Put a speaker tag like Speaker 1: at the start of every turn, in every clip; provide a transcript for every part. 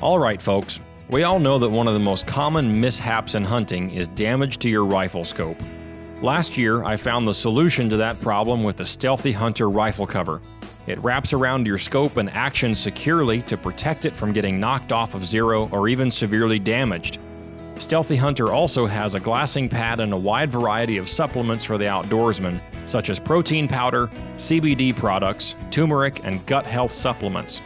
Speaker 1: All right, folks. We all know that one of the most common mishaps in hunting is damage to your rifle scope. Last year, I found the solution to that problem with the Stealthy Hunter rifle cover. It wraps around your scope and actions securely to protect it from getting knocked off of zero or even severely damaged. Stealthy Hunter also has a glassing pad and a wide variety of supplements for the outdoorsman, such as protein powder, CBD products, turmeric, and gut health supplements.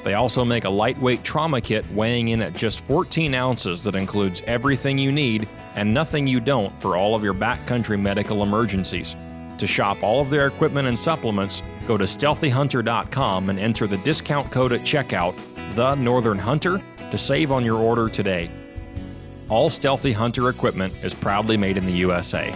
Speaker 1: They also make a lightweight trauma kit weighing in at just 14 ounces that includes everything you need and nothing you don't for all of your backcountry medical emergencies. To shop all of their equipment and supplements, go to StealthyHunter.com and enter the discount code at checkout, The Northern Hunter, to save on your order today. All Stealthy Hunter equipment is proudly made in the USA.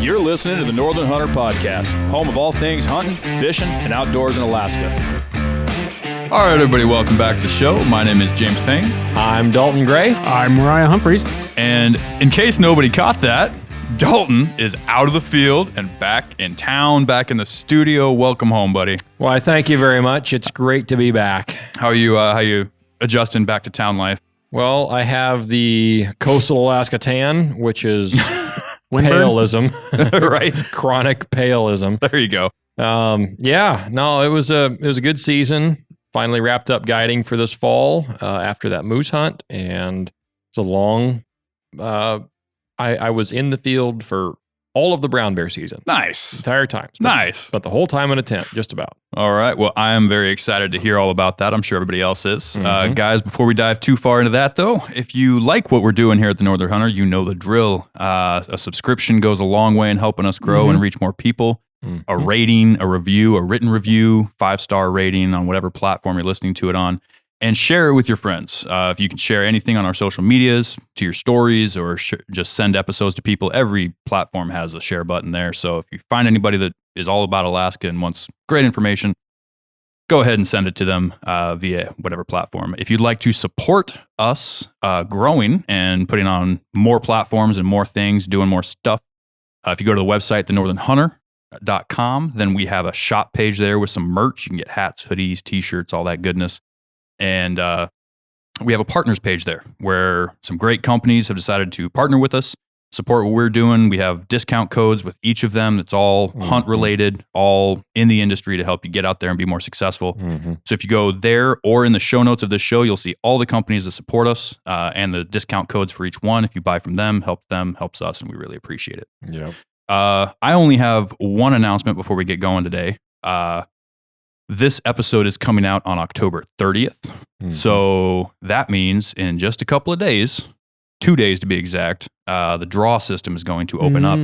Speaker 2: You're listening to the Northern Hunter Podcast, home of all things hunting, fishing, and outdoors in Alaska. All right, everybody, welcome back to the show. My name is James Payne.
Speaker 1: I'm Dalton Gray.
Speaker 3: I'm Mariah Humphreys.
Speaker 2: And in case nobody caught that, Dalton is out of the field and back in town, back in the studio. Welcome home, buddy.
Speaker 1: Why, thank you very much. It's great to be back.
Speaker 2: How are you adjusting back to town life?
Speaker 1: Well, I have the coastal Alaska tan, which is paleism,
Speaker 2: right?
Speaker 1: Chronic paleism.
Speaker 2: There you go.
Speaker 1: It was a good season. Finally wrapped up guiding for this fall after that moose hunt, and it's a long. I was in the field for all of the brown bear season.
Speaker 2: Nice.
Speaker 1: Entire time.
Speaker 2: Nice.
Speaker 1: But the whole time in a tent, just about.
Speaker 2: All right. Well, I am very excited to hear all about that. I'm sure everybody else is. Guys, before we dive too far into that, though, if you like what we're doing here at the Northern Hunter, you know the drill. A subscription goes a long way in helping us grow and reach more people. A rating, a review, a written review, 5-star rating on whatever platform you're listening to it on. And share it with your friends. If you can share anything on our social medias, to your stories, or just send episodes to people, every platform has a share button there. So if you find anybody that is all about Alaska and wants great information, go ahead and send it to them via whatever platform. If you'd like to support us growing and putting on more platforms and more things, doing more stuff, if you go to the website, thenorthernhunter.com, then we have a shop page there with some merch. You can get hats, hoodies, t-shirts, all that goodness. And we have a partners page there where some great companies have decided to partner with us, support what we're doing. We have discount codes with each of them. It's all hunt related, all in the industry to help you get out there and be more successful. So if you go there or in the show notes of this show, you'll see all the companies that support us and the discount codes for each one. If you buy from them, helps us, and we really appreciate it.
Speaker 1: Yep.
Speaker 2: I only have one announcement before we get going today. This episode is coming out on October 30th. So that means in just a couple of days, 2 days to be exact, the draw system is going to open up.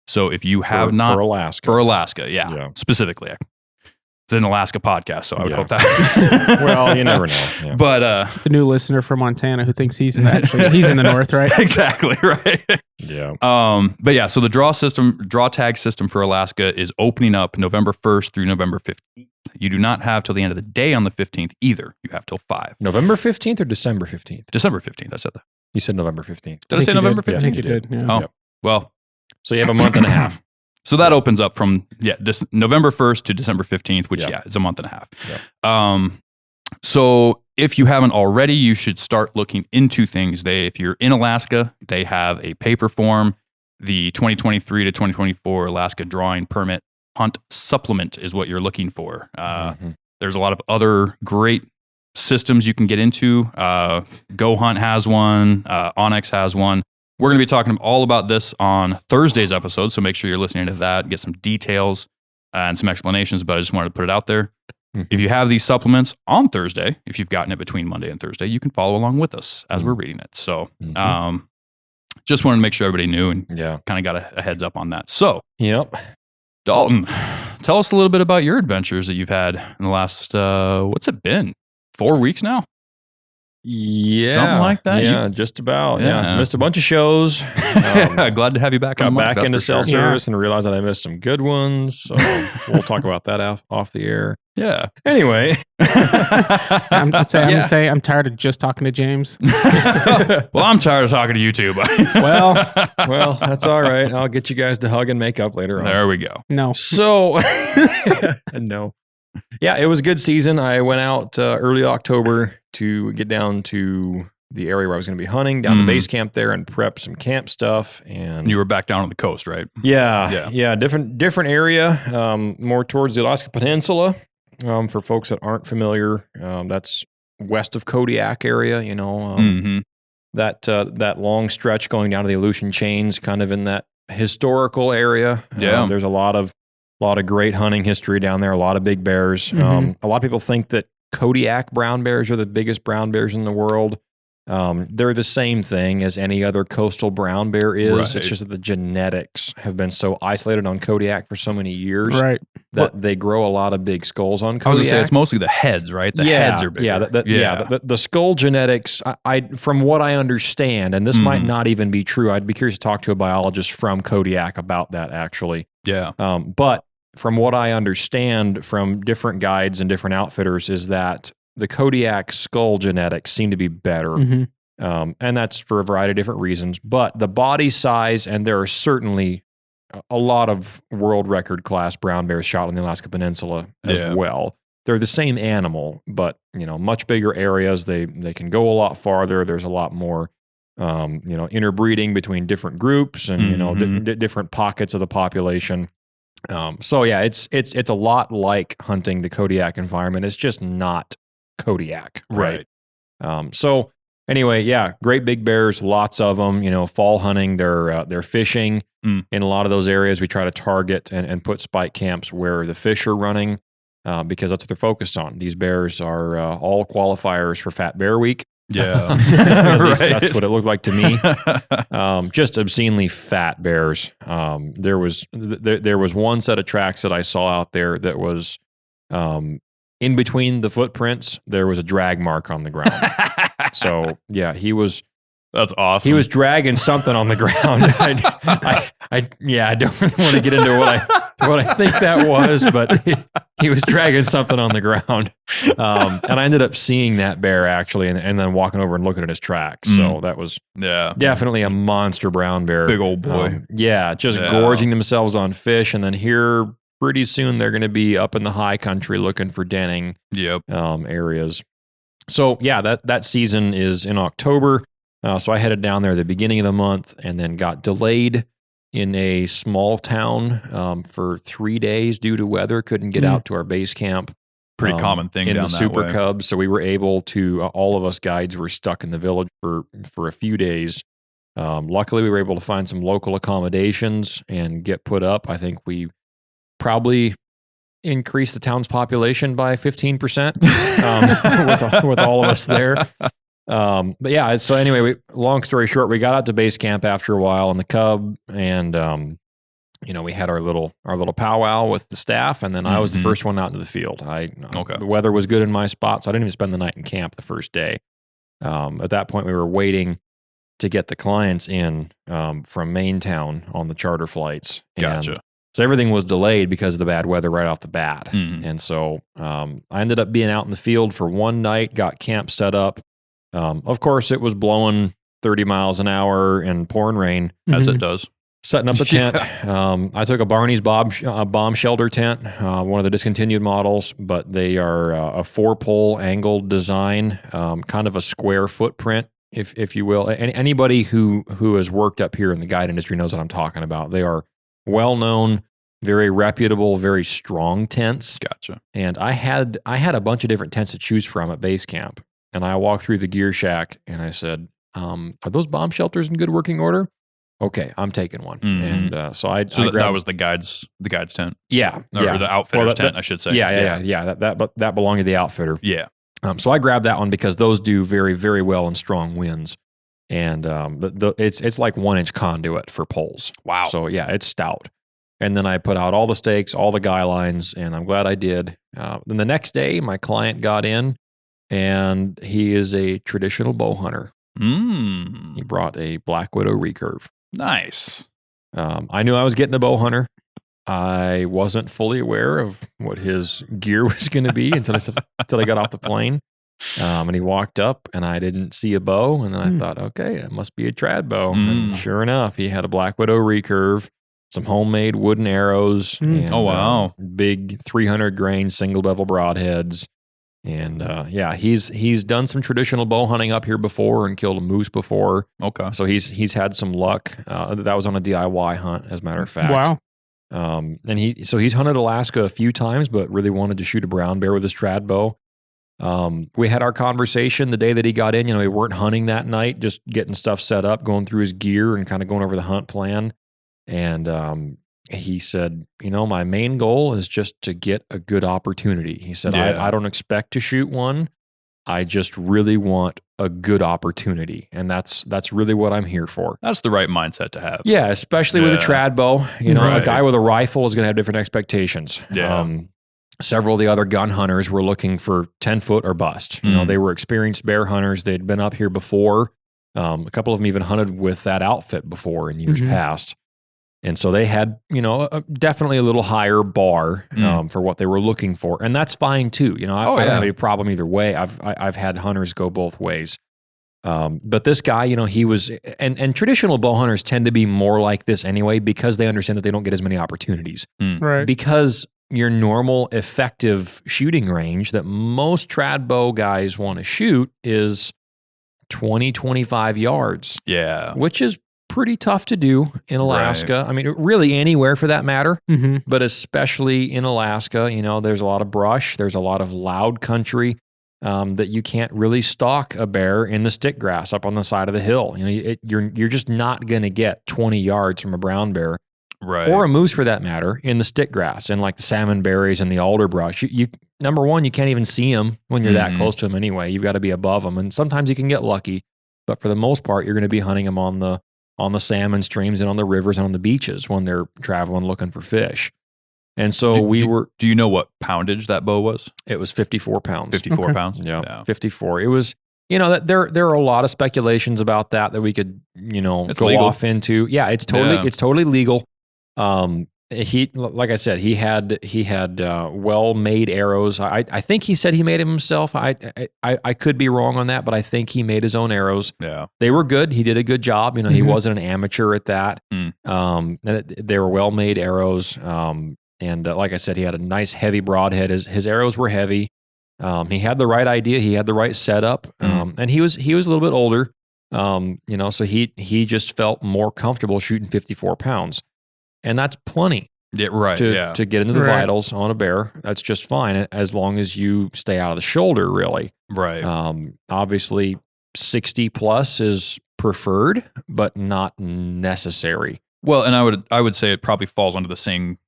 Speaker 2: So if you have not... For Alaska, yeah. Specifically. It's an Alaska podcast, so I would hope that...
Speaker 1: Well, you never know. Yeah.
Speaker 2: But...
Speaker 3: the new listener from Montana who thinks he's in the north, right?
Speaker 2: Exactly, right?
Speaker 1: Yeah.
Speaker 2: But yeah, so the draw tag system for Alaska is opening up November 1st through November 15th. You do not have till the end of the day on the 15th either. You have till 5.
Speaker 1: November 15th or December 15th?
Speaker 2: December 15th, I said that.
Speaker 1: You said November 15th.
Speaker 2: Did I say November 15th?
Speaker 3: I think you did. Yeah.
Speaker 2: Oh, well.
Speaker 1: So you have a month and a half.
Speaker 2: So that opens up from November 1st to December 15th, which is a month and a half.
Speaker 1: Yep.
Speaker 2: So if you haven't already, you should start looking into things. If you're in Alaska, they have a paper form. The 2023 to 2024 Alaska Drawing Permit Hunt Supplement is what you're looking for. There's a lot of other great systems you can get into. Go Hunt has one. Onyx has one. We're going to be talking all about this on Thursday's episode, so make sure you're listening to that, get some details and some explanations, but I just wanted to put it out there. If you have these supplements on Thursday, if you've gotten it between Monday and Thursday, you can follow along with us as we're reading it. So just wanted to make sure everybody knew and kind of got a heads up on that. So, Dalton, tell us a little bit about your adventures that you've had in the last, what's it been? 4 weeks now?
Speaker 1: Yeah.
Speaker 2: Something like that?
Speaker 1: Yeah, just about.
Speaker 2: Yeah.
Speaker 1: Yeah. Missed a bunch of shows.
Speaker 2: Glad to have you back on
Speaker 1: Got
Speaker 2: the mic,
Speaker 1: back
Speaker 2: that's
Speaker 1: into
Speaker 2: for sure.
Speaker 1: cell service and realized that I missed some good ones. So we'll talk about that off the air.
Speaker 2: Yeah.
Speaker 1: Anyway.
Speaker 3: I'm gonna say I'm tired of just talking to James.
Speaker 2: Well, I'm tired of talking to you too, but
Speaker 1: well, that's all right. I'll get you guys to hug and make up later on.
Speaker 2: there we go.
Speaker 3: No.
Speaker 1: So, no. Yeah, it was a good season. I went out early October to get down to the area where I was going to be hunting, down to base camp there and prep some camp stuff. And
Speaker 2: you were back down on the coast, right?
Speaker 1: Yeah. Different area, more towards the Alaska Peninsula. For folks that aren't familiar, that's west of Kodiak area, that long stretch going down to the Aleutian Chains, kind of in that historical area.
Speaker 2: Yeah.
Speaker 1: There's a lot of great hunting history down there, a lot of big bears. A lot of people think that Kodiak brown bears are the biggest brown bears in the world. They're the same thing as any other coastal brown bear is.
Speaker 2: Right.
Speaker 1: It's just that the genetics have been so isolated on Kodiak for so many years that they grow a lot of big skulls on Kodiak.
Speaker 2: I was going to say, it's mostly the heads, right? The heads are bigger.
Speaker 1: The skull genetics, I from what I understand, and this might not even be true, I'd be curious to talk to a biologist from Kodiak about that actually.
Speaker 2: Yeah.
Speaker 1: But from what I understand from different guides and different outfitters is that the Kodiak skull genetics seem to be better. And that's for a variety of different reasons. But the body size, and there are certainly a lot of world record class brown bears shot on the Alaska Peninsula as well. They're the same animal, but much bigger areas. They can go a lot farther. There's a lot more interbreeding between different groups and different pockets of the population. So yeah, it's a lot like hunting the Kodiak environment. It's just not Kodiak, right? So anyway, yeah, great big bears, lots of them. Fall hunting, they're fishing in a lot of those areas. We try to target and put spike camps where the fish are running because that's what they're focused on. These bears are all qualifiers for Fat Bear Week.
Speaker 2: Yeah,
Speaker 1: At least that's what it looked like to me. Just obscenely fat bears. There was one set of tracks that I saw out there that was in between the footprints. There was a drag mark on the ground. So yeah, that's awesome. He was dragging something on the ground. I don't really want to get into what I think that was, but he was dragging something on the ground. And I ended up seeing that bear actually, and then walking over and looking at his tracks. So that was definitely a monster brown bear.
Speaker 2: Big old boy.
Speaker 1: Gorging themselves on fish. And then here pretty soon they're going to be up in the high country looking for denning areas. So yeah, that season is in October. So I headed down there at the beginning of the month and then got delayed in a small town for 3 days due to weather. Couldn't get out to our base camp.
Speaker 2: Pretty common thing
Speaker 1: in
Speaker 2: down
Speaker 1: the
Speaker 2: that
Speaker 1: Super
Speaker 2: way.
Speaker 1: Cubs. So we were able to, all of us guides were stuck in the village for a few days. Luckily, we were able to find some local accommodations and get put up. I think we probably increased the town's population by 15% with all of us there. But yeah, so anyway, long story short, we got out to base camp after a while in the Cub, and we had our little powwow with the staff, and then I was the first one out into the field. The weather was good in my spot, so I didn't even spend the night in camp the first day. At that point, we were waiting to get the clients in from Maintown on the charter flights.
Speaker 2: Gotcha.
Speaker 1: So everything was delayed because of the bad weather right off the bat. And so I ended up being out in the field for one night, got camp set up. Of course, it was blowing 30 miles an hour and pouring rain.
Speaker 2: As it does.
Speaker 1: Setting up a tent. I took a Barney's bomb shelter tent, one of the discontinued models, but they are a 4-pole angled design, kind of a square footprint, if you will. Anybody who has worked up here in the guide industry knows what I'm talking about. They are well-known, very reputable, very strong tents.
Speaker 2: Gotcha.
Speaker 1: And I had a bunch of different tents to choose from at base camp. And I walked through the gear shack and I said, are those bomb shelters in good working order? Okay, I'm taking one. And so I grabbed,
Speaker 2: that was the guide's tent.
Speaker 1: Yeah.
Speaker 2: Or the outfitter's tent, I should say.
Speaker 1: Yeah. That belonged to the outfitter.
Speaker 2: Yeah.
Speaker 1: So I grabbed that one because those do very, very well in strong winds. And it's like 1-inch conduit for poles.
Speaker 2: Wow.
Speaker 1: So yeah, it's stout. And then I put out all the stakes, all the guy lines, and I'm glad I did. Then the next day, my client got in and he is a traditional bow hunter.
Speaker 2: Mm.
Speaker 1: He brought a Black Widow recurve.
Speaker 2: Nice.
Speaker 1: I knew I was getting a bow hunter. I wasn't fully aware of what his gear was going to be until I got off the plane. And he walked up, and I didn't see a bow, and then I thought, okay, it must be a trad bow. And sure enough, he had a Black Widow recurve, some homemade wooden arrows, and
Speaker 2: oh wow,
Speaker 1: big 300 grain single bevel broadheads. And he's done some traditional bow hunting up here before and killed a moose before.
Speaker 2: Okay,
Speaker 1: so he's had some luck. That was on a DIY hunt, as a matter of fact.
Speaker 3: Wow.
Speaker 1: And he's hunted Alaska a few times, but really wanted to shoot a brown bear with his trad bow. We had our conversation the day that he got in. We weren't hunting that night, just getting stuff set up, going through his gear and kind of going over the hunt plan. And he said, my main goal is just to get a good opportunity. He said, I don't expect to shoot one. I just really want a good opportunity. And that's really what I'm here for.
Speaker 2: That's the right mindset to have.
Speaker 1: Yeah, especially with a trad bow.
Speaker 2: Right.
Speaker 1: A guy with a rifle is going to have different expectations.
Speaker 2: Yeah.
Speaker 1: Several of the other gun hunters were looking for 10 foot or bust. They were experienced bear hunters. They'd been up here before. A couple of them even hunted with that outfit before in years past. And so they had, definitely a little higher bar for what they were looking for. And that's fine too. I don't have any problem either way. I've had hunters go both ways. But this guy, he was, and traditional bow hunters tend to be more like this anyway, because they understand that they don't get as many opportunities.
Speaker 3: Right.
Speaker 1: Because your normal effective shooting range that most trad bow guys want to shoot is 20, 25 yards.
Speaker 2: Yeah.
Speaker 1: Which is pretty tough to do in Alaska. Right. I mean, really anywhere for that matter, but especially in Alaska, there's a lot of brush. There's a lot of loud country that you can't really stalk a bear in the stick grass up on the side of the hill. You're just not going to get 20 yards from a brown bear.
Speaker 2: Right.
Speaker 1: Or a moose for that matter, in the stick grass and like the salmon berries and the alder brush. You number one, you can't even see them when you're that close to them anyway. You've got to be above them. And sometimes you can get lucky, but for the most part, you're going to be hunting them on the salmon streams and on the rivers and on the beaches when they're traveling looking for fish. And so
Speaker 2: do you know what poundage that bow was?
Speaker 1: It was 54 pounds.
Speaker 2: 54 pounds?
Speaker 1: Yeah, 54. It was, there are a lot of speculations about that we could,
Speaker 2: it's
Speaker 1: go
Speaker 2: legal.
Speaker 1: off into. Yeah, it's totally legal. He, like I said, he had well-made arrows. I think he said he made them himself. I could be wrong on that, but I think he made his own arrows.
Speaker 2: Yeah. They
Speaker 1: They were good. He did a good job. He wasn't an amateur at that. They were well-made arrows. And like I said, he had a nice heavy broadhead. His arrows were heavy. He had the right idea. He had the right setup. And he was a little bit older. So he just felt more comfortable shooting 54 pounds. And that's plenty to get into the vitals on a bear. That's just fine as long as you stay out of the shoulder, really.
Speaker 2: Right.
Speaker 1: Obviously, 60 plus is preferred, but not necessary.
Speaker 2: Well, and I would say it probably falls under the same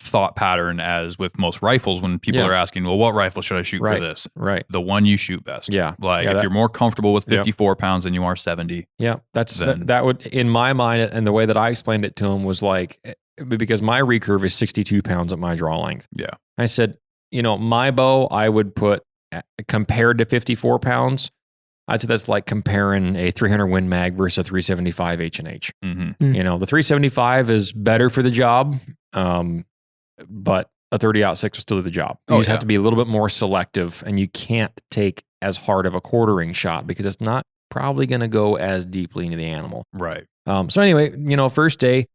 Speaker 2: thought pattern as with most rifles when people are asking, well, what rifle should I shoot for this?
Speaker 1: Right.
Speaker 2: The one you shoot best.
Speaker 1: Yeah.
Speaker 2: If you're more comfortable with 54 pounds than you are 70.
Speaker 1: Yeah. That would, in my mind, and the way that I explained it to him was like, because my recurve is 62 pounds at my draw length.
Speaker 2: Yeah.
Speaker 1: I said, my bow, I would put compared to 54 pounds, I'd say that's like comparing a 300 Win Mag versus a 375 H&H.
Speaker 2: Mm-hmm.
Speaker 1: The 375 is better for the job, but a 30-06 will still do the job. You just have to be a little bit more selective, and you can't take as hard of a quartering shot because it's not probably going to go as deeply into the animal.
Speaker 2: Right.
Speaker 1: So anyway, first day,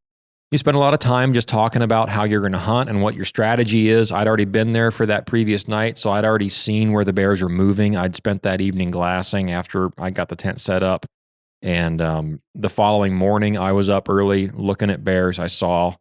Speaker 1: you spend a lot of time just talking about how you're going to hunt and what your strategy is. I'd already been there for that previous night, so I'd already seen where the bears are moving. I'd spent that evening glassing after I got the tent set up. And the following morning, I was up early looking at bears. I saw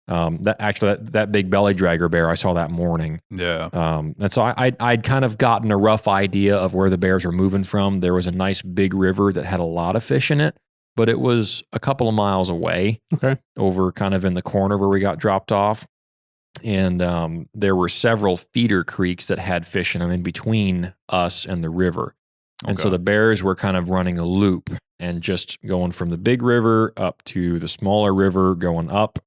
Speaker 1: that big belly dragger bear I saw that morning.
Speaker 2: Yeah.
Speaker 1: And so I'd kind of gotten a rough idea of where the bears were moving from. There was a nice big river that had a lot of fish in it, but it was a couple of miles away.
Speaker 3: Okay. Over
Speaker 1: kind of in the corner where we got dropped off. And there were several feeder creeks that had fish in them in between us and the river. And so the bears were kind of running a loop and just going from the big river up to the smaller river, going up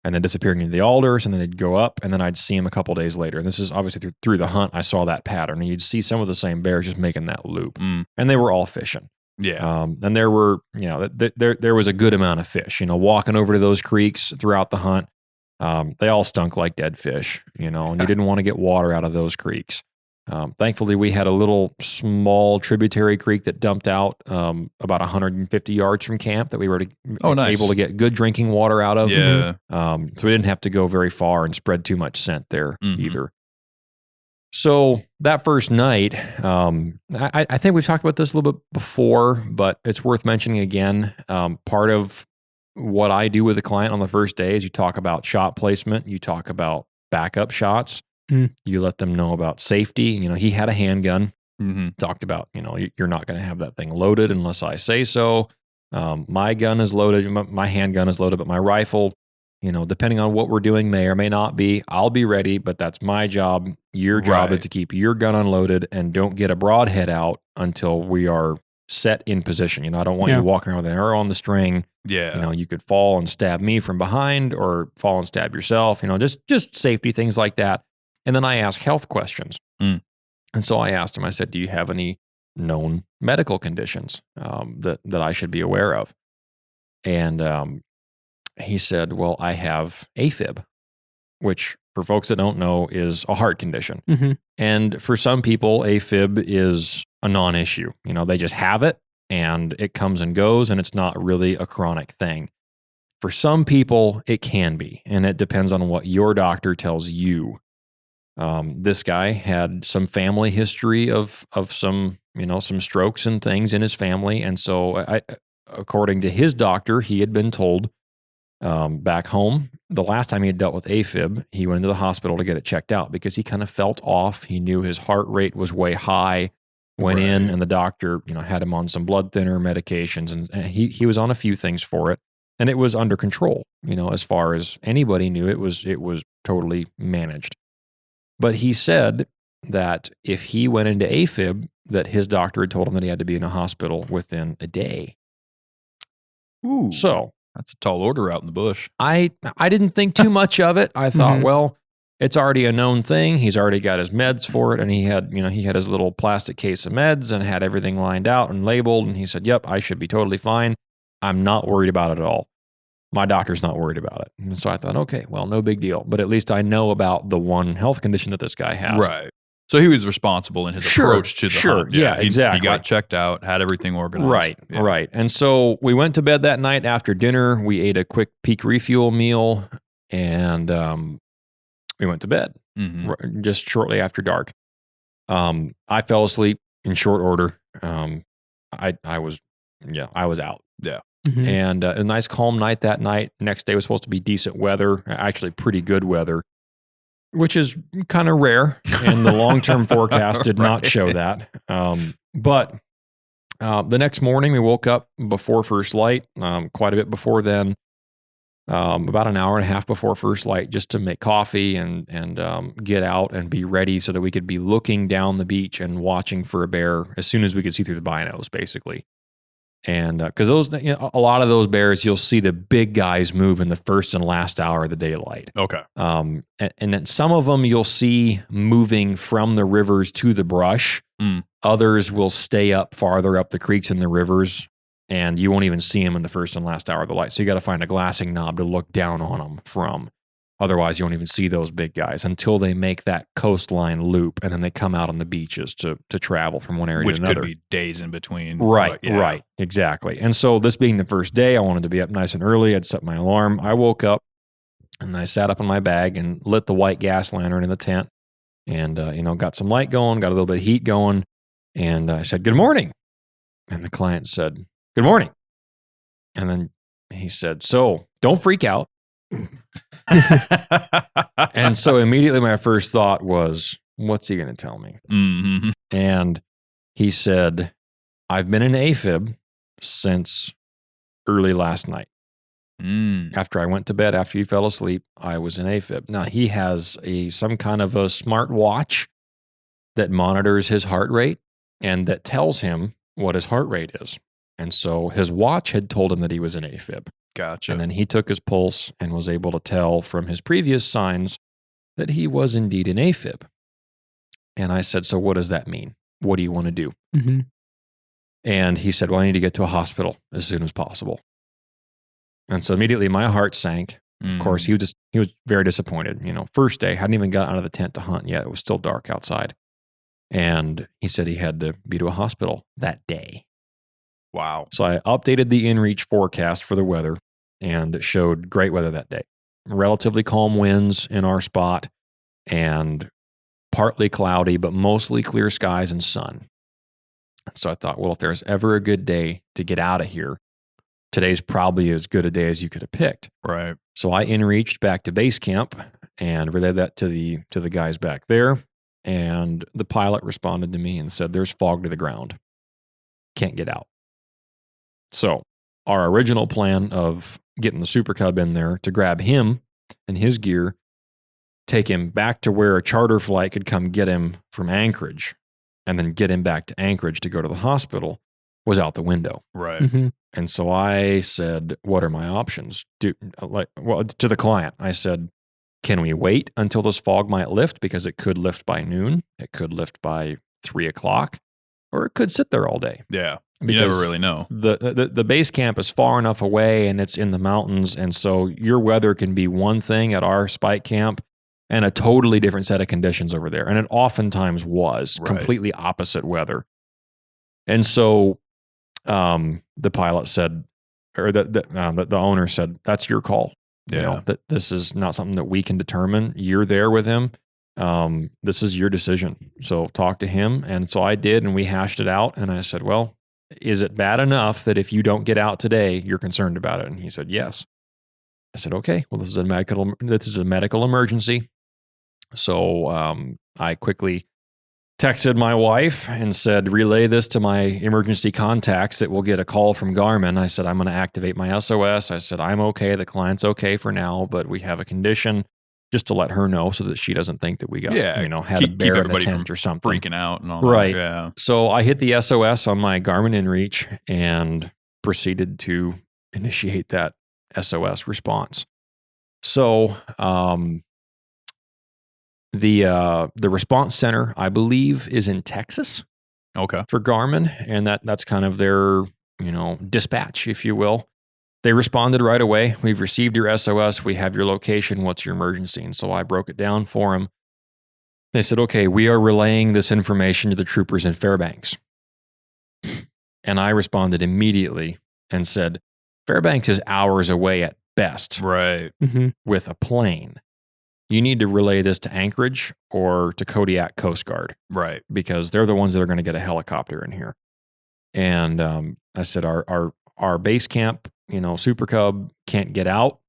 Speaker 1: and then disappearing into the alders, and then they'd go up, and then I'd see them a couple days later. And this is obviously through the hunt, I saw that pattern, and you'd see some of the same bears just making that loop, and they were all fishing.
Speaker 2: Yeah.
Speaker 1: And there were, there was a good amount of fish, walking over to those creeks throughout the hunt. They all stunk like dead fish, and you didn't want to get water out of those creeks. Thankfully, we had a little small tributary creek that dumped out about 150 yards from camp that we were able to get good drinking water out of.
Speaker 2: Yeah.
Speaker 1: So we didn't have to go very far and spread too much scent there either. So that first night, I think we've talked about this a little bit before, but it's worth mentioning again. Part of what I do with a client on the first day is you talk about shot placement, you talk about backup shots. You let them know about safety. He had a handgun. Talked about, you're not going to have that thing loaded unless I say so. My gun is loaded. My handgun is loaded, but my rifle, depending on what we're doing, may or may not be. I'll be ready, but that's my job. Your job is to keep your gun unloaded and don't get a broadhead out until we are set in position. I don't want you walking around with an arrow on the string.
Speaker 2: Yeah.
Speaker 1: You could fall and stab me from behind or fall and stab yourself. Just safety things like that. And then I ask health questions. And so I asked him, I said, do you have any known medical conditions that I should be aware of? And he said, well, I have AFib, which for folks that don't know is a heart condition. And for some people, AFib is a non-issue. They just have it and it comes and goes and it's not really a chronic thing. For some people, it can be, and it depends on what your doctor tells you. This guy had some family history of some, some strokes and things in his family. And so according to his doctor, he had been told back home, the last time he had dealt with AFib, he went into the hospital to get it checked out because he kind of felt off. He knew his heart rate was way high, went in, and the doctor, had him on some blood thinner medications, and he was on a few things for it. And it was under control, as far as anybody knew, it was totally managed. But he said that if he went into AFib, that his doctor had told him that he had to be in a hospital within a day.
Speaker 2: Ooh,
Speaker 1: so
Speaker 2: that's a tall order out in the bush.
Speaker 1: I didn't think too much of it. I thought, well, it's already a known thing. He's already got his meds for it, and he had his little plastic case of meds and had everything lined out and labeled. And he said, "Yep, I should be totally fine. I'm not worried about it at all. My doctor's not worried about it." And so I thought, okay, well, no big deal. But at least I know about the one health condition that this guy has.
Speaker 2: Right. So he was responsible in his approach to the hunt.
Speaker 1: Yeah, exactly.
Speaker 2: He got checked out, had everything organized.
Speaker 1: Right. And so we went to bed that night after dinner. We ate a quick peak refuel meal, and we went to bed just shortly after dark. I fell asleep in short order. I was out.
Speaker 2: Yeah.
Speaker 1: And a nice calm night that night. Next day was supposed to be decent weather, actually pretty good weather, which is kind of rare. And the long-term forecast did not show that. But the next morning we woke up before first light, quite a bit before then, about an hour and a half before first light, just to make coffee and get out and be ready so that we could be looking down the beach and watching for a bear as soon as we could see through the binos, basically. And because a lot of those bears, you'll see the big guys move in the first and last hour of the daylight.
Speaker 2: Okay.
Speaker 1: And then some of them you'll see moving from the rivers to the brush. Others will stay up farther up the creeks and the rivers, and you won't even see them in the first and last hour of the light. So you got to find a glassing knob to look down on them from. Otherwise, you won't even see those big guys until they make that coastline loop, and then they come out on the beaches to travel from one area to another.
Speaker 2: Which could be days in between.
Speaker 1: Right, exactly. And so this being the first day, I wanted to be up nice and early. I'd set my alarm. I woke up, and I sat up in my bag and lit the white gas lantern in the tent, and got some light going, got a little bit of heat going, and I said, "Good morning." And the client said, "Good morning." And then he said, "So don't freak out." And so immediately my first thought was, what's he going to tell me? And he said, "I've been in AFib since early last night. After I went to bed, after you fell asleep, I was in AFib." Now he has some kind of a smart watch that monitors his heart rate and that tells him what his heart rate is. And so his watch had told him that he was in AFib.
Speaker 2: Gotcha.
Speaker 1: And then he took his pulse and was able to tell from his previous signs that he was indeed an AFib. And I said, so what does that mean? What do you want to do?
Speaker 3: Mm-hmm.
Speaker 1: And he said, well, I need to get to a hospital as soon as possible. And so immediately my heart sank. Of course, he was very disappointed. First day, hadn't even got out of the tent to hunt yet. It was still dark outside. And he said he had to be to a hospital that day.
Speaker 2: Wow.
Speaker 1: So I updated the InReach forecast for the weather, and it showed great weather that day. Relatively calm winds in our spot and partly cloudy, but mostly clear skies and sun. So I thought, well, if there's ever a good day to get out of here, today's probably as good a day as you could have picked.
Speaker 2: Right.
Speaker 1: So I InReached back to base camp and relayed that to the guys back there. And the pilot responded to me and said, there's fog to the ground. Can't get out. So our original plan of getting the Super Cub in there to grab him and his gear, take him back to where a charter flight could come get him from Anchorage, and then get him back to Anchorage to go to the hospital was out the window.
Speaker 2: Right.
Speaker 3: Mm-hmm.
Speaker 1: And so I said, what are my options? To the client, I said, can we wait until this fog might lift? Because it could lift by noon. It could lift by 3 o'clock, or it could sit there all day.
Speaker 2: Yeah.
Speaker 1: Because
Speaker 2: you never really know.
Speaker 1: The base camp is far enough away and it's in the mountains. And so your weather can be one thing at our spike camp and a totally different set of conditions over there. And it oftentimes was completely opposite weather. And so the pilot said, or the owner said, that's your call.
Speaker 2: Yeah.
Speaker 1: That this is not something that we can determine. You're there with him. This is your decision. So talk to him. And so I did, and we hashed it out. And I said, well, is it bad enough that if you don't get out today, you're concerned about it? And he said, yes. I said, okay, well, this is a medical emergency. So I quickly texted my wife and said, relay this to my emergency contacts that will get a call from Garmin. I said, I'm going to activate my SOS. I said, I'm okay. The client's okay for now, but we have a condition, just to let her know so that she doesn't think that we got, had a bear in the tent or something.
Speaker 2: Freaking out and all
Speaker 1: right.
Speaker 2: that. Yeah.
Speaker 1: So I hit the SOS on my Garmin InReach and proceeded to initiate that SOS response. So the response center, I believe, is in Texas.
Speaker 2: Okay.
Speaker 1: For Garmin, and that's kind of their, dispatch, if you will. They responded right away. We've received your SOS. We have your location. What's your emergency? And so I broke it down for them. They said, okay, we are relaying this information to the troopers in Fairbanks. And I responded immediately and said, Fairbanks is hours away at best.
Speaker 2: Right.
Speaker 3: Mm-hmm.
Speaker 1: With a plane. You need to relay this to Anchorage or to Kodiak Coast Guard.
Speaker 2: Right.
Speaker 1: Because they're the ones that are going to get a helicopter in here. And I said, our base camp, Super Cub can't get out.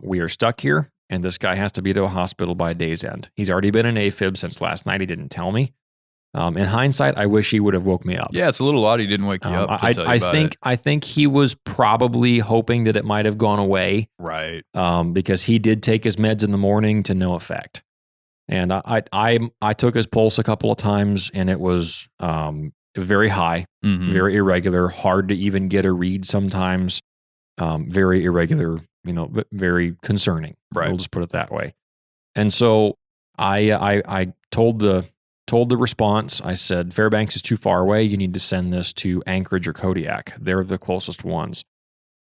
Speaker 1: We are stuck here, and this guy has to be to a hospital by day's end. He's already been in AFib since last night. He didn't tell me. In hindsight, I wish he would have woke me up.
Speaker 2: Yeah, it's a little odd he didn't wake you up.
Speaker 1: I think he was probably hoping that it might have gone away.
Speaker 2: Right.
Speaker 1: Because he did take his meds in the morning to no effect. And I took his pulse a couple of times, and it was very high, very irregular, hard to even get a read sometimes, very irregular, very concerning.
Speaker 2: Right.
Speaker 1: We'll just put it that way. And so I told the response, I said, Fairbanks is too far away. You need to send this to Anchorage or Kodiak. They're the closest ones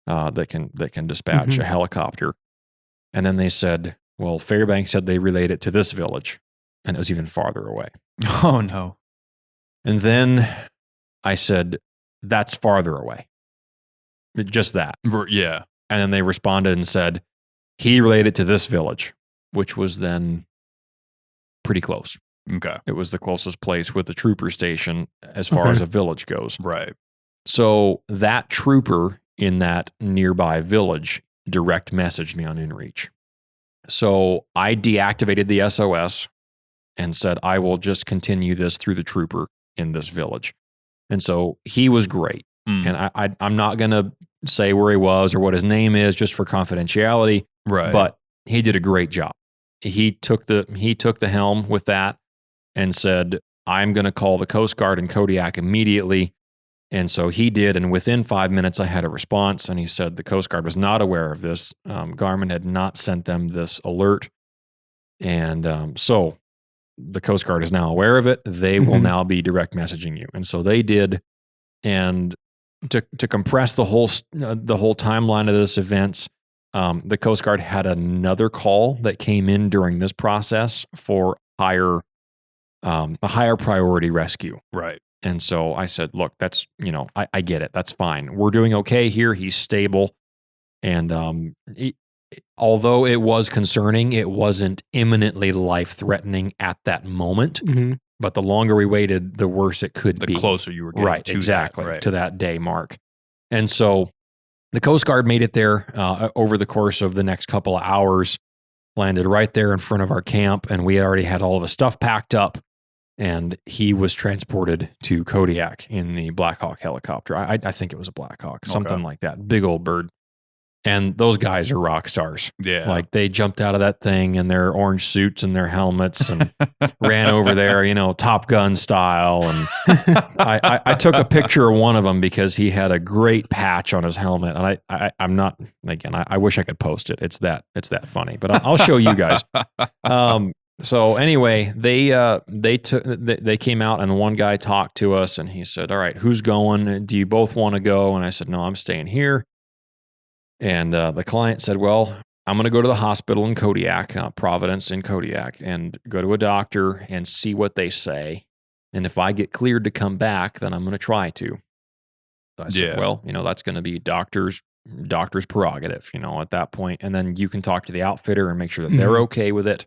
Speaker 1: that can dispatch a helicopter. And then they said, well, Fairbanks said they relayed it to this village, and it was even farther away.
Speaker 2: Oh, no.
Speaker 1: And then I said, that's farther away. Just that.
Speaker 2: Yeah.
Speaker 1: And then they responded and said, he relayed it to this village, which was then pretty close.
Speaker 2: Okay.
Speaker 1: It was the closest place with the trooper station as far as a village goes.
Speaker 2: Right.
Speaker 1: So that trooper in that nearby village direct messaged me on InReach. So I deactivated the SOS and said, I will just continue this through the trooper in this village. And so he was great. And I'm not going to say where he was or what his name is just for confidentiality.
Speaker 2: Right.
Speaker 1: But he did a great job. He took the helm with that and said, I'm going to call the Coast Guard in Kodiak immediately. And so he did, and within 5 minutes, I had a response, and he said the Coast Guard was not aware of this. Garmin had not sent them this alert, and so the Coast Guard is now aware of it. They will now be direct messaging you, and so they did. And to compress the whole timeline of this event, the Coast Guard had another call that came in during this process for a higher priority rescue.
Speaker 2: Right.
Speaker 1: And so I said, look, that's, I get it. That's fine. We're doing okay here. He's stable. And although it was concerning, it wasn't imminently life-threatening at that moment. But the longer we waited, the worse it could be.
Speaker 2: The closer you were getting
Speaker 1: to that day mark. And so the Coast Guard made it there over the course of the next couple of hours, landed right there in front of our camp, and we already had all of his stuff packed up. And he was transported to Kodiak in the Black Hawk helicopter. I think it was a Black Hawk, something like that. Big old bird. And those guys are rock stars.
Speaker 2: Yeah.
Speaker 1: Like they jumped out of that thing in their orange suits and their helmets and ran over there, Top Gun style. And I took a picture of one of them because he had a great patch on his helmet. And I'm not, again, I wish I could post it. It's that funny, but I'll show you guys. So anyway, they came out, and the one guy talked to us, and he said, all right, who's going? Do you both want to go? And I said, no, I'm staying here. And the client said, well, I'm going to go to the hospital in Kodiak, Providence in Kodiak, and go to a doctor and see what they say. And if I get cleared to come back, then I'm going to try to. So I said, well, that's going to be doctor's prerogative, at that point. And then you can talk to the outfitter and make sure that they're okay with it.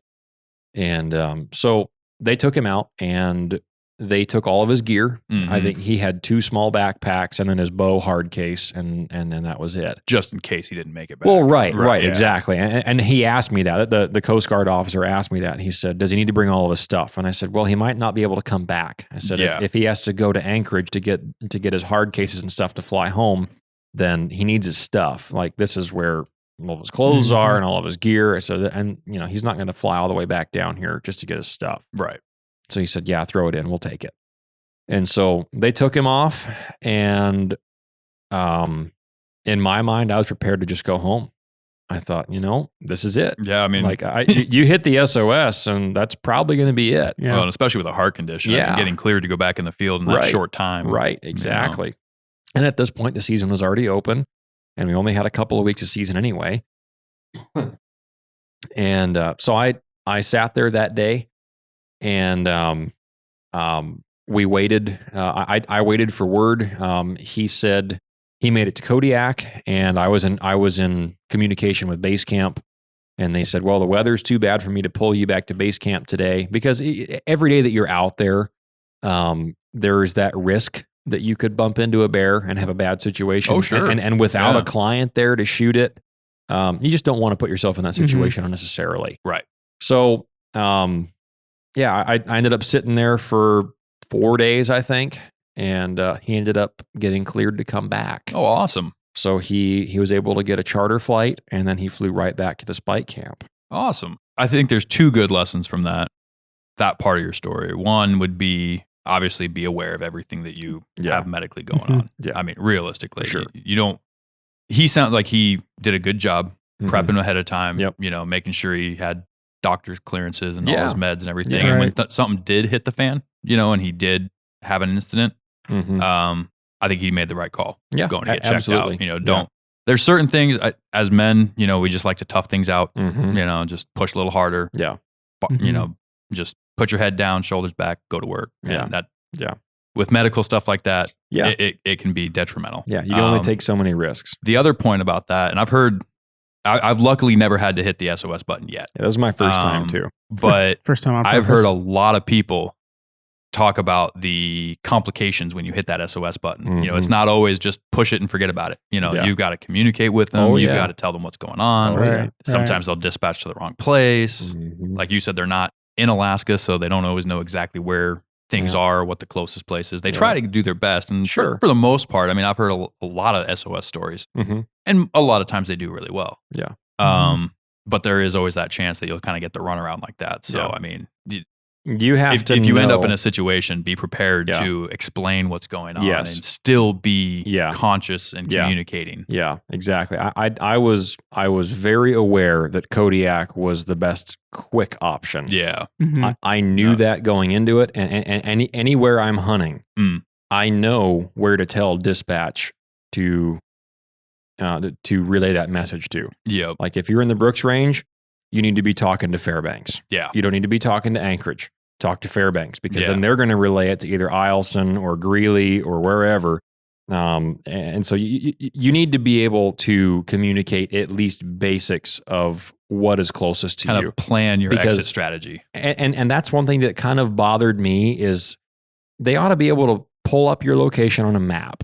Speaker 1: And so they took him out, and they took all of his gear. I think he had 2 small backpacks and then his bow hard case, and then that was it.
Speaker 2: Just in case he didn't make it back.
Speaker 1: Well, right, exactly. And he asked me that. The Coast Guard officer asked me that. And he said, does he need to bring all of his stuff? And I said, well, he might not be able to come back. I said, if he has to go to Anchorage to get his hard cases and stuff to fly home, then he needs his stuff. Like, this is where all of his clothes are and all of his gear. So, and he's not going to fly all the way back down here just to get his stuff.
Speaker 2: Right.
Speaker 1: So he said, yeah, throw it in. We'll take it. And so they took him off. And in my mind, I was prepared to just go home. I thought, this is it.
Speaker 2: Yeah, I mean,
Speaker 1: like you hit the SOS, and that's probably going to be it.
Speaker 2: Yeah. Well, and especially with a heart condition, getting cleared to go back in the field in that short time.
Speaker 1: Right, exactly. And at this point, the season was already open, and we only had a couple of weeks of season anyway. And so I sat there that day, and we waited. I waited for word. He said he made it to Kodiak, and I was in communication with base camp, and they said, well, the weather's too bad for me to pull you back to base camp today, because every day that you're out there, there is that risk that you could bump into a bear and have a bad situation.
Speaker 2: Oh, sure.
Speaker 1: And without a client there to shoot it, you just don't want to put yourself in that situation unnecessarily.
Speaker 2: Right.
Speaker 1: So, I ended up sitting there for 4 days, I think, and he ended up getting cleared to come back.
Speaker 2: Oh, awesome.
Speaker 1: So he was able to get a charter flight, and then he flew right back to the spike camp.
Speaker 2: Awesome. I think there's 2 good lessons from that part of your story. One would be, obviously, be aware of everything that you have medically going on.
Speaker 1: Yeah.
Speaker 2: I mean, realistically,
Speaker 1: sure.
Speaker 2: You don't, he sounded like he did a good job prepping ahead of time, making sure he had doctor's clearances and all his meds and everything.
Speaker 3: Yeah,
Speaker 2: and when something did hit the fan, and he did have an incident, I think he made the right call going to get checked out. There's certain things as men, we just like to tough things out, just push a little harder.
Speaker 1: Yeah.
Speaker 2: Just put your head down, shoulders back, go to work.
Speaker 1: Yeah.
Speaker 2: With medical stuff like that, it can be detrimental.
Speaker 1: Yeah. You can only take so many risks.
Speaker 2: The other point about that, and I've luckily never had to hit the SOS button yet.
Speaker 1: Yeah, that was my first time too.
Speaker 2: But
Speaker 3: First time on
Speaker 2: I've
Speaker 3: purpose.
Speaker 2: heard a lot of people talk about the complications when you hit that SOS button. It's not always just push it and forget about it. You've got to communicate with them. You've got to tell them what's going on. Sometimes they'll dispatch to the wrong place. Like you said, they're not in Alaska, so they don't always know exactly where things are, what the closest place is. They try to do their best. And for the most part, I mean, I've heard a lot of SOS stories. And a lot of times they do really well.
Speaker 1: Yeah.
Speaker 2: But there is always that chance that you'll kind of get the runaround like that. So, I mean,
Speaker 1: You have to
Speaker 2: if you end up
Speaker 1: know-
Speaker 2: in a situation, be prepared
Speaker 1: Yeah.
Speaker 2: to explain what's going on
Speaker 1: Yes.
Speaker 2: and still be
Speaker 1: Yeah.
Speaker 2: conscious and
Speaker 1: Yeah.
Speaker 2: communicating.
Speaker 1: Yeah, exactly. I was very aware that Kodiak was the best quick option.
Speaker 2: Yeah.
Speaker 3: Mhm.
Speaker 1: I knew
Speaker 2: Yeah.
Speaker 1: that going into it, and anywhere I'm hunting, I know where to tell dispatch to relay that message to.
Speaker 2: Yep.
Speaker 1: Like if you're in the Brooks Range, you need to be talking to Fairbanks.
Speaker 2: Yeah.
Speaker 1: You don't need to be talking to Anchorage. Talk to Fairbanks, because
Speaker 2: Yeah.
Speaker 1: then they're going to relay it to either Eielson or Greeley or wherever. And so you need to be able to communicate at least basics of what is closest to
Speaker 2: Kind
Speaker 1: you.
Speaker 2: of plan your
Speaker 1: Because-
Speaker 2: exit strategy.
Speaker 1: And that's one thing that kind of bothered me is they ought to be able to pull up your location on a map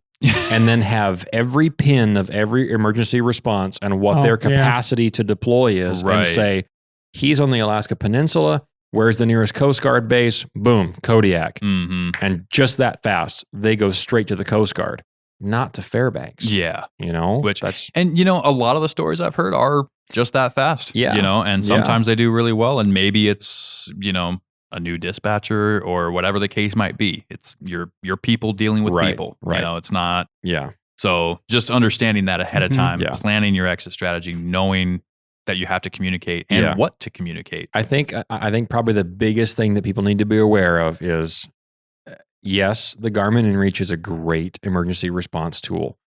Speaker 1: and then have every pin of every emergency response and what
Speaker 3: Oh,
Speaker 1: their
Speaker 3: yeah.
Speaker 1: capacity to deploy is,
Speaker 2: Right.
Speaker 1: and say, he's on the Alaska Peninsula. Where's the nearest Coast Guard base? Boom, Kodiak.
Speaker 2: Mm-hmm.
Speaker 1: And just that fast, they go straight to the Coast Guard, not to Fairbanks.
Speaker 2: Yeah.
Speaker 1: You know,
Speaker 2: Which-
Speaker 1: that's
Speaker 2: And a lot of the stories I've heard are just that fast.
Speaker 1: Yeah.
Speaker 2: And sometimes they do really well, and maybe it's, a new dispatcher or whatever the case might be. It's your people dealing with
Speaker 1: Right,
Speaker 2: people.
Speaker 1: right.
Speaker 2: It's not.
Speaker 1: yeah,
Speaker 2: So just understanding that ahead of
Speaker 3: Mhm.
Speaker 2: time,
Speaker 1: Yeah.
Speaker 2: planning your exit strategy, knowing that you have to communicate and
Speaker 1: Yeah.
Speaker 2: what to communicate.
Speaker 1: I think probably the biggest thing that people need to be aware of is, yes, the Garmin InReach is a great emergency response tool,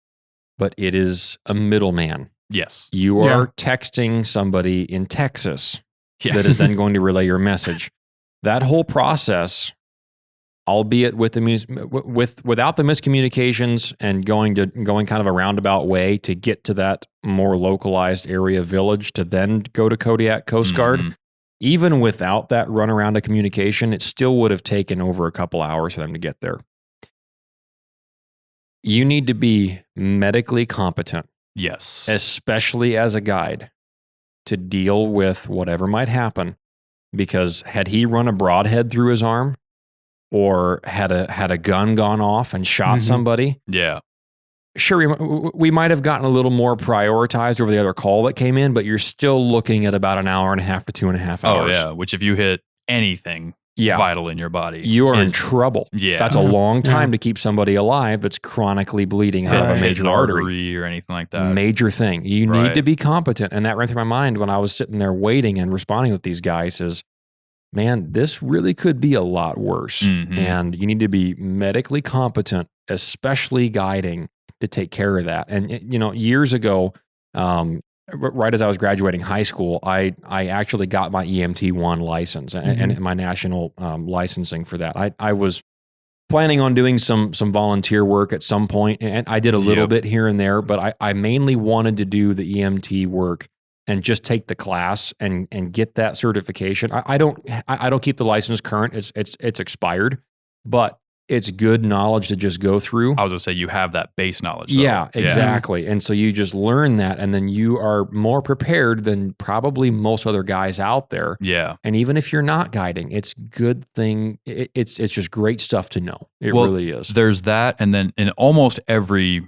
Speaker 1: but it is a middleman.
Speaker 2: Yes.
Speaker 1: You are texting somebody in Texas
Speaker 2: Yeah.
Speaker 1: that is then going to relay your message. That whole process, albeit with without the miscommunications and going kind of a roundabout way to get to that more localized area village to then go to Kodiak Coast Guard,
Speaker 2: Mhm.
Speaker 1: even without that runaround of communication, it still would have taken over a couple hours for them to get there. You need to be medically competent,
Speaker 2: Yes.
Speaker 1: especially as a guide, to deal with whatever might happen. Because had he run a broadhead through his arm, or had a gun gone off and shot
Speaker 3: Mhm.
Speaker 1: somebody,
Speaker 2: Yeah.
Speaker 1: sure, we might have gotten a little more prioritized over the other call that came in, but you're still looking at about an hour and a half to 2.5
Speaker 2: Oh,
Speaker 1: hours.
Speaker 2: yeah. Which if you hit anything
Speaker 1: Yeah.
Speaker 2: vital in your body,
Speaker 1: You are in
Speaker 2: is-
Speaker 1: trouble.
Speaker 2: Yeah.
Speaker 1: That's a
Speaker 3: Yeah.
Speaker 1: long time
Speaker 3: Yeah.
Speaker 1: to keep somebody alive that's chronically bleeding out of a
Speaker 3: Right.
Speaker 1: major
Speaker 2: an
Speaker 1: artery.
Speaker 2: or anything like that.
Speaker 1: Major thing. You need
Speaker 2: Right.
Speaker 1: to be competent. And that ran through my mind when I was sitting there waiting and responding with these guys is, man, this really could be a lot worse.
Speaker 2: Mhm.
Speaker 1: And you need to be medically competent, especially guiding, to take care of that. And, years ago, right as I was graduating high school, I actually got my EMT1 license and my national licensing for that. I was planning on doing some volunteer work at some point, and I did a little
Speaker 2: Yep.
Speaker 1: bit here and there, but I mainly wanted to do the EMT work and just take the class and get that certification. I don't keep the license current. It's expired, but it's good knowledge to just go through.
Speaker 2: I was going to say you have that base knowledge. Though.
Speaker 1: Yeah, exactly. And so you just learn that, and then you are more prepared than probably most other guys out there.
Speaker 2: Yeah.
Speaker 1: And even if you're not guiding, it's good thing. It's just great stuff to know. It
Speaker 2: Well,
Speaker 1: really is.
Speaker 2: There's that. And then in almost every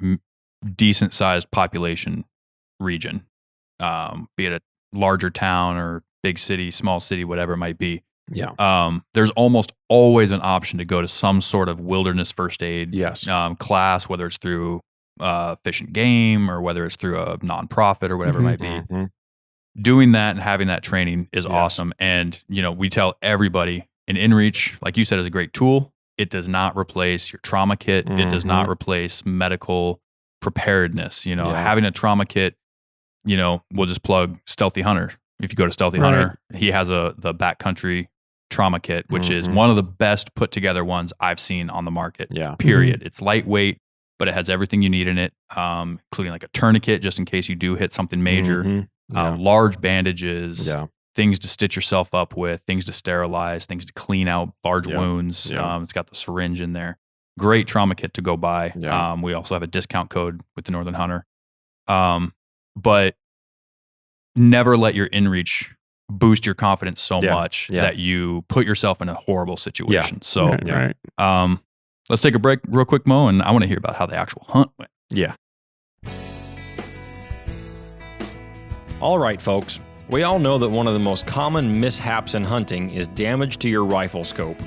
Speaker 2: decent sized population region, be it a larger town or big city, small city, whatever it might be, there's almost always an option to go to some sort of wilderness first aid
Speaker 1: Yes.
Speaker 2: class, whether it's through Fish and Game or whether it's through a nonprofit or whatever it might be.
Speaker 1: Mhm.
Speaker 2: Doing that and having that training is
Speaker 1: Yes.
Speaker 2: awesome. And, we tell everybody an InReach, like you said, is a great tool. It does not replace your trauma kit. It does not replace medical preparedness. Having a trauma kit, we'll just plug Stealthy Hunter. If you go to Stealthy
Speaker 3: Right.
Speaker 2: Hunter, he has the backcountry trauma kit, which is
Speaker 1: Mhm.
Speaker 2: one of the best put together ones I've seen on the market.
Speaker 1: Yeah.
Speaker 2: Period. It's lightweight, but it has everything you need in it, including like a tourniquet just in case you do hit something major,
Speaker 1: Mhm. Yeah.
Speaker 2: large bandages,
Speaker 1: Yeah.
Speaker 2: things to stitch yourself up with, things to sterilize, things to clean out large
Speaker 1: Yeah.
Speaker 2: wounds.
Speaker 1: Yeah.
Speaker 2: It's got the syringe in there. Great trauma kit to go buy.
Speaker 1: Yeah.
Speaker 2: We also have a discount code with the Northern Hunter. But never let your InReach boost your confidence so
Speaker 1: Yeah.
Speaker 2: much
Speaker 1: Yeah.
Speaker 2: that you put yourself in a horrible situation. So
Speaker 3: Right.
Speaker 2: let's take a break real quick, Mo, and I want to hear about how the actual hunt went.
Speaker 1: Yeah. All right, folks. We all know that one of the most common mishaps in hunting is damage to your rifle scope.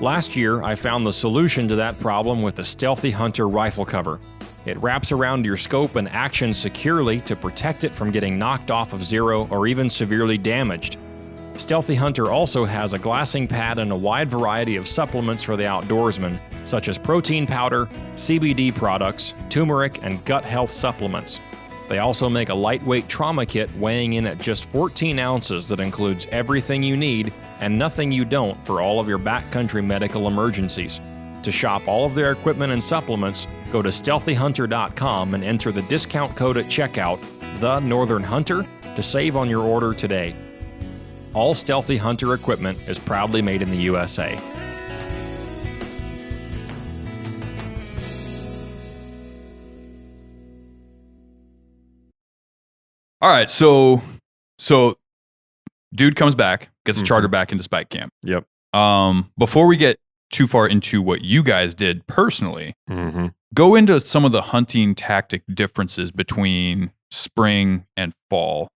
Speaker 1: Last year, I found the solution to that problem with the Stealthy Hunter rifle cover. It wraps around your scope and actions securely to protect it from getting knocked off of zero or even severely damaged. Stealthy Hunter also has a glassing pad and a wide variety of supplements for the outdoorsman, such as protein powder, CBD products, turmeric, and gut health supplements. They also make a lightweight trauma kit weighing in at just 14 ounces that includes everything you need and nothing you don't for all of your backcountry medical emergencies. To shop all of their equipment and supplements, go to StealthyHunter.com and enter the discount code at checkout, The Northern Hunter, to save on your order today. All Stealthy Hunter equipment is proudly made in the USA.
Speaker 2: All right, so dude comes back, gets a charter back into Spike Camp.
Speaker 1: Yep.
Speaker 2: Before we get too far into what you guys did personally, go into some of the hunting tactic differences between spring and fall,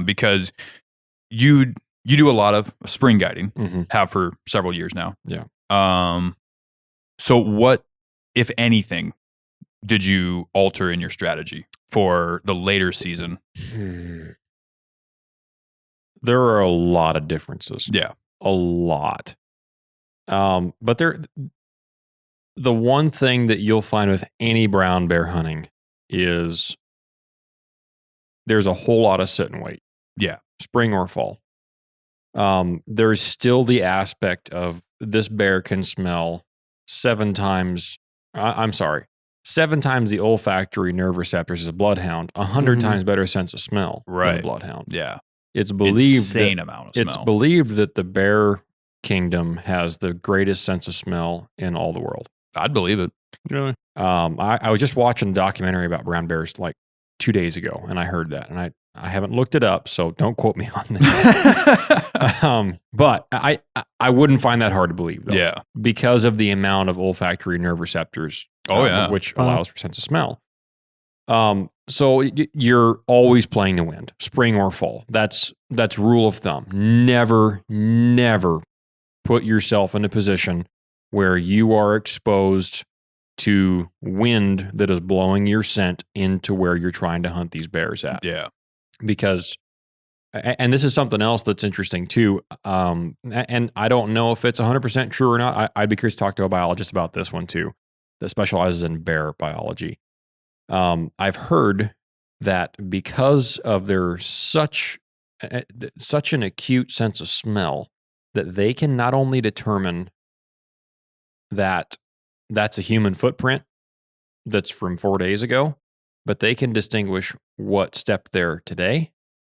Speaker 2: because you do a lot of spring guiding, have for several years now.
Speaker 1: Yeah.
Speaker 2: So what, if anything, did you alter in your strategy for the later season?
Speaker 1: There are a lot of differences.
Speaker 2: Yeah.
Speaker 1: A lot. But the one thing that you'll find with any brown bear hunting is there's a whole lot of sit and wait.
Speaker 2: Yeah.
Speaker 1: Spring or fall. There's still the aspect of this bear can smell 7 times the olfactory nerve receptors as a bloodhound, 100 times better sense of smell than a bloodhound.
Speaker 2: Yeah.
Speaker 1: It's believed
Speaker 2: insane amount of smell.
Speaker 1: It's believed that the bear kingdom has the greatest sense of smell in all the world.
Speaker 2: I'd believe it.
Speaker 3: Really?
Speaker 1: I was just watching a documentary about brown bears like 2 days ago, and I heard that, and I haven't looked it up, so don't quote me on that. But I wouldn't find that hard to believe, though.
Speaker 2: Yeah.
Speaker 1: Because of the amount of olfactory nerve receptors, which allows for sense of smell. So you're always playing the wind, spring or fall. That's rule of thumb. Never put yourself in a position where you are exposed to wind that is blowing your scent into where you're trying to hunt these bears at.
Speaker 2: Yeah.
Speaker 1: Because, and this is something else that's interesting too, and I don't know if it's 100% true or not. I'd be curious to talk to a biologist about this one too, that specializes in bear biology. I've heard that because of their such an acute sense of smell, that they can not only determine that that's a human footprint that's from 4 days ago, but they can distinguish what stepped there today,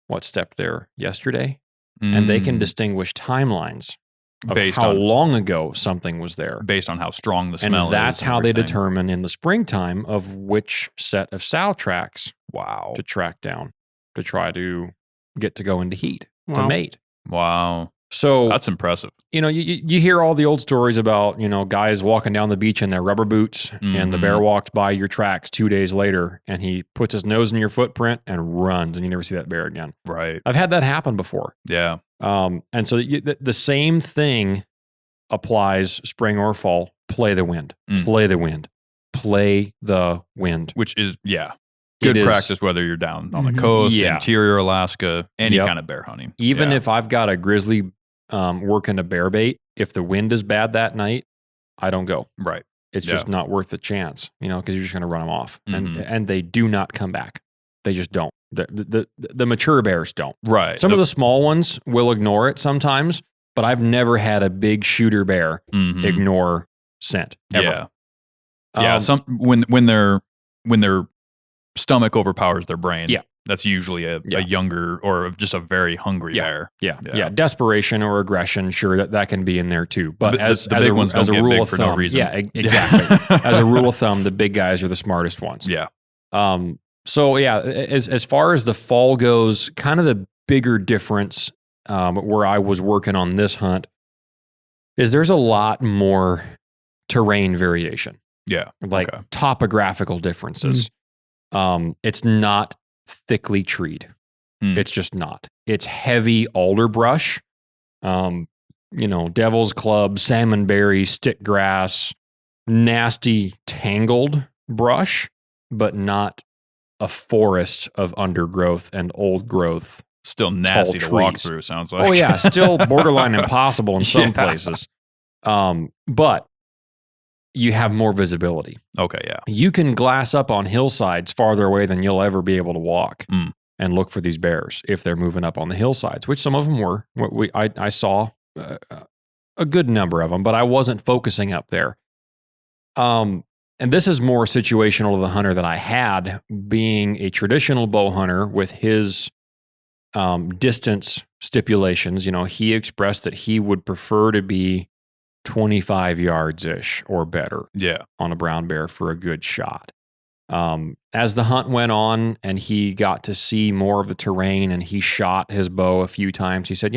Speaker 1: what stepped there yesterday, and they can distinguish timelines of
Speaker 2: based
Speaker 1: how
Speaker 2: on
Speaker 1: long ago something was there.
Speaker 2: Based on how strong the smell is.
Speaker 1: And that's how they determine in the springtime of which set of sow tracks to track down to try to get to go into heat to mate.
Speaker 2: Wow.
Speaker 1: So
Speaker 2: that's impressive.
Speaker 1: You know, you hear all the old stories about, you know, guys walking down the beach in their rubber boots and the bear walks by your tracks 2 days later and he puts his nose in your footprint and runs and you never see that bear again.
Speaker 2: Right.
Speaker 1: I've had that happen before.
Speaker 2: Yeah.
Speaker 1: And so the same thing applies spring or fall. Play the wind. Play the wind. Play the wind.
Speaker 2: Which is, good practice whether you're down on the coast, interior Alaska, any kind of bear hunting.
Speaker 1: Even if I've got a grizzly working a bear bait, if the wind is bad that night, I don't go.
Speaker 2: Right.
Speaker 1: It's just not worth the chance, you know, because you're just going to run them off. And they do not come back. They just don't. The mature bears don't.
Speaker 2: Right.
Speaker 1: Some of the small ones will ignore it sometimes, but I've never had a big shooter bear ignore scent ever.
Speaker 2: Yeah. When their stomach overpowers their brain.
Speaker 1: Yeah.
Speaker 2: That's usually a younger or just a very hungry bear.
Speaker 1: Yeah. Desperation or aggression, sure, that can be in there too. But as
Speaker 2: the big
Speaker 1: a
Speaker 2: ones
Speaker 1: as a
Speaker 2: don't get
Speaker 1: rule
Speaker 2: big
Speaker 1: of
Speaker 2: for
Speaker 1: thumb,
Speaker 2: no reason.
Speaker 1: Exactly. As a rule of thumb, the big guys are the smartest ones.
Speaker 2: Yeah.
Speaker 1: So as far as the fall goes, kind of the bigger difference where I was working on this hunt is there's a lot more terrain variation.
Speaker 2: Yeah.
Speaker 1: Like topographical differences. It's not thickly treed. It's just not. It's heavy alder brush, devil's club, salmonberry, stick grass, nasty tangled brush, but not a forest of undergrowth and old growth.
Speaker 2: Still nasty to walk through, sounds like.
Speaker 1: Oh yeah, still borderline impossible in some places. But you have more visibility.
Speaker 2: Okay, yeah.
Speaker 1: You can glass up on hillsides farther away than you'll ever be able to walk and look for these bears if they're moving up on the hillsides, which some of them were. I saw a good number of them, but I wasn't focusing up there. And this is more situational to the hunter that I had, being a traditional bow hunter with his distance stipulations. He expressed that he would prefer to be 25 yards-ish or better on a brown bear for a good shot. As the hunt went on and he got to see more of the terrain and he shot his bow a few times, he said,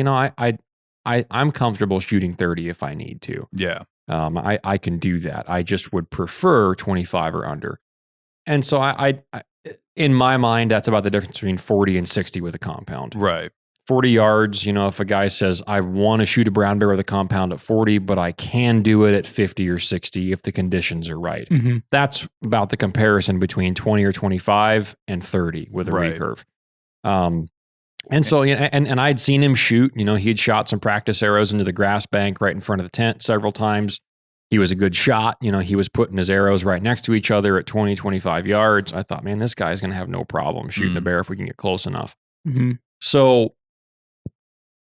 Speaker 1: I'm comfortable shooting 30 if I need to.
Speaker 2: Yeah.
Speaker 1: I can do that. I just would prefer 25 or under. And so I in my mind, that's about the difference between 40 and 60 with a compound.
Speaker 2: Right.
Speaker 1: 40 yards, if a guy says, I want to shoot a brown bear with a compound at 40, but I can do it at 50 or 60 if the conditions are right.
Speaker 3: Mm-hmm.
Speaker 1: That's about the comparison between 20 or 25 and 30 with a recurve. And so, and I'd seen him shoot. He had shot some practice arrows into the grass bank right in front of the tent several times. He was a good shot. He was putting his arrows right next to each other at 20, 25 yards. I thought, man, this guy's going to have no problem shooting a bear if we can get close enough.
Speaker 3: Mm-hmm.
Speaker 1: So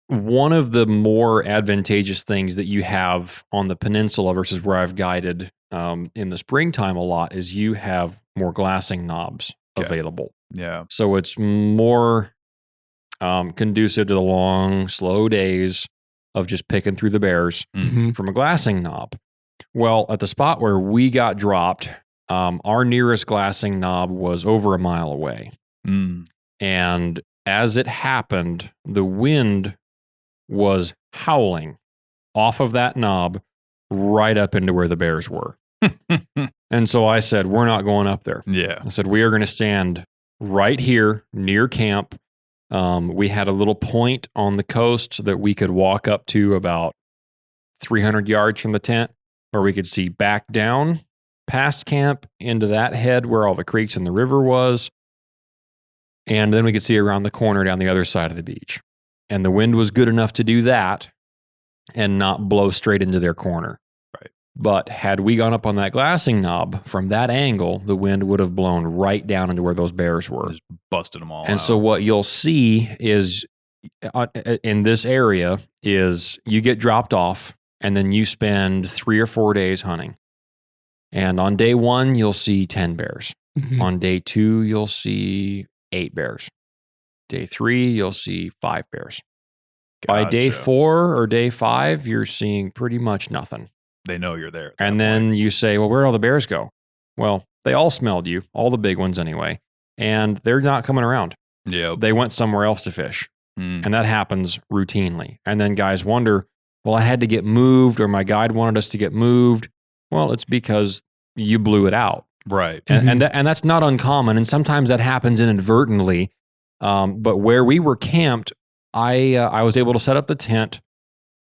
Speaker 1: one of the more advantageous things that you have on the peninsula versus where I've guided in the springtime a lot is you have more glassing knobs available.
Speaker 2: Yeah.
Speaker 1: So it's more conducive to the long, slow days of just picking through the bears from a glassing knob. Well, at the spot where we got dropped, our nearest glassing knob was over a mile away. And as it happened, the wind was howling off of that knob right up into where the bears were. And so I said, we're not going up there.
Speaker 2: Yeah.
Speaker 1: I said, we are going to stand right here near camp. We had a little point on the coast that we could walk up to about 300 yards from the tent, where we could see back down past camp into that head where all the creeks and the river was. And then we could see around the corner down the other side of the beach. And the wind was good enough to do that and not blow straight into their corner.
Speaker 2: Right.
Speaker 1: But had we gone up on that glassing knob from that angle, the wind would have blown right down into where those bears were.
Speaker 2: Just busted them all
Speaker 1: And
Speaker 2: out.
Speaker 1: so what you'll see is in this area is you get dropped off and then you spend 3 or 4 days hunting. And on day 1, you'll see 10 bears.
Speaker 3: Mm-hmm.
Speaker 1: On day 2, you'll see 8 bears. Day 3, you'll see 5 bears. By day 4 or day 5, you're seeing pretty much nothing.
Speaker 2: They know you're there.
Speaker 1: And then you say, well, where'd all the bears go? Well, they all smelled you, all the big ones anyway, and they're not coming around.
Speaker 2: Yeah.
Speaker 1: They went somewhere else to fish. And that happens routinely. And then guys wonder, well, I had to get moved, or my guide wanted us to get moved. Well, it's because you blew it out.
Speaker 2: Right.
Speaker 1: And that's not uncommon. And sometimes that happens inadvertently. But where we were camped, I was able to set up the tent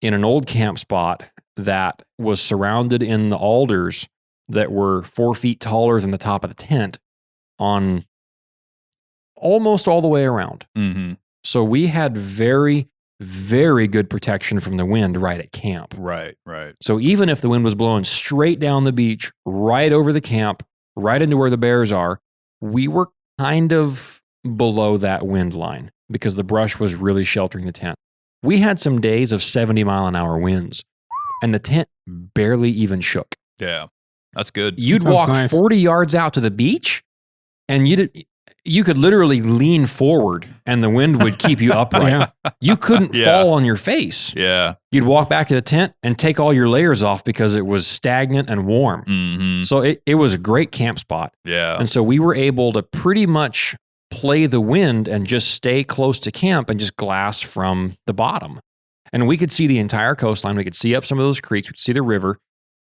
Speaker 1: in an old camp spot that was surrounded in the alders that were 4 feet taller than the top of the tent on almost all the way around.
Speaker 2: Mm-hmm.
Speaker 1: So we had very, very good protection from the wind right at camp.
Speaker 2: Right, right.
Speaker 1: So even if the wind was blowing straight down the beach, right over the camp, right into where the bears are, we were kind of below that wind line because the brush was really sheltering the tent. We had some days of 70-mile-an-hour winds, and the tent barely even shook.
Speaker 2: Yeah, that's good.
Speaker 1: You'd
Speaker 3: Sounds
Speaker 1: walk
Speaker 3: nice.
Speaker 1: 40 yards out to the beach, and you could literally lean forward, and the wind would keep you upright. You couldn't fall on your face.
Speaker 2: Yeah.
Speaker 1: You'd walk back to the tent and take all your layers off because it was stagnant and warm.
Speaker 2: Mm-hmm.
Speaker 1: So it was a great camp spot.
Speaker 2: Yeah.
Speaker 1: And so we were able to pretty much play the wind and just stay close to camp and just glass from the bottom. And we could see the entire coastline. We could see up some of those creeks. We could see the river.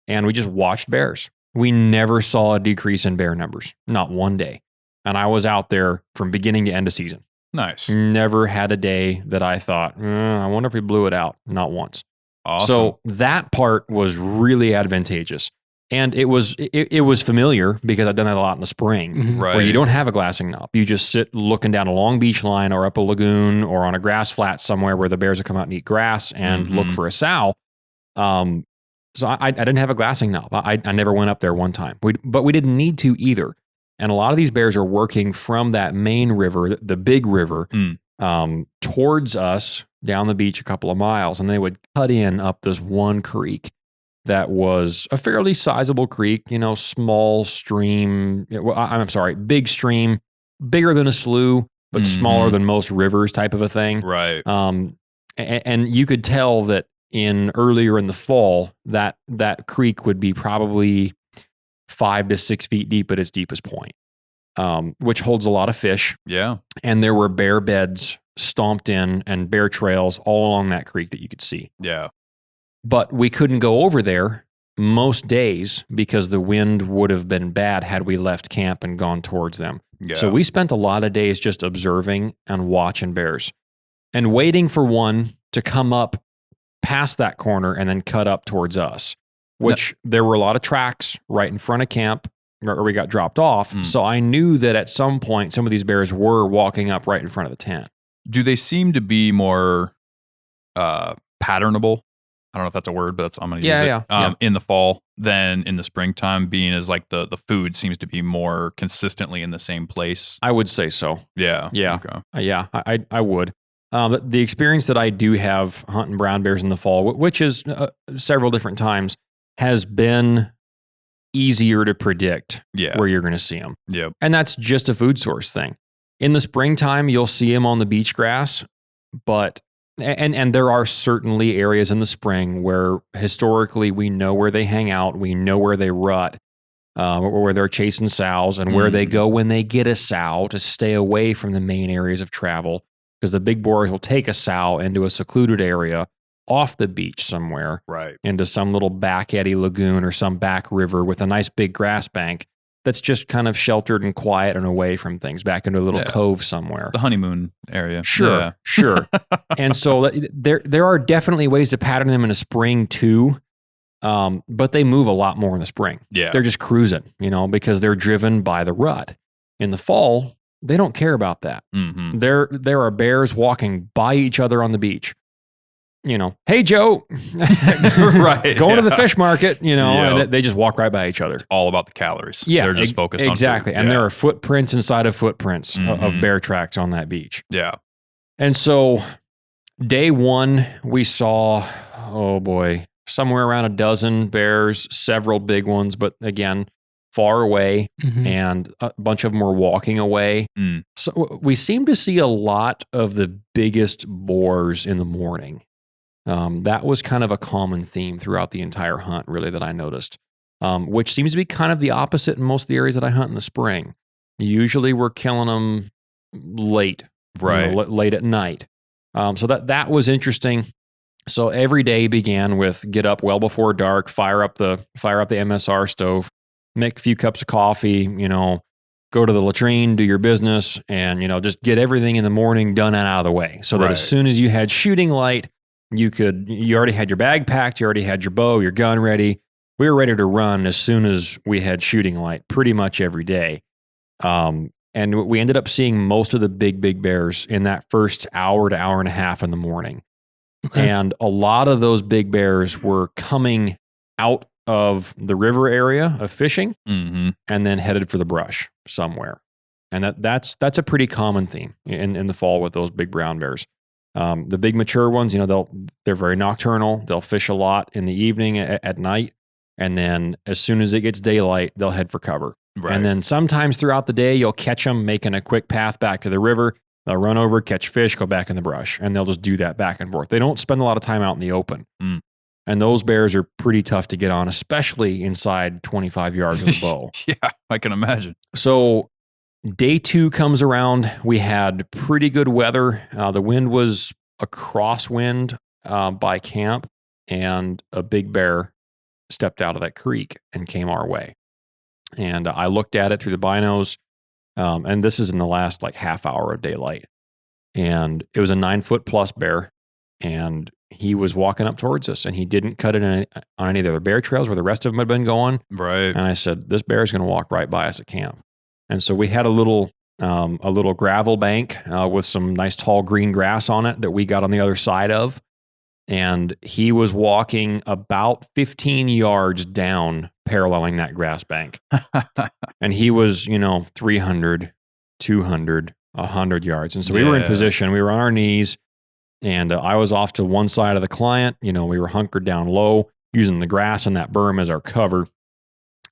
Speaker 1: And we just watched bears. We never saw a decrease in bear numbers. Not one day. And I was out there from beginning to end of season.
Speaker 2: Nice.
Speaker 1: Never had a day that I thought, I wonder if we blew it out. Not once.
Speaker 2: Awesome.
Speaker 1: So that part was really advantageous. And it was familiar because I've done that a lot in the spring,
Speaker 2: Right.
Speaker 1: where you don't have a glassing knob. You just sit looking down a long beach line or up a lagoon or on a grass flat somewhere where the bears will come out and eat grass and look for a sow. So I didn't have a glassing knob. I never went up there one time, but we didn't need to either. And a lot of these bears are working from that main river, the big river, towards us down the beach a couple of miles. And they would cut in up this one creek that was a fairly sizable creek, small stream. I'm sorry, big stream, bigger than a slough, but smaller than most rivers type of a thing.
Speaker 2: Right.
Speaker 1: And you could tell that earlier in the fall, that creek would be probably 5 to 6 feet deep at its deepest point, which holds a lot of fish.
Speaker 2: Yeah.
Speaker 1: And there were bear beds stomped in and bear trails all along that creek that you could see.
Speaker 2: Yeah.
Speaker 1: But we couldn't go over there most days because the wind would have been bad had we left camp and gone towards them.
Speaker 2: Yeah.
Speaker 1: So we spent a lot of days just observing and watching bears and waiting for one to come up past that corner and then cut up towards us, which there were a lot of tracks right in front of camp where we got dropped off. So I knew that at some point, some of these bears were walking up right in front of the tent.
Speaker 2: Do they seem to be more patternable? I don't know if that's a word, but I'm going to use it. In the fall than in the springtime, being as like the food seems to be more consistently in the same place.
Speaker 1: I would say so.
Speaker 2: Yeah.
Speaker 1: Yeah.
Speaker 2: Okay.
Speaker 1: Yeah, I would. The experience that I do have hunting brown bears in the fall, which is several different times, has been easier to predict where you're going to see them.
Speaker 2: Yep.
Speaker 1: And that's just a food source thing. In the springtime, you'll see them on the beach grass, but and there are certainly areas in the spring where historically we know where they hang out, we know where they rut, where they're chasing sows, and where they go when they get a sow to stay away from the main areas of travel, because the big boars will take a sow into a secluded area off the beach somewhere,
Speaker 2: right,
Speaker 1: into some little back eddy lagoon or some back river with a nice big grass bank that's just kind of sheltered and quiet and away from things, back into a little cove somewhere.
Speaker 2: The honeymoon area.
Speaker 1: Sure. And so there are definitely ways to pattern them in the spring too, but they move a lot more in the spring.
Speaker 2: Yeah.
Speaker 1: They're just cruising, because they're driven by the rut. In the fall, they don't care about that.
Speaker 2: Mm-hmm.
Speaker 1: There are bears walking by each other on the beach. Hey, Joe,
Speaker 2: right?
Speaker 1: Going to the fish market, and they just walk right by each other.
Speaker 2: It's all about the calories.
Speaker 1: Yeah,
Speaker 2: they're just focused on
Speaker 1: exactly.
Speaker 2: food.
Speaker 1: And there are footprints inside of footprints of bear tracks on that beach.
Speaker 2: Yeah.
Speaker 1: And so day one, we saw, oh boy, somewhere around a dozen bears, several big ones, but again, far away, and a bunch of them were walking away. So we seem to see a lot of the biggest boars in the morning. That was kind of a common theme throughout the entire hunt, really, that I noticed, which seems to be kind of the opposite in most of the areas that I hunt in the spring. Usually we're killing them late,
Speaker 2: right,
Speaker 1: late at night. So that was interesting. So every day began with get up well before dark, fire up the MSR stove, make a few cups of coffee, go to the latrine, do your business, and just get everything in the morning done and out of the way, so that as soon as you had shooting light, you already had your bag packed, you already had your bow, your gun ready. We were ready to run as soon as we had shooting light, pretty much every day. And we ended up seeing most of the big bears in that first hour to hour and a half in the morning. Okay. And a lot of those big bears were coming out of the river area of fishing and then headed for the brush somewhere. And that's a pretty common theme in the fall with those big brown bears. The big mature ones, they're very nocturnal. They'll fish a lot in the evening at night. And then as soon as it gets daylight, they'll head for cover. Right. And then sometimes throughout the day, you'll catch them making a quick path back to the river. They'll run over, catch fish, go back in the brush. And they'll just do that back and forth. They don't spend a lot of time out in the open. And those bears are pretty tough to get on, especially inside 25 yards of the bow.
Speaker 2: Yeah, I can imagine.
Speaker 1: So day 2 comes around. We had pretty good weather. The wind was a crosswind by camp, and a big bear stepped out of that creek and came our way. And I looked at it through the binos, and this is in the last half hour of daylight. And it was a 9-foot plus bear. And he was walking up towards us, and he didn't cut it on any of the other bear trails where the rest of them had been going.
Speaker 2: Right.
Speaker 1: And I said, this bear is going to walk right by us at camp. And so we had a little gravel bank with some nice tall green grass on it that we got on the other side of. And he was walking about 15 yards down, paralleling that grass bank. And he was, 300, 200, 100 yards. And so we were in position. We were on our knees. And I was off to one side of the client. We were hunkered down low, using the grass and that berm as our cover.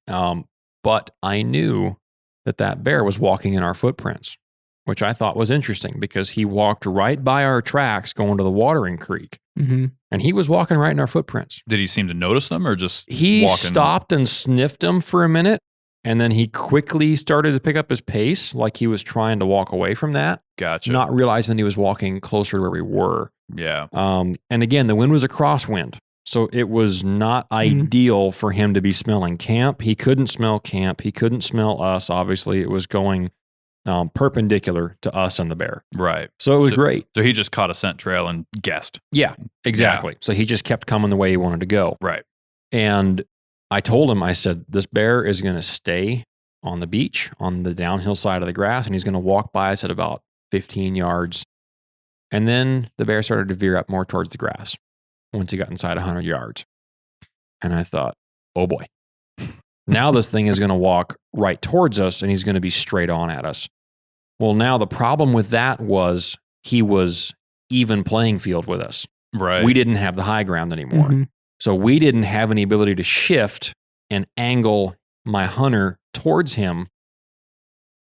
Speaker 1: But I knew that bear was walking in our footprints, which I thought was interesting because he walked right by our tracks going to the watering creek.
Speaker 3: Mm-hmm.
Speaker 1: And he was walking right in our footprints.
Speaker 2: Did he seem to notice them or just
Speaker 1: He
Speaker 2: walking?
Speaker 1: stopped and sniffed them for a minute. And then he quickly started to pick up his pace like he was trying to walk away from that.
Speaker 2: Gotcha.
Speaker 1: Not realizing he was walking closer to where we were.
Speaker 2: Yeah.
Speaker 1: And again, the wind was a crosswind. So it was not ideal for him to be smelling camp. He couldn't smell camp. He couldn't smell us. Obviously, it was going perpendicular to us and the bear.
Speaker 2: Right.
Speaker 1: So it was great.
Speaker 2: So he just caught a scent trail and guessed.
Speaker 1: Yeah, exactly. Yeah. So he just kept coming the way he wanted to go.
Speaker 2: Right.
Speaker 1: And I told him, I said, this bear is going to stay on the beach on the downhill side of the grass, and he's going to walk by us at about 15 yards. And then the bear started to veer up more towards the grass once he got inside 100 yards. And I thought, oh boy, now this thing is going to walk right towards us, and he's going to be straight on at us. Well, now the problem with that was he was even playing field with us.
Speaker 2: Right.
Speaker 1: We didn't have the high ground anymore. Mm-hmm. So we didn't have any ability to shift and angle my hunter towards him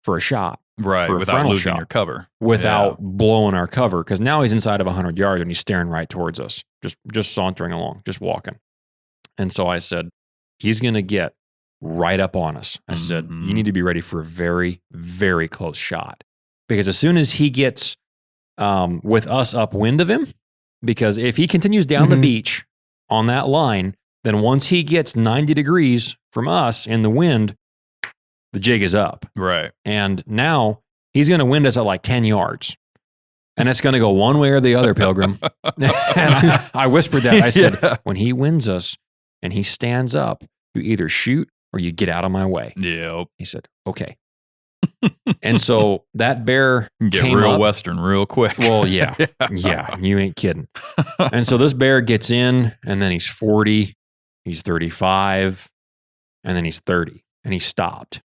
Speaker 1: for a shot.
Speaker 2: Right, without losing your cover.
Speaker 1: Without blowing our cover, because now he's inside of 100 yards and he's staring right towards us, just sauntering along, just walking. And so I said, he's going to get right up on us. I said, you need to be ready for a very, very close shot. Because as soon as he gets with us upwind of him, because if he continues down the beach on that line, then once he gets 90 degrees from us in the wind, the jig is up.
Speaker 2: Right.
Speaker 1: And now he's going to wind us at like 10 yards. And it's going to go one way or the other, Pilgrim. And I whispered that. I said, when he winds us and he stands up, you either shoot or you get out of my way.
Speaker 2: Yep.
Speaker 1: He said, okay. And so that bear
Speaker 2: get
Speaker 1: came
Speaker 2: real
Speaker 1: up.
Speaker 2: Western real quick.
Speaker 1: Well, yeah. Yeah, you ain't kidding. And so this bear gets in, and then he's 40, he's 35, and then he's 30, and he stopped.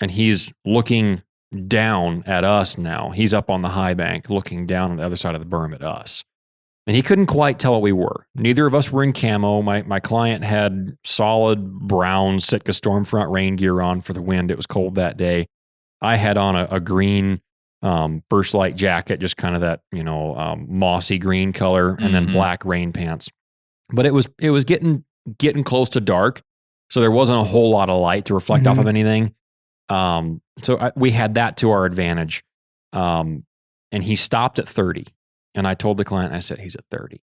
Speaker 1: And he's looking down at us now. He's up on the high bank looking down on the other side of the berm at us. And he couldn't quite tell what we were. Neither of us were in camo. My client had solid brown Sitka Stormfront rain gear on for the wind. It was cold that day. I had on a green Burst Light jacket, just kind of that, mossy green color, and then black rain pants. But it was getting close to dark, so there wasn't a whole lot of light to reflect off of anything. We had that to our advantage. And he stopped at 30. And I told the client, I said, he's at 30.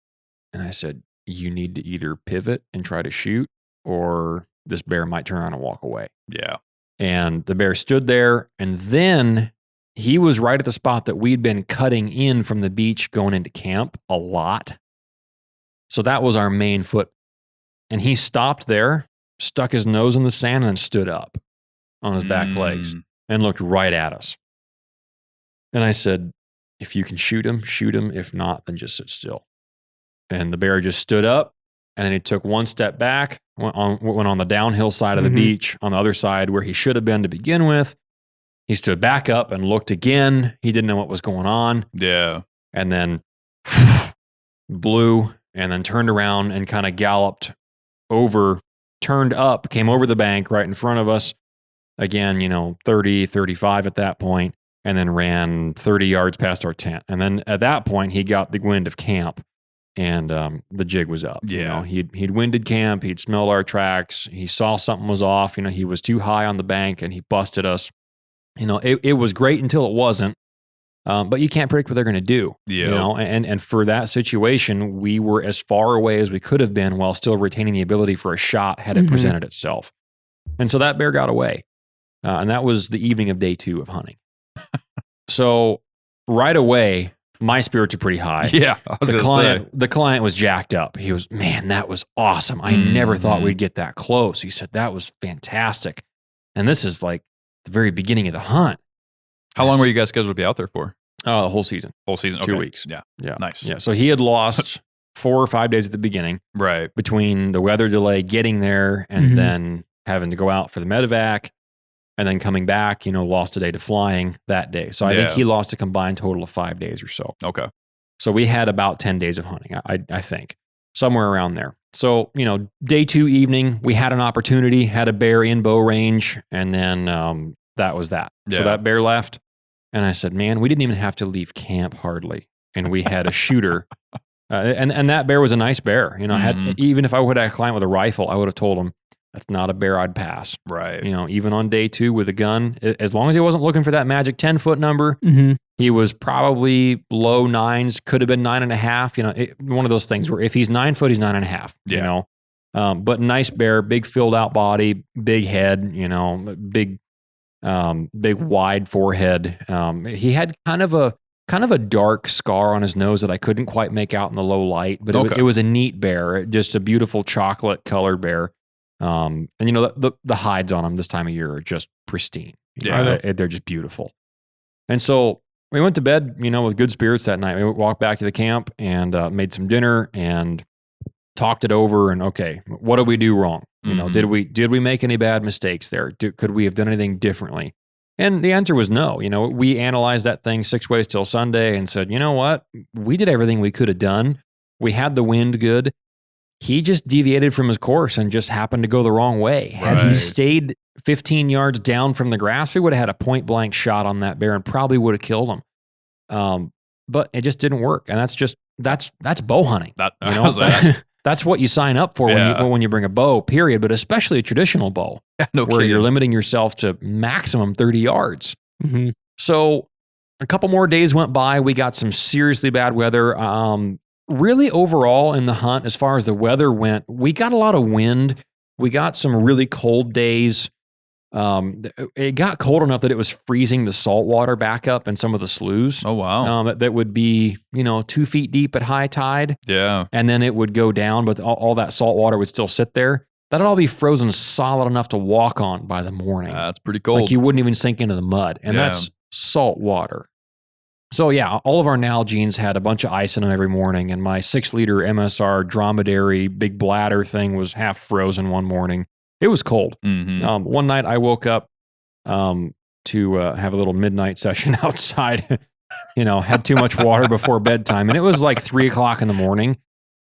Speaker 1: And I said, you need to either pivot and try to shoot, or this bear might turn around and walk away.
Speaker 2: Yeah.
Speaker 1: And the bear stood there, and then he was right at the spot that we'd been cutting in from the beach going into camp a lot. So that was our main foot. And he stopped there, stuck his nose in the sand, and then stood up on his back legs and looked right at us. And I said, if you can shoot him, shoot him. If not, then just sit still. And the bear just stood up, and then he took one step back, went on the downhill side of the beach, on the other side where he should have been to begin with. He stood back up and looked again. He didn't know what was going on.
Speaker 2: Yeah.
Speaker 1: And then blew, and then turned around and kind of galloped over, turned up, came over the bank right in front of us. Again, 30, 35 at that point, and then ran 30 yards past our tent. And then at that point, he got the wind of camp, and the jig was up.
Speaker 2: Yeah.
Speaker 1: He'd winded camp. He'd smelled our tracks. He saw something was off. He was too high on the bank, and he busted us. It was great until it wasn't. But you can't predict what they're going to do.
Speaker 2: Yeah.
Speaker 1: And for that situation, we were as far away as we could have been while still retaining the ability for a shot had it presented itself. And so that bear got away. And that was the evening of day 2 of hunting. So right away, my spirits are pretty high.
Speaker 2: Yeah. I was
Speaker 1: The client was jacked up. He was, man, that was awesome. I never thought we'd get that close. He said, that was fantastic. And this is like the very beginning of the hunt.
Speaker 2: How long were you guys scheduled to be out there for?
Speaker 1: The whole season.
Speaker 2: Whole season?
Speaker 1: 2
Speaker 2: Okay.
Speaker 1: weeks.
Speaker 2: Yeah.
Speaker 1: Yeah.
Speaker 2: Nice.
Speaker 1: Yeah. So he had lost 4 or 5 days at the beginning.
Speaker 2: Right.
Speaker 1: Between the weather delay, getting there, and then having to go out for the medevac, and then coming back, lost a day to flying that day. So I think he lost a combined total of 5 days or so.
Speaker 2: Okay.
Speaker 1: So we had about 10 days of hunting, I think, somewhere around there. So, day 2 evening, we had an opportunity, had a bear in bow range, and then that was that.
Speaker 2: Yeah.
Speaker 1: So that bear left, and I said, man, we didn't even have to leave camp hardly. And we had a shooter. And that bear was a nice bear. Even if I would have had a client with a rifle, I would have told him, that's not a bear I'd pass.
Speaker 2: Right.
Speaker 1: Even on day 2 with a gun, as long as he wasn't looking for that magic 10-foot number, he was probably low 9s, could have been 9.5. One of those things where if he's 9 foot, he's 9.5. But nice bear, big filled out body, big head. Big wide forehead. He had kind of a dark scar on his nose that I couldn't quite make out in the low light, but it was a neat bear, just a beautiful chocolate colored bear. And the hides on them this time of year are just pristine. They're just beautiful. And so we went to bed, with good spirits that night. We walked back to the camp and made some dinner and talked it over. And okay, what did we do wrong? Did we make any bad mistakes there? Could we have done anything differently? And the answer was no. We analyzed that thing 6 ways till Sunday and said, you know what? We did everything we could have done. We had the wind good. He just deviated from his course and just happened to go the wrong way. Had he stayed 15 yards down from the grass, we would have had a point blank shot on that bear and probably would have killed him. But it just didn't work. And that's bow hunting. That's what you sign up for when you bring a bow, period. But especially a traditional bow, where you're limiting yourself to maximum 30 yards. So a couple more days went by. We got some seriously bad weather. Really overall in the hunt, as far as the weather went, we got a lot of wind. We got some really cold days. It got cold enough that it was freezing the salt water back up in some of the sloughs.
Speaker 2: Oh, wow.
Speaker 1: That would be, 2 feet deep at high tide.
Speaker 2: Yeah.
Speaker 1: And then it would go down, but all that salt water would still sit there. That'd all be frozen solid enough to walk on by the morning.
Speaker 2: That's pretty cold.
Speaker 1: Like you wouldn't even sink into the mud. And that's salt water. So yeah, all of our Nalgene's had a bunch of ice in them every morning, and my 6-liter MSR dromedary big bladder thing was half frozen one morning. It was cold. One night I woke up to have a little midnight session outside. Had too much water before bedtime, and it was like 3 o'clock in the morning.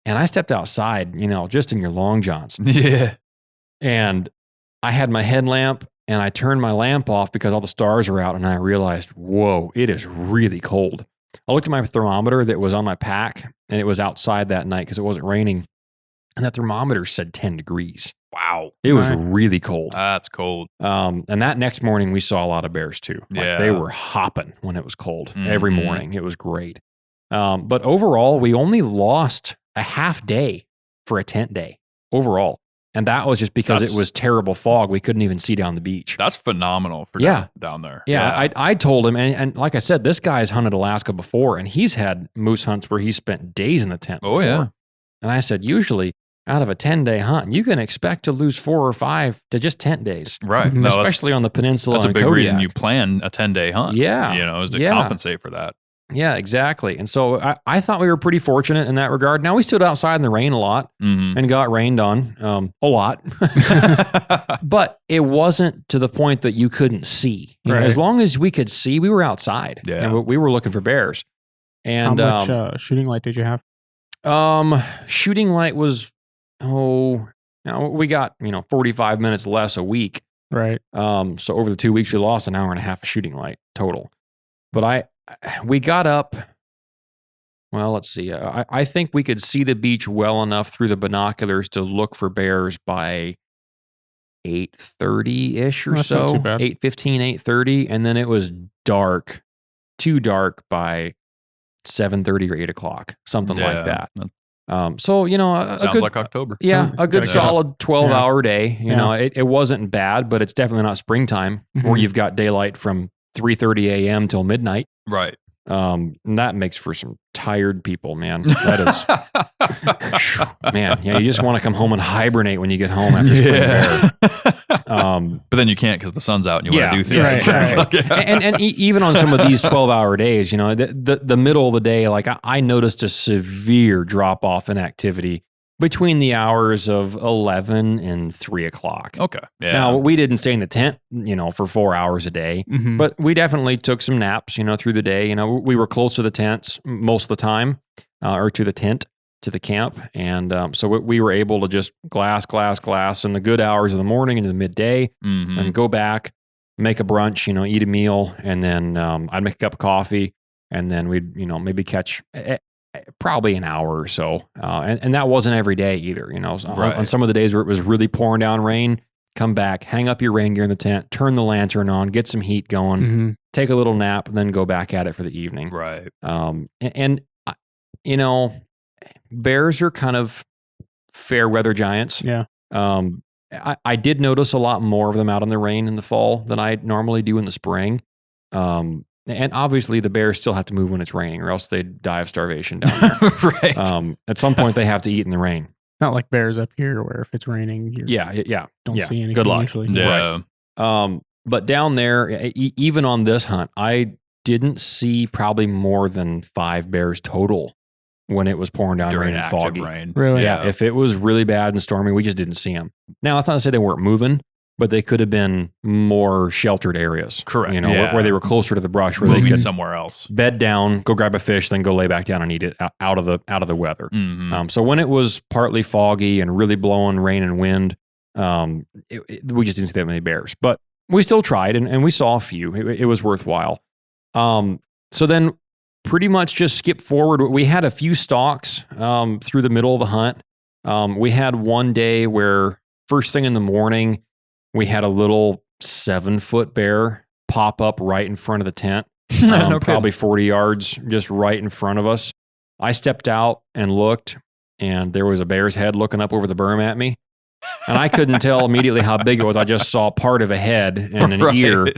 Speaker 1: And I stepped outside, just in your long johns.
Speaker 2: Yeah.
Speaker 1: And I had my headlamp. And I turned my lamp off because all the stars were out, and I realized, whoa, it is really cold. I looked at my thermometer that was on my pack, and it was outside that night because it wasn't raining. And that thermometer said 10 degrees.
Speaker 2: Wow.
Speaker 1: It was really cold.
Speaker 2: That's cold.
Speaker 1: And that next morning, we saw a lot of bears too. They were hopping when it was cold every morning. It was great. But overall, we only lost a half day for a tent day overall. And that was just because it was terrible fog. We couldn't even see down the beach.
Speaker 2: That's phenomenal for down there.
Speaker 1: Yeah. I told him, and like I said, this guy's hunted Alaska before, and he's had moose hunts where he spent days in the tent before.
Speaker 2: Oh, yeah.
Speaker 1: And I said, usually out of a 10-day hunt, you can expect to lose 4 or 5 to just tent days.
Speaker 2: Right.
Speaker 1: No, especially on the peninsula.
Speaker 2: That's a big
Speaker 1: Kodiak.
Speaker 2: reason you plan a 10-day hunt.
Speaker 1: Yeah.
Speaker 2: Is to compensate for that.
Speaker 1: Yeah, exactly. And so I thought we were pretty fortunate in that regard. Now, we stood outside in the rain a lot and got rained on a lot. But it wasn't to the point that you couldn't see. As long as we could see, we were outside. Yeah. And we were looking for bears. And
Speaker 3: how much shooting light did you have?
Speaker 1: Shooting light was, we got, 45 minutes less a week.
Speaker 3: Right.
Speaker 1: So over the 2 weeks, we lost an hour and a half of shooting light total. But we got up, well, let's see. I think we could see the beach well enough through the binoculars to look for bears by 8:30-ish or so.
Speaker 3: Not too bad.
Speaker 1: 8:15, 8:30. And then it was dark, too dark by 7:30 or 8 o'clock, something like that. So,
Speaker 2: sounds like October.
Speaker 1: Yeah, a good solid 12-hour day. It wasn't bad, but it's definitely not springtime where you've got daylight from 3:30 a.m. till midnight.
Speaker 2: Right.
Speaker 1: And that makes for some tired people, man. That is, man, yeah, you just want to come home and hibernate when you get home after spring bear.
Speaker 2: But then you can't because the sun's out and you want to do things.
Speaker 1: Right. And even on some of these 12-hour days, the middle of the day, like I noticed a severe drop off in activity between the hours of 11 and 3 o'clock.
Speaker 2: Okay. Yeah.
Speaker 1: Now, we didn't stay in the tent, for 4 hours a day, but we definitely took some naps, through the day. We were close to the tents most of the time, or to the tent, to the camp. And so we were able to just glass in the good hours of the morning and the midday and go back, make a brunch, eat a meal. And then I'd make a cup of coffee and then we'd, maybe catch probably an hour or so. And that wasn't every day either, on some of the days where it was really pouring down rain, come back, hang up your rain gear in the tent, turn the lantern on, get some heat going, take a little nap, and then go back at it for the evening.
Speaker 2: Right.
Speaker 1: Bears are kind of fair weather giants.
Speaker 3: Yeah.
Speaker 1: I did notice a lot more of them out in the rain in the fall than I normally do in the spring. And obviously the bears still have to move when it's raining or else they'd die of starvation down there.
Speaker 2: Right.
Speaker 1: At some point they have to eat in the rain.
Speaker 3: Not like bears up here where if it's raining, you don't see anything.
Speaker 1: Good luck.
Speaker 3: Usually.
Speaker 2: Yeah.
Speaker 1: Right. But down there, even on this hunt, I didn't see probably more than 5 bears total when it was pouring down
Speaker 2: During
Speaker 1: rain and foggy.
Speaker 2: rain.
Speaker 3: Really?
Speaker 1: Yeah. If it was really bad and stormy, we just didn't see them. Now, that's not to say they weren't moving, but they could have been more sheltered areas.
Speaker 2: Correct.
Speaker 1: Where they were closer to the brush, where
Speaker 2: Moving
Speaker 1: they could
Speaker 2: somewhere else.
Speaker 1: bed down, go grab a fish, then go lay back down and eat it out of the weather. So when it was partly foggy and really blowing rain and wind, we just didn't see that many bears. But we still tried, and we saw a few. It was worthwhile. So then pretty much just skip forward. We had a few stalks through the middle of the hunt. We had one day where first thing in the morning, we had a little 7-foot bear pop up right in front of the tent, probably 40 yards, just right in front of us. I stepped out and looked, and there was a bear's head looking up over the berm at me. And I couldn't tell immediately how big it was. I just saw part of a head and an ear.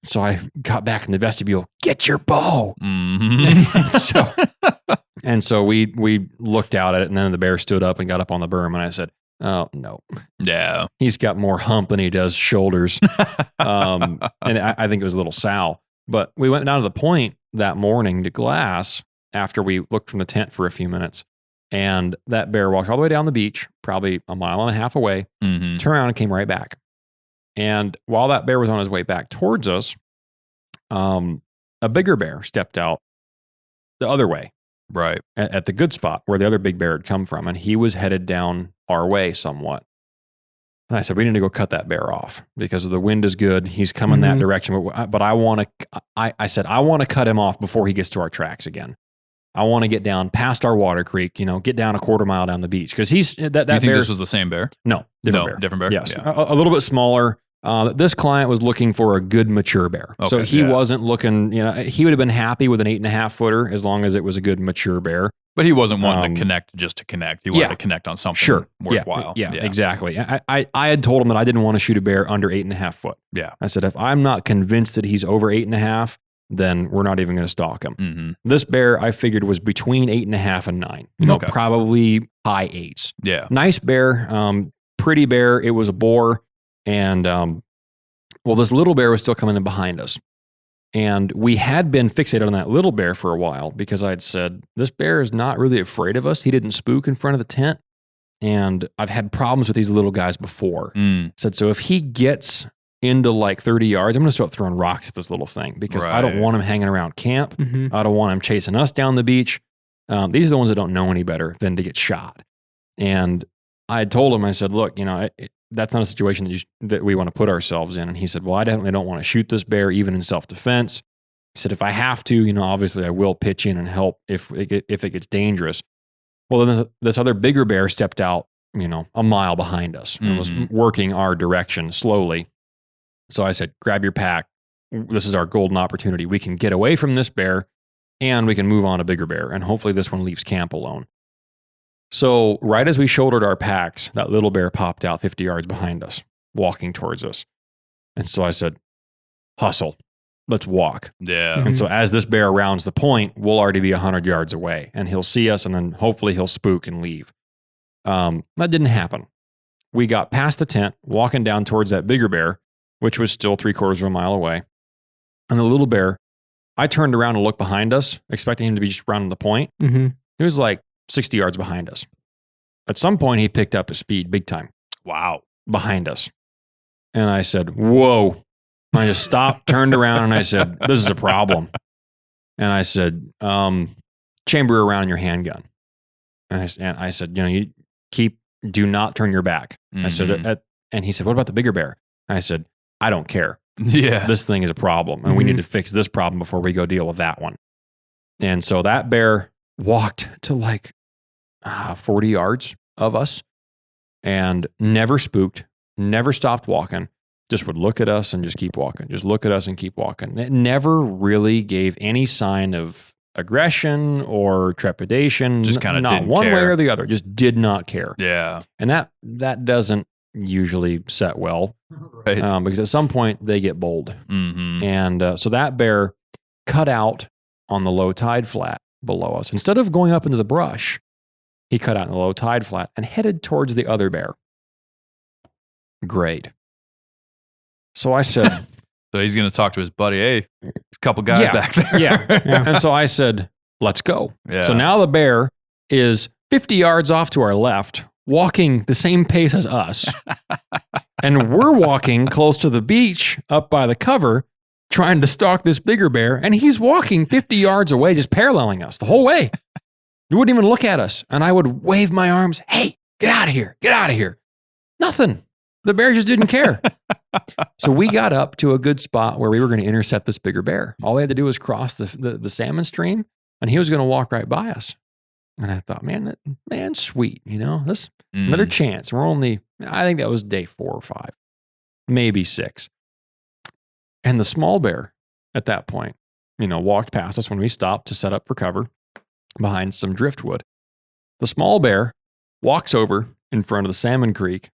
Speaker 1: So I got back in the vestibule, get your bow. And so we looked out at it, and then the bear stood up and got up on the berm, and I said, oh, no.
Speaker 2: Yeah.
Speaker 1: He's got more hump than he does shoulders. And I think it was a little sow. But we went down to the point that morning to glass after we looked from the tent for a few minutes. And that bear walked all the way down the beach, probably a mile and a half away, turned around and came right back. And while that bear was on his way back towards us, a bigger bear stepped out the other way.
Speaker 2: Right.
Speaker 1: At the good spot where the other big bear had come from. And he was headed down our way somewhat. And I said, we need to go cut that bear off because the wind is good. He's coming that direction. But I want to, I said, I want to cut him off before he gets to our tracks again. I want to get down past our water creek, get down a quarter mile down the beach. Because he's that
Speaker 2: you think
Speaker 1: bear,
Speaker 2: this was the same bear?
Speaker 1: No, different bear. Yes.
Speaker 2: Yeah.
Speaker 1: A little bit smaller. This client was looking for a good mature bear.
Speaker 2: Okay,
Speaker 1: so he wasn't looking, he would have been happy with an 8.5 footer as long as it was a good mature bear.
Speaker 2: But he wasn't wanting to connect just to connect. He wanted to connect on something worthwhile.
Speaker 1: Yeah, exactly. I had told him that I didn't want to shoot a bear under 8.5 foot.
Speaker 2: Yeah.
Speaker 1: I said, if I'm not convinced that he's over 8.5, then we're not even going to stalk him. This bear I figured was between 8.5 and 9. Probably high 8s.
Speaker 2: Yeah.
Speaker 1: Nice bear, pretty bear. It was a boar. And this little bear was still coming in behind us. And we had been fixated on that little bear for a while because I'd said, this bear is not really afraid of us. He didn't spook in front of the tent. And I've had problems with these little guys before. Said, so if he gets into like 30 yards, I'm going to start throwing rocks at this little thing because I don't want him hanging around camp. I don't want him chasing us down the beach. These are the ones that don't know any better than to get shot. And I had told him, I said, look, that's not a situation that we want to put ourselves in. And he said, well, I definitely don't want to shoot this bear, even in self-defense. He said, if I have to, obviously I will pitch in and help if it gets dangerous. Well, then this other bigger bear stepped out, a mile behind us and was working our direction slowly. So I said, grab your pack. This is our golden opportunity. We can get away from this bear and we can move on to bigger bear. And hopefully this one leaves camp alone. So right as we shouldered our packs, that little bear popped out 50 yards behind us, walking towards us. And so I said, hustle. let's walk.
Speaker 2: Yeah.
Speaker 1: And so as this bear rounds the point, we'll already be 100 yards away, and he'll see us, and then hopefully he'll spook and leave. That didn't happen. We got past the tent, walking down towards that bigger bear, which was still 3/4 of a mile away. And the little bear, I turned around and looked behind us, expecting him to be just rounding the point.
Speaker 3: Mm-hmm.
Speaker 1: He was like 60 yards behind us. At some point, he picked up his speed big time.
Speaker 2: Wow.
Speaker 1: Behind us. And I said, whoa. I just stopped, turned around, and I said, this is a problem. And I said, chamber around your handgun. And I said, you do not turn your back.
Speaker 2: Mm-hmm.
Speaker 1: I said, and he said, what about the bigger bear? And I said, I don't care.
Speaker 2: Yeah.
Speaker 1: This thing is a problem, and we need to fix this problem before we go deal with that one. And so that bear walked to like 40 yards of us and never spooked, never stopped walking, just would look at us and just keep walking, just look at us and keep walking. It never really gave any sign of aggression or trepidation.
Speaker 2: Just kind of
Speaker 1: not
Speaker 2: didn't
Speaker 1: one
Speaker 2: care.
Speaker 1: way or the other, just did not care.
Speaker 2: Yeah.
Speaker 1: And that doesn't usually set well,
Speaker 2: Right.
Speaker 1: because at some point they get bold.
Speaker 2: Mm-hmm.
Speaker 1: And so that bear cut out on the low tide flat below us. Instead of going up into the brush, he cut out in the low tide flat and headed towards the other bear. Great. So I said,
Speaker 2: So he's going to talk to his buddy. Hey, there's a couple guys
Speaker 1: Yeah.
Speaker 2: back there.
Speaker 1: yeah. And so I said, let's go.
Speaker 2: Yeah.
Speaker 1: So now the bear is 50 yards off to our left, walking the same pace as us. And we're walking close to the beach up by the cover, trying to stalk this bigger bear. And he's walking 50 yards away, just paralleling us the whole way. He wouldn't even look at us. And I would wave my arms. Hey, get out of here. Get out of here. Nothing. The bear just didn't care. So we got up to a good spot where we were going to intercept this bigger bear. All we had to do was cross the salmon stream, and he was going to walk right by us. And I thought, man, sweet. This another chance. I think that was day 4 or 5, maybe 6. And the small bear at that point, walked past us when we stopped to set up for cover behind some driftwood. The small bear walks over in front of the salmon creek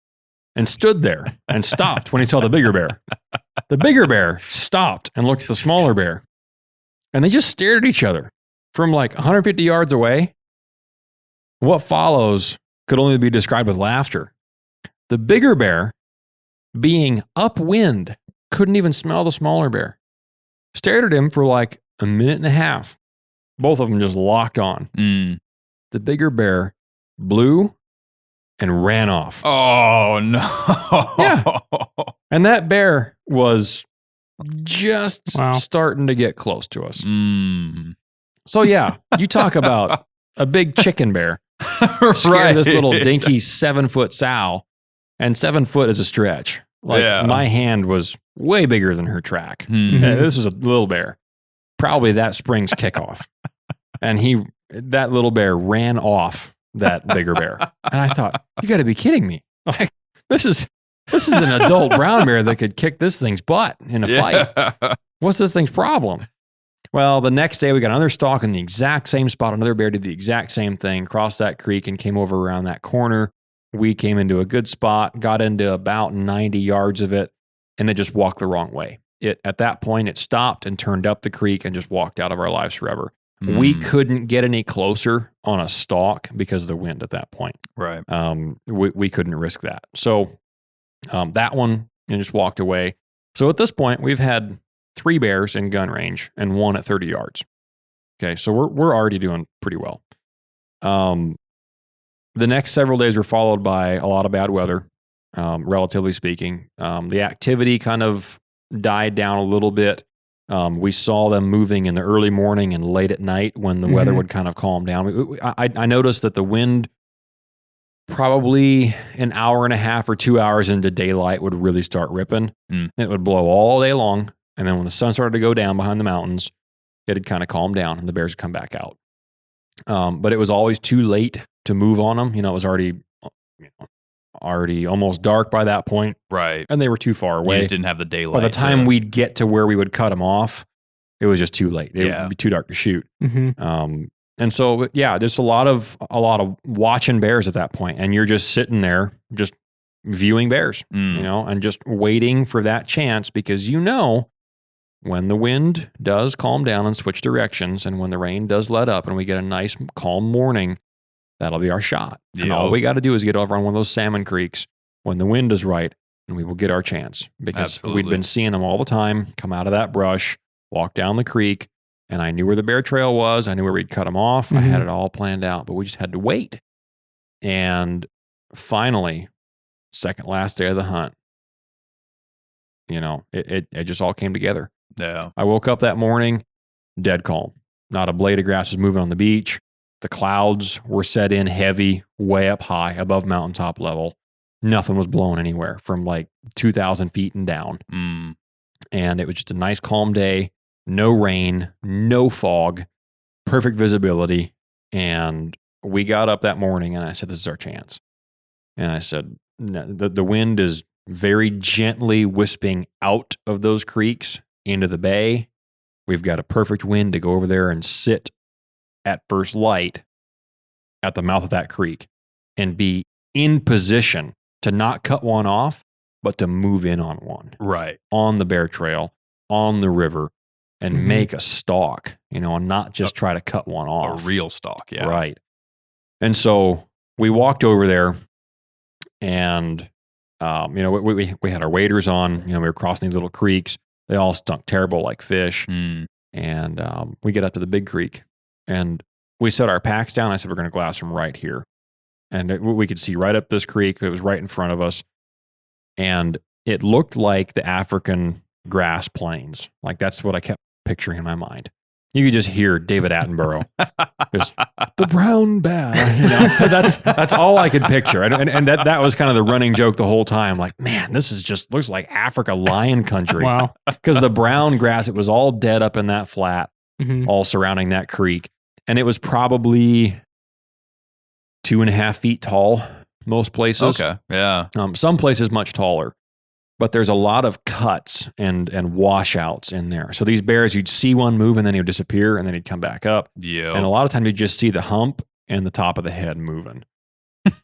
Speaker 1: and stood there and stopped when he saw the bigger bear. The bigger bear stopped and looked at the smaller bear. And they just stared at each other from like 150 yards away. What follows could only be described with laughter. The bigger bear, being upwind, couldn't even smell the smaller bear. Stared at him for like a minute and a half. Both of them just locked on. The bigger bear blew and ran off.
Speaker 2: Oh, no.
Speaker 1: Yeah. And that bear was just starting to get close to us. So yeah, you talk about a big chicken bear. Scare this little dinky 7-foot sow, and 7 foot is a stretch. My hand was way bigger than her track. This was a little bear. Probably that spring's kickoff. And that little bear ran off that bigger bear. And I thought, you got to be kidding me. Like, this is an adult brown bear that could kick this thing's butt in a fight. What's this thing's problem? Well, the next day we got another stalk in the exact same spot. Another bear did the exact same thing, crossed that creek and came over around that corner. We came into a good spot, got into about 90 yards of it, and it just walked the wrong way. At that point, it stopped and turned up the creek and just walked out of our lives forever. We couldn't get any closer on a stalk because of the wind at that point.
Speaker 2: Right.
Speaker 1: We couldn't risk that. So that one just walked away. So at this point, we've had 3 bears in gun range and 1 at 30 yards. Okay, so we're already doing pretty well. The next several days were followed by a lot of bad weather, relatively speaking. The activity kind of died down a little bit. We saw them moving in the early morning and late at night when the weather would kind of calm down. I noticed that the wind probably an hour and a half or 2 hours into daylight would really start ripping. It would blow all day long. And then when the sun started to go down behind the mountains, it had kind of calmed down and the bears would come back out. But it was always too late to move on them. It was already almost dark by that point.
Speaker 2: Right.
Speaker 1: And they were too far away.
Speaker 2: You just didn't have the daylight.
Speaker 1: By the time we'd get to where we would cut them off, it was just too late. It would be too dark to shoot. And so, yeah, there's a lot of watching bears at that point, and you're just sitting there, just viewing bears, and just waiting for that chance because
Speaker 4: when the wind does calm down and switch directions, and when the rain does let up and we get a nice calm morning, that'll be our shot. And all we got to do is get over on one of those salmon creeks when the wind is right, and we will get our chance, because we'd been seeing them all the time come out of that brush, walk down the creek, and I knew where the bear trail was. I knew where we'd cut them off. I had it all planned out, but we just had to wait. And finally, second last day of the hunt, it just all came together.
Speaker 2: Yeah.
Speaker 4: I woke up that morning, dead calm. Not a blade of grass was moving on the beach. The clouds were set in heavy, way up high, above mountaintop level. Nothing was blowing anywhere from like 2,000 feet and down. And it was just a nice, calm day. No rain, no fog, perfect visibility. And we got up that morning and I said, this is our chance. And I said, no, the wind is very gently wisping out of those creeks into the bay. We've got a perfect wind to go over there and sit at first light at the mouth of that creek and be in position to not cut one off, but to move in on one.
Speaker 2: Right.
Speaker 4: On the bear trail, on the river, and make a stalk, and not just try to cut one off.
Speaker 2: A real stalk, yeah.
Speaker 4: Right. And so we walked over there, and, we had our waders on. We were crossing these little creeks. They all stunk terrible like fish. And we get up to the big creek, and we set our packs down. I said, we're going to glass from right here. And we could see right up this creek. It was right in front of us. And it looked like the African grass plains. Like that's what I kept picturing in my mind. You could just hear David Attenborough, just the brown bear. That's all I could picture. And that was kind of the running joke the whole time. Like, man, this is just looks like Africa lion country.
Speaker 3: Wow.
Speaker 4: Because the brown grass, it was all dead up in that flat, all surrounding that creek. And it was probably 2.5 feet tall, most places.
Speaker 2: Okay, yeah.
Speaker 4: Some places much taller. But there's a lot of cuts and washouts in there. So these bears, you'd see one move and then he would disappear and then he'd come back up.
Speaker 2: Yeah.
Speaker 4: And a lot of times you'd just see the hump and the top of the head moving.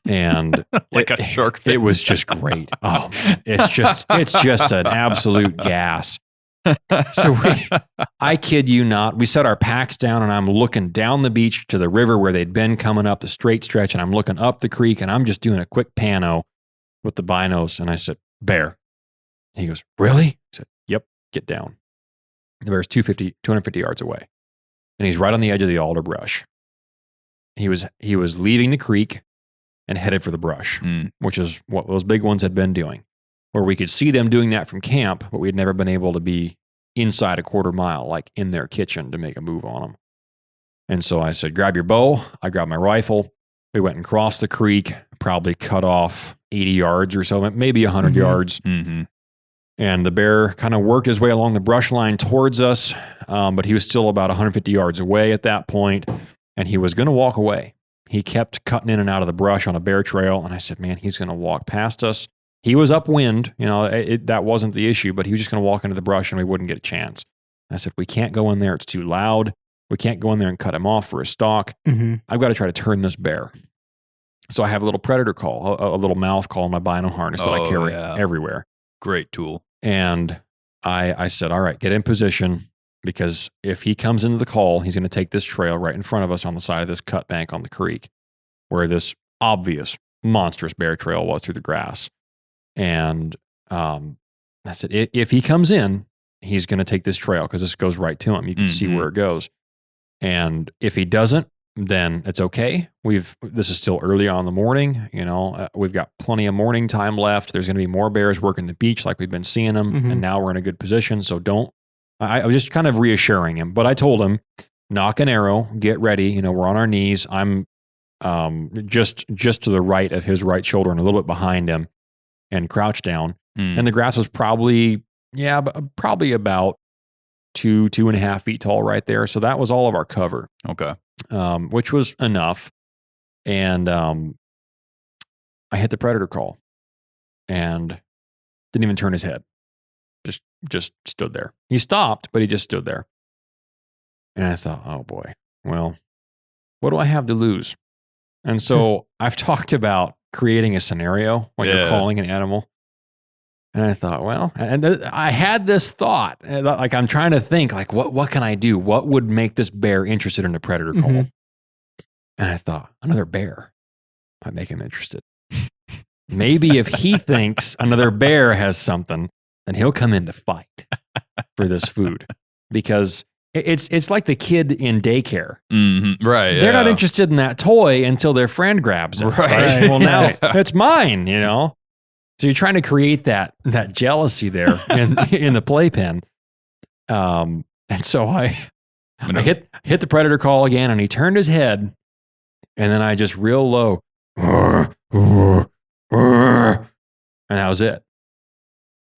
Speaker 4: And
Speaker 2: like a shark fin.
Speaker 4: It was just great. Oh man, it's just an absolute gas. So I kid you not, we set our packs down and I'm looking down the beach to the river where they'd been coming up the straight stretch, and I'm looking up the creek and I'm just doing a quick pano with the binos, and I said, bear. He goes, really? I said, yep, get down. The bear's 250 yards away. And he's right on the edge of the alder brush. He was leaving the creek and headed for the brush, which is what those big ones had been doing, where we could see them doing that from camp, but we'd never been able to be inside a quarter mile, like in their kitchen, to make a move on them. And so I said, grab your bow. I grabbed my rifle. We went and crossed the creek, probably cut off 80 yards or so, maybe 100 yards. And the bear kind of worked his way along the brush line towards us, but he was still about 150 yards away at that point, and he was going to walk away. He kept cutting in and out of the brush on a bear trail, and I said, man, he's going to walk past us. He was upwind, that wasn't the issue, but he was just going to walk into the brush and we wouldn't get a chance. I said, we can't go in there. It's too loud. We can't go in there and cut him off for a stalk. I've got to try to turn this bear. So I have a little predator call, a little mouth call in my bino harness that I carry everywhere.
Speaker 2: Great tool.
Speaker 4: And I said, all right, get in position, because if he comes into the call, he's going to take this trail right in front of us on the side of this cut bank on the creek, where this obvious, monstrous bear trail was through the grass. And I said, if he comes in, he's going to take this trail because this goes right to him. You can see where it goes. And if he doesn't, then it's okay. This is still early on in the morning. We've got plenty of morning time left. There's going to be more bears working the beach like we've been seeing them. And now we're in a good position. So I was just kind of reassuring him, but I told him, knock an arrow, get ready. We're on our knees. I'm just to the right of his right shoulder and a little bit behind him, and crouch down. And the grass was probably about 2.5 feet tall right there. So that was all of our cover.
Speaker 2: Okay.
Speaker 4: Which was enough. And I hit the predator call and didn't even turn his head. Just stood there. He stopped, but he just stood there. And I thought, oh boy, well, what do I have to lose? And so I've talked about creating a scenario when you're calling an animal. And I thought, well, and I had this thought, like I'm trying to think, like, what can I do? What would make this bear interested in a predator call?
Speaker 3: Mhm.
Speaker 4: And I thought, another bear might make him interested. Maybe if he thinks another bear has something, then he'll come in to fight for this food. Because it's like the kid in daycare.
Speaker 2: Mm-hmm. Right.
Speaker 4: They're not interested in that toy until their friend grabs it.
Speaker 2: Right.
Speaker 4: Well, now it's mine, you know? So you're trying to create that jealousy there in the playpen. And so I hit the predator call again, and he turned his head, and then I just real low, and that was it.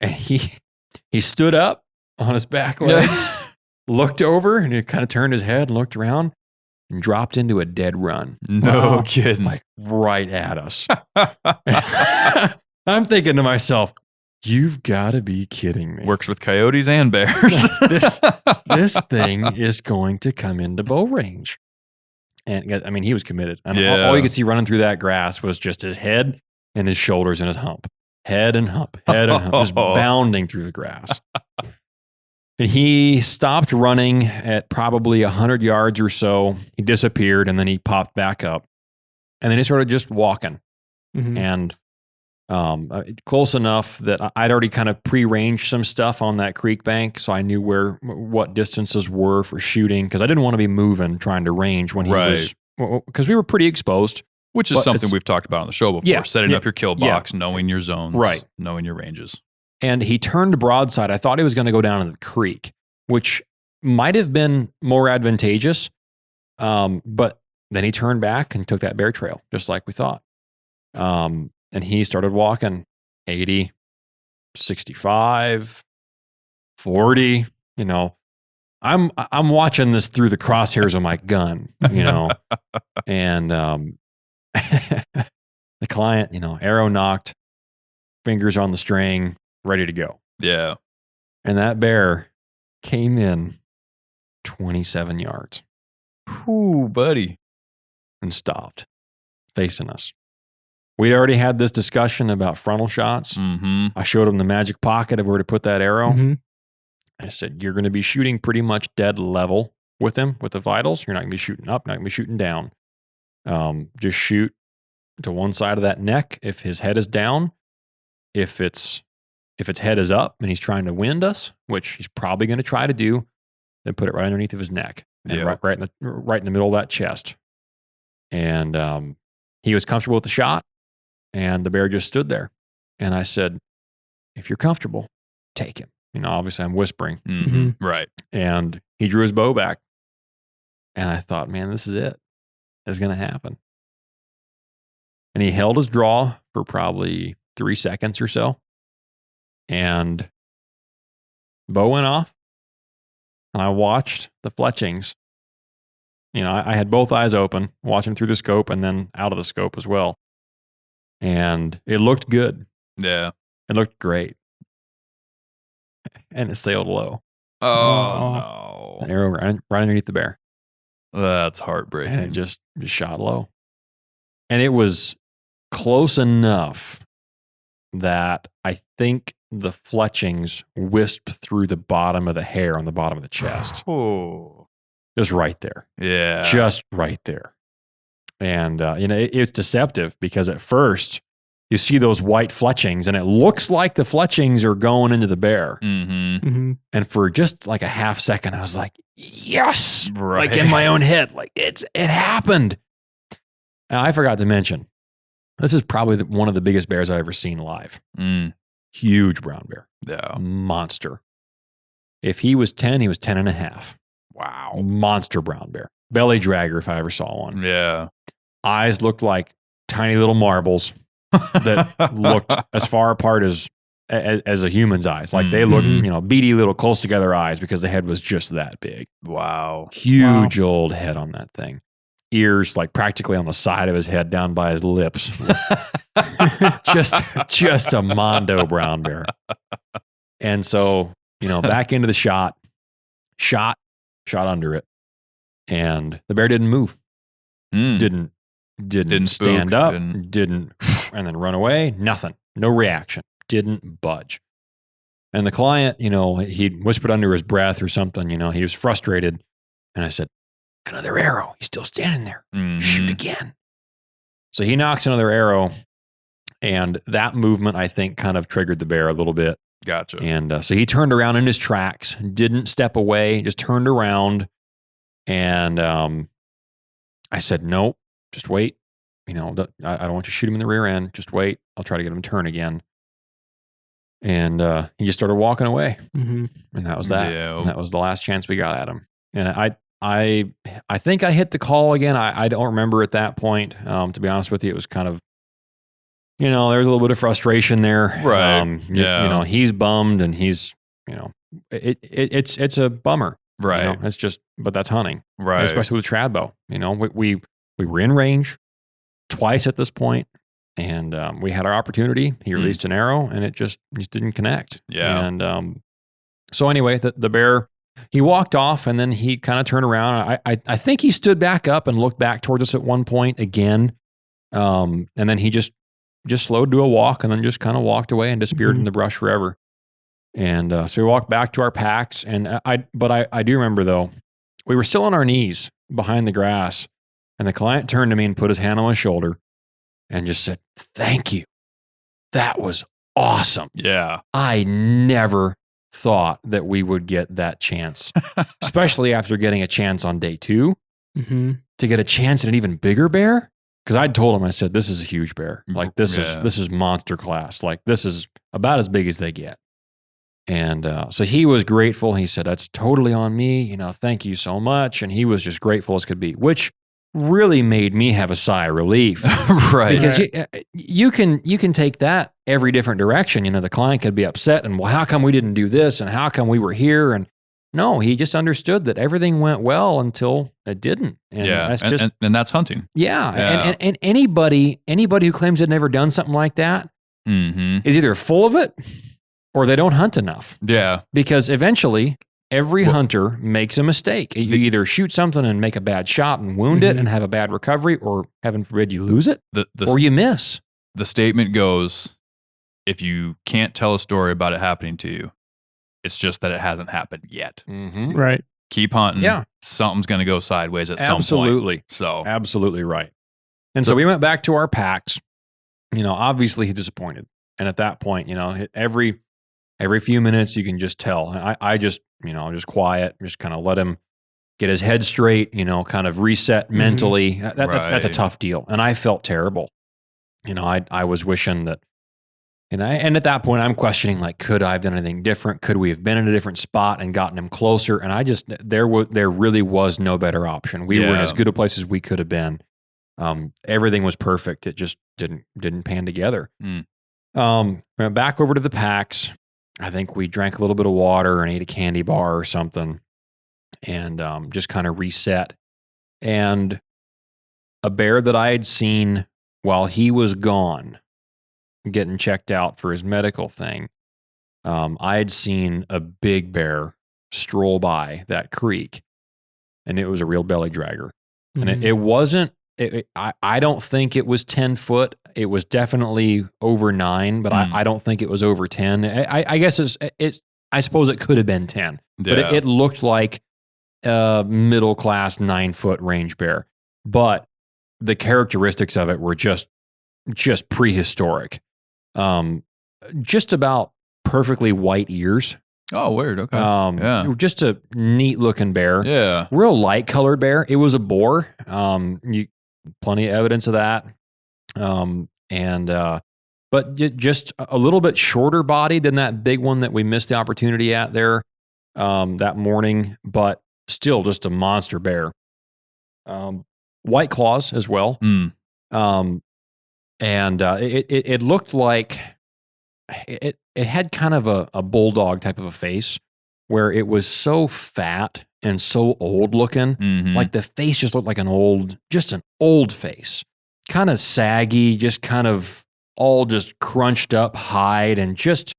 Speaker 4: And he stood up on his back legs, looked over, and he kind of turned his head and looked around and dropped into a dead run.
Speaker 2: No kidding.
Speaker 4: Like right at us. I'm thinking to myself, you've got to be kidding me.
Speaker 2: Works with coyotes and bears.
Speaker 4: This thing is going to come into bow range. And I mean, he was committed. And all you could see running through that grass was just his head and his shoulders and his hump. Head and hump, just bounding through the grass. And he stopped running at probably 100 yards or so. He disappeared, and then he popped back up. And then he started just walking.
Speaker 3: Mhm.
Speaker 4: And close enough that I'd already kind of pre-ranged some stuff on that creek bank, so I knew what distances were for shooting, because I didn't want to be moving trying to range when he was, because we were pretty exposed.
Speaker 2: Which is something we've talked about on the show before.
Speaker 4: Yeah,
Speaker 2: Setting up your kill box, knowing your zones,
Speaker 4: right,
Speaker 2: knowing your ranges.
Speaker 4: And he turned broadside. I thought he was going to go down into the creek, which might have been more advantageous, but then he turned back and took that bear trail, just like we thought. And he started walking 80, 65, 40, you know. I'm watching this through the crosshairs of my gun, you know. And the client, you know, arrow nocked, fingers on the string, ready to go.
Speaker 2: Yeah.
Speaker 4: And that bear came in 27 yards.
Speaker 2: Ooh, buddy.
Speaker 4: And stopped facing us. We already had this discussion about frontal shots.
Speaker 2: Mm-hmm.
Speaker 4: I showed him the magic pocket of where to put that arrow.
Speaker 3: Mm-hmm.
Speaker 4: I said, you're going to be shooting pretty much dead level with him, with the vitals. You're not going to be shooting up, not going to be shooting down. Just shoot to one side of that neck if his head is down. If its head is up and he's trying to wind us, which he's probably going to try to do, then put it right underneath of his neck, and right in the middle of that chest. And he was comfortable with the shot, and the bear just stood there. And I said, if you're comfortable, take him. You know, obviously I'm whispering.
Speaker 2: Mm-hmm. Right.
Speaker 4: And he drew his bow back. And I thought, man, this is it. It's going to happen. And he held his draw for probably 3 seconds or so. And bow went off. And I watched the fletchings. You know, I had both eyes open, watching through the scope and then out of the scope as well. And it looked good.
Speaker 2: Yeah.
Speaker 4: It looked great. And it sailed low.
Speaker 2: Oh, no.
Speaker 4: The arrow right underneath the bear.
Speaker 2: That's heartbreaking.
Speaker 4: And it just shot low. And it was close enough that I think the fletchings wisped through the bottom of the hair on the bottom of the chest.
Speaker 2: Oh.
Speaker 4: Just right there.
Speaker 2: Yeah.
Speaker 4: Just right there. And, you know, it's deceptive because at first you see those white fletchings and it looks like the fletchings are going into the bear.
Speaker 2: Mm-hmm.
Speaker 3: Mm-hmm.
Speaker 4: And for just like a half second, I was like, yes,
Speaker 2: Right.
Speaker 4: like in my own head, like it happened. And I forgot to mention, this is probably one of the biggest bears I've ever seen live.
Speaker 2: Mm.
Speaker 4: Huge brown bear.
Speaker 2: Yeah.
Speaker 4: Monster. If he was 10, he was 10 and a half.
Speaker 2: Wow.
Speaker 4: Monster brown bear. Belly dragger if I ever saw one.
Speaker 2: Yeah.
Speaker 4: Eyes looked like tiny little marbles that looked as far apart as a human's eyes. Like they looked,
Speaker 3: Mhm.
Speaker 4: you know, beady little close together eyes because the head was just that big.
Speaker 2: Wow.
Speaker 4: Huge old head on that thing. Ears like practically on the side of his head down by his lips. just a mondo brown bear. And so, you know, back into the shot under it. And the bear didn't move.
Speaker 2: Mm.
Speaker 4: Didn't stand
Speaker 2: spook,
Speaker 4: up, didn't and then run away. Nothing. No reaction. Didn't budge. And the client, he whispered under his breath or something, he was frustrated. And I said, another arrow. He's still standing there. Shoot again. So he knocks another arrow. And that movement, I think, kind of triggered the bear a little bit.
Speaker 2: Gotcha.
Speaker 4: And so he turned around in his tracks, didn't step away, just turned around. And I said, nope, just wait. I don't want you to shoot him in the rear end. Just wait. I'll try to get him to turn again. And he just started walking away. And that was that.
Speaker 2: Yeah.
Speaker 4: And that was the last chance we got at him. And I think I hit the call again. I don't remember at that point. To be honest with you, it was kind of, there's a little bit of frustration there.
Speaker 2: Right.
Speaker 4: He's bummed and he's, it's a bummer.
Speaker 2: Right.
Speaker 4: It's just, but that's hunting.
Speaker 2: Right.
Speaker 4: Especially with trad bow. We were in range twice at this point, and we had our opportunity. He released an arrow and it just didn't connect.
Speaker 2: Yeah.
Speaker 4: And so anyway, the bear, he walked off and then he kind of turned around. I think he stood back up and looked back towards us at one point again. And then he just slowed to a walk and then just kind of walked away and disappeared in the brush forever. And so we walked back to our packs. And I do remember though, we were still on our knees behind the grass, and the client turned to me and put his hand on my shoulder and just said, "Thank you. That was awesome."
Speaker 2: Yeah.
Speaker 4: I never thought that we would get that chance, especially after getting a chance on day 2 to get a chance at an even bigger bear. Because I'd told him, I said, this is a huge bear. Like this is monster class. Like this is about as big as they get. And so he was grateful. He said, that's totally on me. Thank you so much. And he was just grateful as could be, which really made me have a sigh of relief.
Speaker 2: Right.
Speaker 4: Because you can take that every different direction. The client could be upset and, well, how come we didn't do this? And how come we were here? And no, he just understood that everything went well until it didn't. And that's just,
Speaker 2: and that's hunting.
Speaker 4: Yeah. And anybody who claims they've never done something like that is either full of it or they don't hunt enough.
Speaker 2: Yeah.
Speaker 4: Because eventually every hunter makes a mistake. You either shoot something and make a bad shot and wound it and have a bad recovery, or heaven forbid you lose it, or you miss.
Speaker 2: The statement goes, if you can't tell a story about it happening to you, it's just that it hasn't happened yet.
Speaker 3: Right.
Speaker 2: Keep hunting.
Speaker 4: Yeah.
Speaker 2: Something's going to go sideways at some point.
Speaker 4: Absolutely.
Speaker 2: So
Speaker 4: absolutely right. And so we went back to our packs. Obviously he's disappointed. And at that point, every few minutes you can just tell. I just, just quiet, just kind of let him get his head straight, kind of reset mentally. That's a tough deal. And I felt terrible. I was wishing that, and at that point I'm questioning, like, could I have done anything different? Could we have been in a different spot and gotten him closer? And there really was no better option. We were in as good a place as we could have been. Everything was perfect. It just didn't pan together. Went back over to the packs. I think we drank a little bit of water and ate a candy bar or something, and just kind of reset. And a bear that I had seen while he was gone, getting checked out for his medical thing, I had seen a big bear stroll by that creek, and it was a real belly dragger. And it wasn't, I don't think it was 10 foot. It was definitely over 9, but I don't think it was over 10. I guess I suppose it could have been 10, but it looked like a middle class 9-foot range bear. But the characteristics of it were just prehistoric. Just about perfectly white ears.
Speaker 2: Oh, weird. Okay.
Speaker 4: Just a neat looking bear.
Speaker 2: Yeah.
Speaker 4: Real light colored bear. It was a boar. Plenty of evidence of that. But just a little bit shorter body than that big one that we missed the opportunity at there, that morning, but still just a monster bear. White claws as well. It looked like it had kind of a bulldog type of a face, where it was so fat and so old looking. Like the face just looked like an old face, kind of saggy, just kind of all just crunched up hide, and just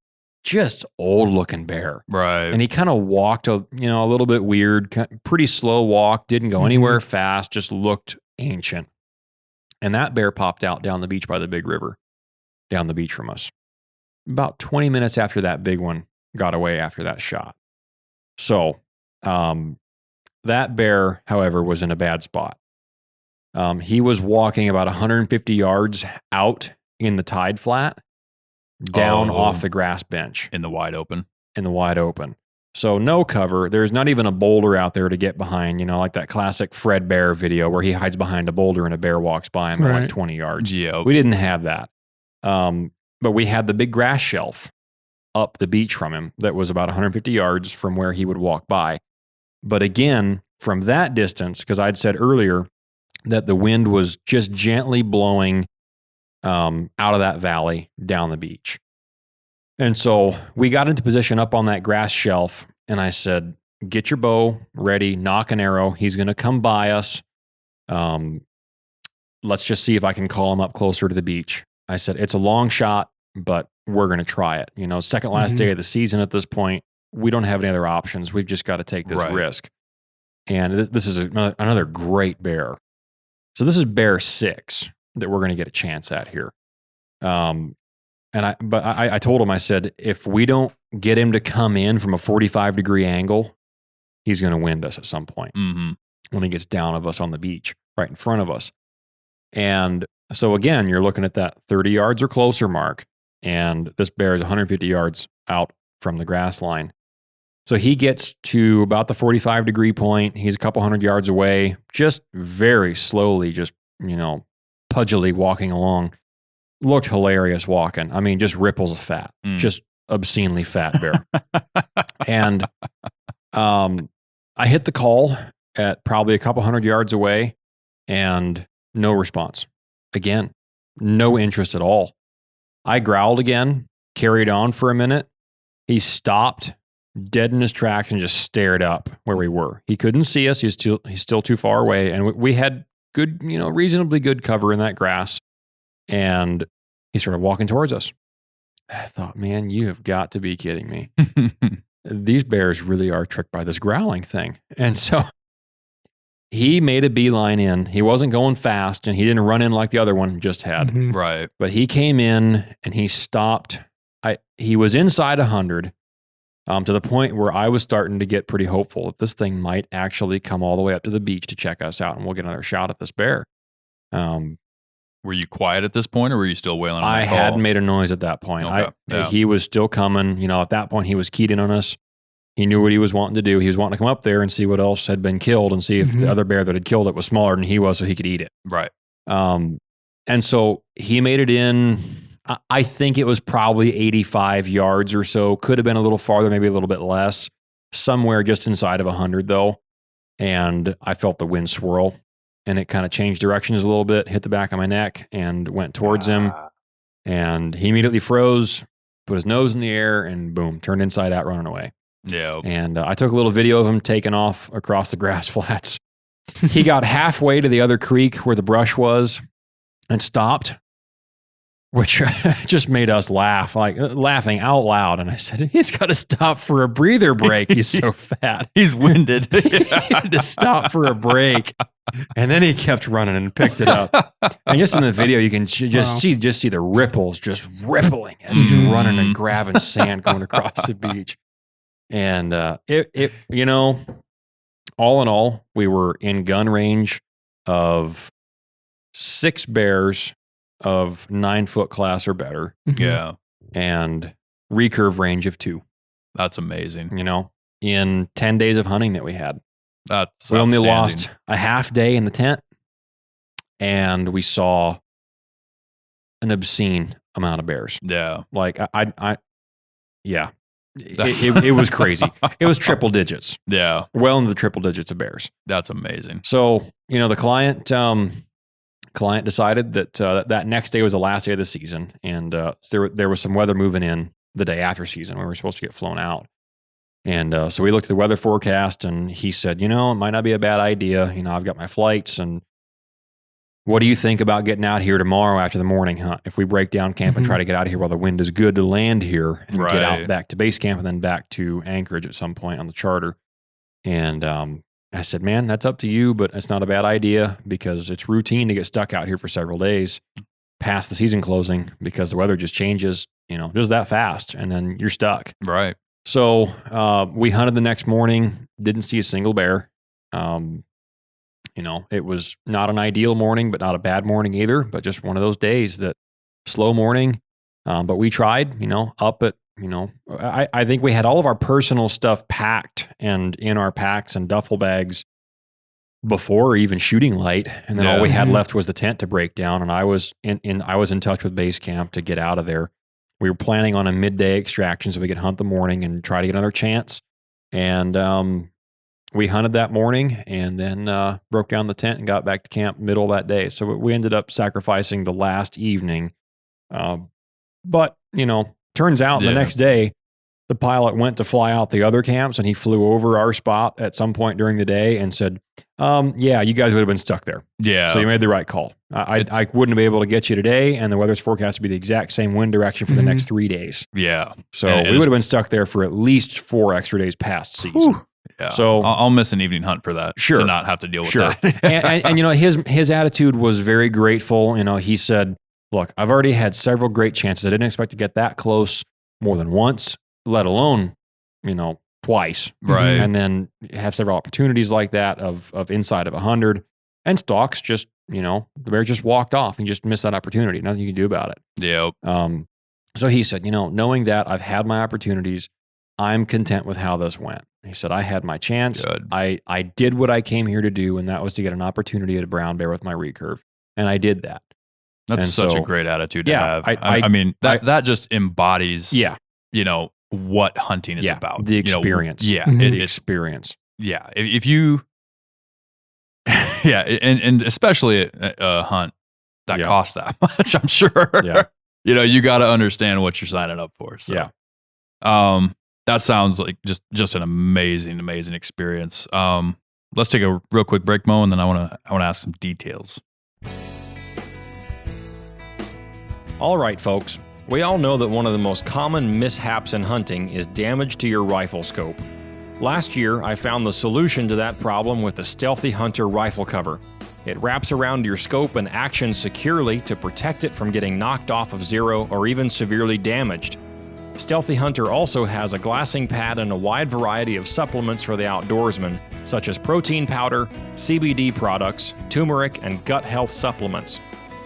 Speaker 4: old looking bear.
Speaker 2: Right.
Speaker 4: And he kind of walked a little bit weird, pretty slow walk, didn't go anywhere fast, just looked ancient. And that bear popped out down the beach by the big river, down the beach from us. About 20 minutes after that big one got away after that shot. So that bear, however, was in a bad spot. He was walking about 150 yards out in the tide flat, down off the grass bench.
Speaker 2: In the wide open.
Speaker 4: So no cover. There's not even a boulder out there to get behind, like that classic Fred Bear video where he hides behind a boulder and a bear walks by him at like 20 yards.
Speaker 2: Yeah.
Speaker 4: We didn't have that. But we had the big grass shelf up the beach from him that was about 150 yards from where he would walk by. But again, from that distance, because I'd said earlier that the wind was just gently blowing out of that valley down the beach. And so we got into position up on that grass shelf, and I said, get your bow ready, knock an arrow. He's going to come by us. Let's just see if I can call him up closer to the beach. I said, it's a long shot, but we're going to try it. Second last day of the season at this point, we don't have any other options. We've just got to take this risk. And this is another great bear. So this is bear 6 that we're going to get a chance at here. But I told him, I said, if we don't get him to come in from a 45-degree angle, he's going to wind us at some point when he gets down of us on the beach right in front of us. And so again, you're looking at that 30 yards or closer mark, and this bear is 150 yards out from the grass line. So he gets to about the 45-degree point. He's a couple hundred yards away, just very slowly, just, pudgily walking along. Looked hilarious walking. I mean, just ripples of fat, just obscenely fat bear. And I hit the call at probably a couple hundred yards away, and no response. Again, no interest at all. I growled again, carried on for a minute. He stopped dead in his tracks and just stared up where we were. He couldn't see us. He's still too far away. And we had good, reasonably good cover in that grass. And he started walking towards us. I thought, man, you have got to be kidding me. These bears really are tricked by this growling thing. And so he made a beeline in. He wasn't going fast, and he didn't run in like the other one just had.
Speaker 2: Right.
Speaker 4: But he came in and he stopped. He was inside 100 to the point where I was starting to get pretty hopeful that this thing might actually come all the way up to the beach to check us out, and we'll get another shot at this bear.
Speaker 2: Were you quiet at this point, or were you still wailing on
Speaker 4: I
Speaker 2: that call?
Speaker 4: hadn't made a noise at that point.
Speaker 2: Okay.
Speaker 4: He was still coming. At that point, he was keyed in on us. He knew what he was wanting to do. He was wanting to come up there and see what else had been killed and see if the other bear that had killed it was smaller than he was so he could eat it.
Speaker 2: Right.
Speaker 4: And so he made it in. I think it was probably 85 yards or so. Could have been a little farther, maybe a little bit less. Somewhere just inside of 100, though. And I felt the wind swirl. And it kind of changed directions a little bit, hit the back of my neck, and went towards him. And he immediately froze, put his nose in the air, and boom, turned inside out, running away.
Speaker 2: Yeah.
Speaker 4: And I took a little video of him taking off across the grass flats. He got halfway to the other creek where the brush was and stopped, which just made us laugh, like laughing out loud. And I said, he's got to stop for a breather break. He's so fat.
Speaker 2: He's winded.
Speaker 4: He had to stop for a break. And then he kept running and picked it up. And just in the video, you can just see the ripples just rippling as he's running and grabbing sand going across the beach. And all in all, we were in gun range of 6 bears of 9-foot class or better.
Speaker 2: Yeah.
Speaker 4: And recurve range of 2.
Speaker 2: That's amazing.
Speaker 4: In 10 days of hunting that we had.
Speaker 2: That's
Speaker 4: we only lost a half day in the tent, and we saw an obscene amount of bears.
Speaker 2: Yeah.
Speaker 4: Like yeah. It was crazy. It was triple digits.
Speaker 2: Yeah.
Speaker 4: Well into the triple digits of bears.
Speaker 2: That's amazing.
Speaker 4: So, the client decided that that next day was the last day of the season, and there was some weather moving in the day after season. We were supposed to get flown out. And so we looked at the weather forecast, and he said, it might not be a bad idea. I've got my flights, and what do you think about getting out here tomorrow after the morning hunt? If we break down camp and try to get out of here while the wind is good to land here and get out back to base camp and then back to Anchorage at some point on the charter. And I said, man, that's up to you, but it's not a bad idea because it's routine to get stuck out here for several days past the season closing because the weather just changes, just that fast, and then you're stuck.
Speaker 2: Right.
Speaker 4: So we hunted the next morning, didn't see a single bear. It was not an ideal morning, but not a bad morning either, but just one of those days that slow morning. But we tried, up at, I think we had all of our personal stuff packed and in our packs and duffel bags before even shooting light. And then all we had left was the tent to break down. And I was in touch with base camp to get out of there. We were planning on a midday extraction so we could hunt the morning and try to get another chance. And we hunted that morning and then broke down the tent and got back to camp middle of that day. So we ended up sacrificing the last evening. But, turns out the next day, the pilot went to fly out the other camps and he flew over our spot at some point during the day and said, yeah, you guys would have been stuck there.
Speaker 2: Yeah.
Speaker 4: So you made the right call. I wouldn't be able to get you today, and the weather's forecast to be the exact same wind direction for the next 3 days.
Speaker 2: Yeah.
Speaker 4: So we would have been stuck there for at least 4 extra days past season.
Speaker 2: Whew. Yeah.
Speaker 4: So
Speaker 2: I'll miss an evening hunt for that.
Speaker 4: Sure.
Speaker 2: To not have to deal with
Speaker 4: that.
Speaker 2: and
Speaker 4: his attitude was very grateful. He said, look, I've already had several great chances. I didn't expect to get that close more than once, let alone, twice.
Speaker 2: Right.
Speaker 4: And then have several opportunities like that of inside of 100. And stalks just, the bear just walked off and just missed that opportunity. Nothing you can do about it.
Speaker 2: Yep.
Speaker 4: So he said, knowing that I've had my opportunities, I'm content with how this went. He said, I had my chance.
Speaker 2: Good.
Speaker 4: I did what I came here to do, and that was to get an opportunity at a brown bear with my recurve. And I did that.
Speaker 2: That's
Speaker 4: and
Speaker 2: such
Speaker 4: so,
Speaker 2: a great attitude to
Speaker 4: yeah,
Speaker 2: have. I mean, that just embodies, what hunting is about.
Speaker 4: The experience.
Speaker 2: The
Speaker 4: experience.
Speaker 2: Yeah. If you, and especially a hunt that costs that much, I'm sure.
Speaker 4: Yeah.
Speaker 2: You got to understand what you're signing up for. So.
Speaker 4: Yeah.
Speaker 2: That sounds like just an amazing, amazing experience. Let's take a real quick break, Mo, and then I want to ask some details.
Speaker 1: All right, folks. We all know that one of the most common mishaps in hunting is damage to your rifle scope. Last year, I found the solution to that problem with the Stealthy Hunter rifle cover. It wraps around your scope and actions securely to protect it from getting knocked off of zero or even severely damaged. Stealthy Hunter also has a glassing pad and a wide variety of supplements for the outdoorsman, such as protein powder, CBD products, turmeric, and gut health supplements.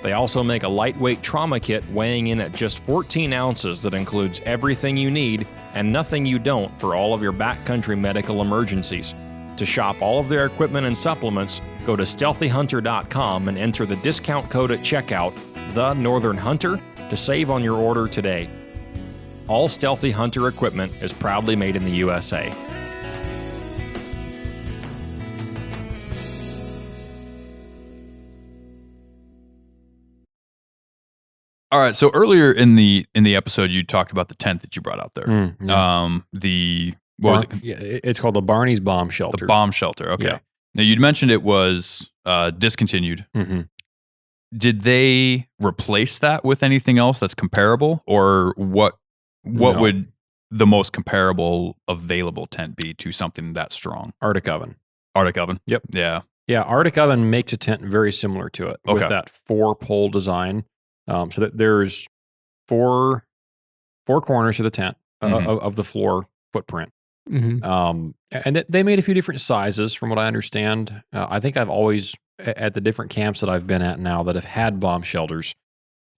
Speaker 1: They also make a lightweight trauma kit weighing in at just 14 ounces that includes everything you need and nothing you don't for all of your backcountry medical emergencies. To shop all of their equipment and supplements, go to StealthyHunter.com and enter the discount code at checkout, The Northern Hunter, to save on your order today. All Stealthy Hunter equipment is proudly made in the USA.
Speaker 2: All right. So earlier in the episode, you talked about the tent that you brought out there. What was it?
Speaker 4: Yeah, it's called the Barney's Bomb Shelter.
Speaker 2: The bomb shelter. Okay.
Speaker 4: Yeah.
Speaker 2: Now you'd mentioned it was discontinued.
Speaker 4: Mm-hmm.
Speaker 2: Did they replace that with anything else that's comparable, or what would the most comparable available tent be to something that strong?
Speaker 4: Arctic Oven.
Speaker 2: Arctic Oven.
Speaker 4: Yep.
Speaker 2: Yeah.
Speaker 4: Yeah. Arctic Oven makes a tent very similar to it with
Speaker 2: Okay.
Speaker 4: that 4-pole design. So that there's four corners of the tent of the floor footprint.
Speaker 3: Mm-hmm.
Speaker 4: And they made a few different sizes from what I understand. I think I've always, at the different camps that I've been at now that have had bomb shelters,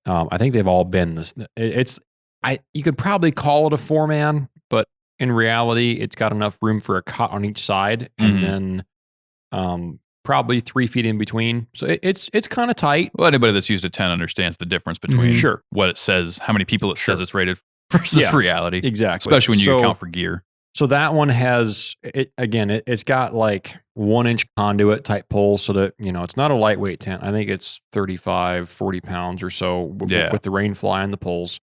Speaker 4: I think they've all been this. You could probably call it a 4-man, but in reality, it's got enough room for a cot on each side, and then probably 3 feet in between. So it's kind of tight.
Speaker 2: Well, anybody that's used a tent understands the difference between
Speaker 4: Sure.
Speaker 2: what it says, how many people it says it's rated versus reality.
Speaker 4: Exactly.
Speaker 2: Especially when you account for gear.
Speaker 4: So that one has, it's got like 1-inch conduit type poles so that, it's not a lightweight tent. I think it's 35, 40 pounds or so with the rain fly and the poles.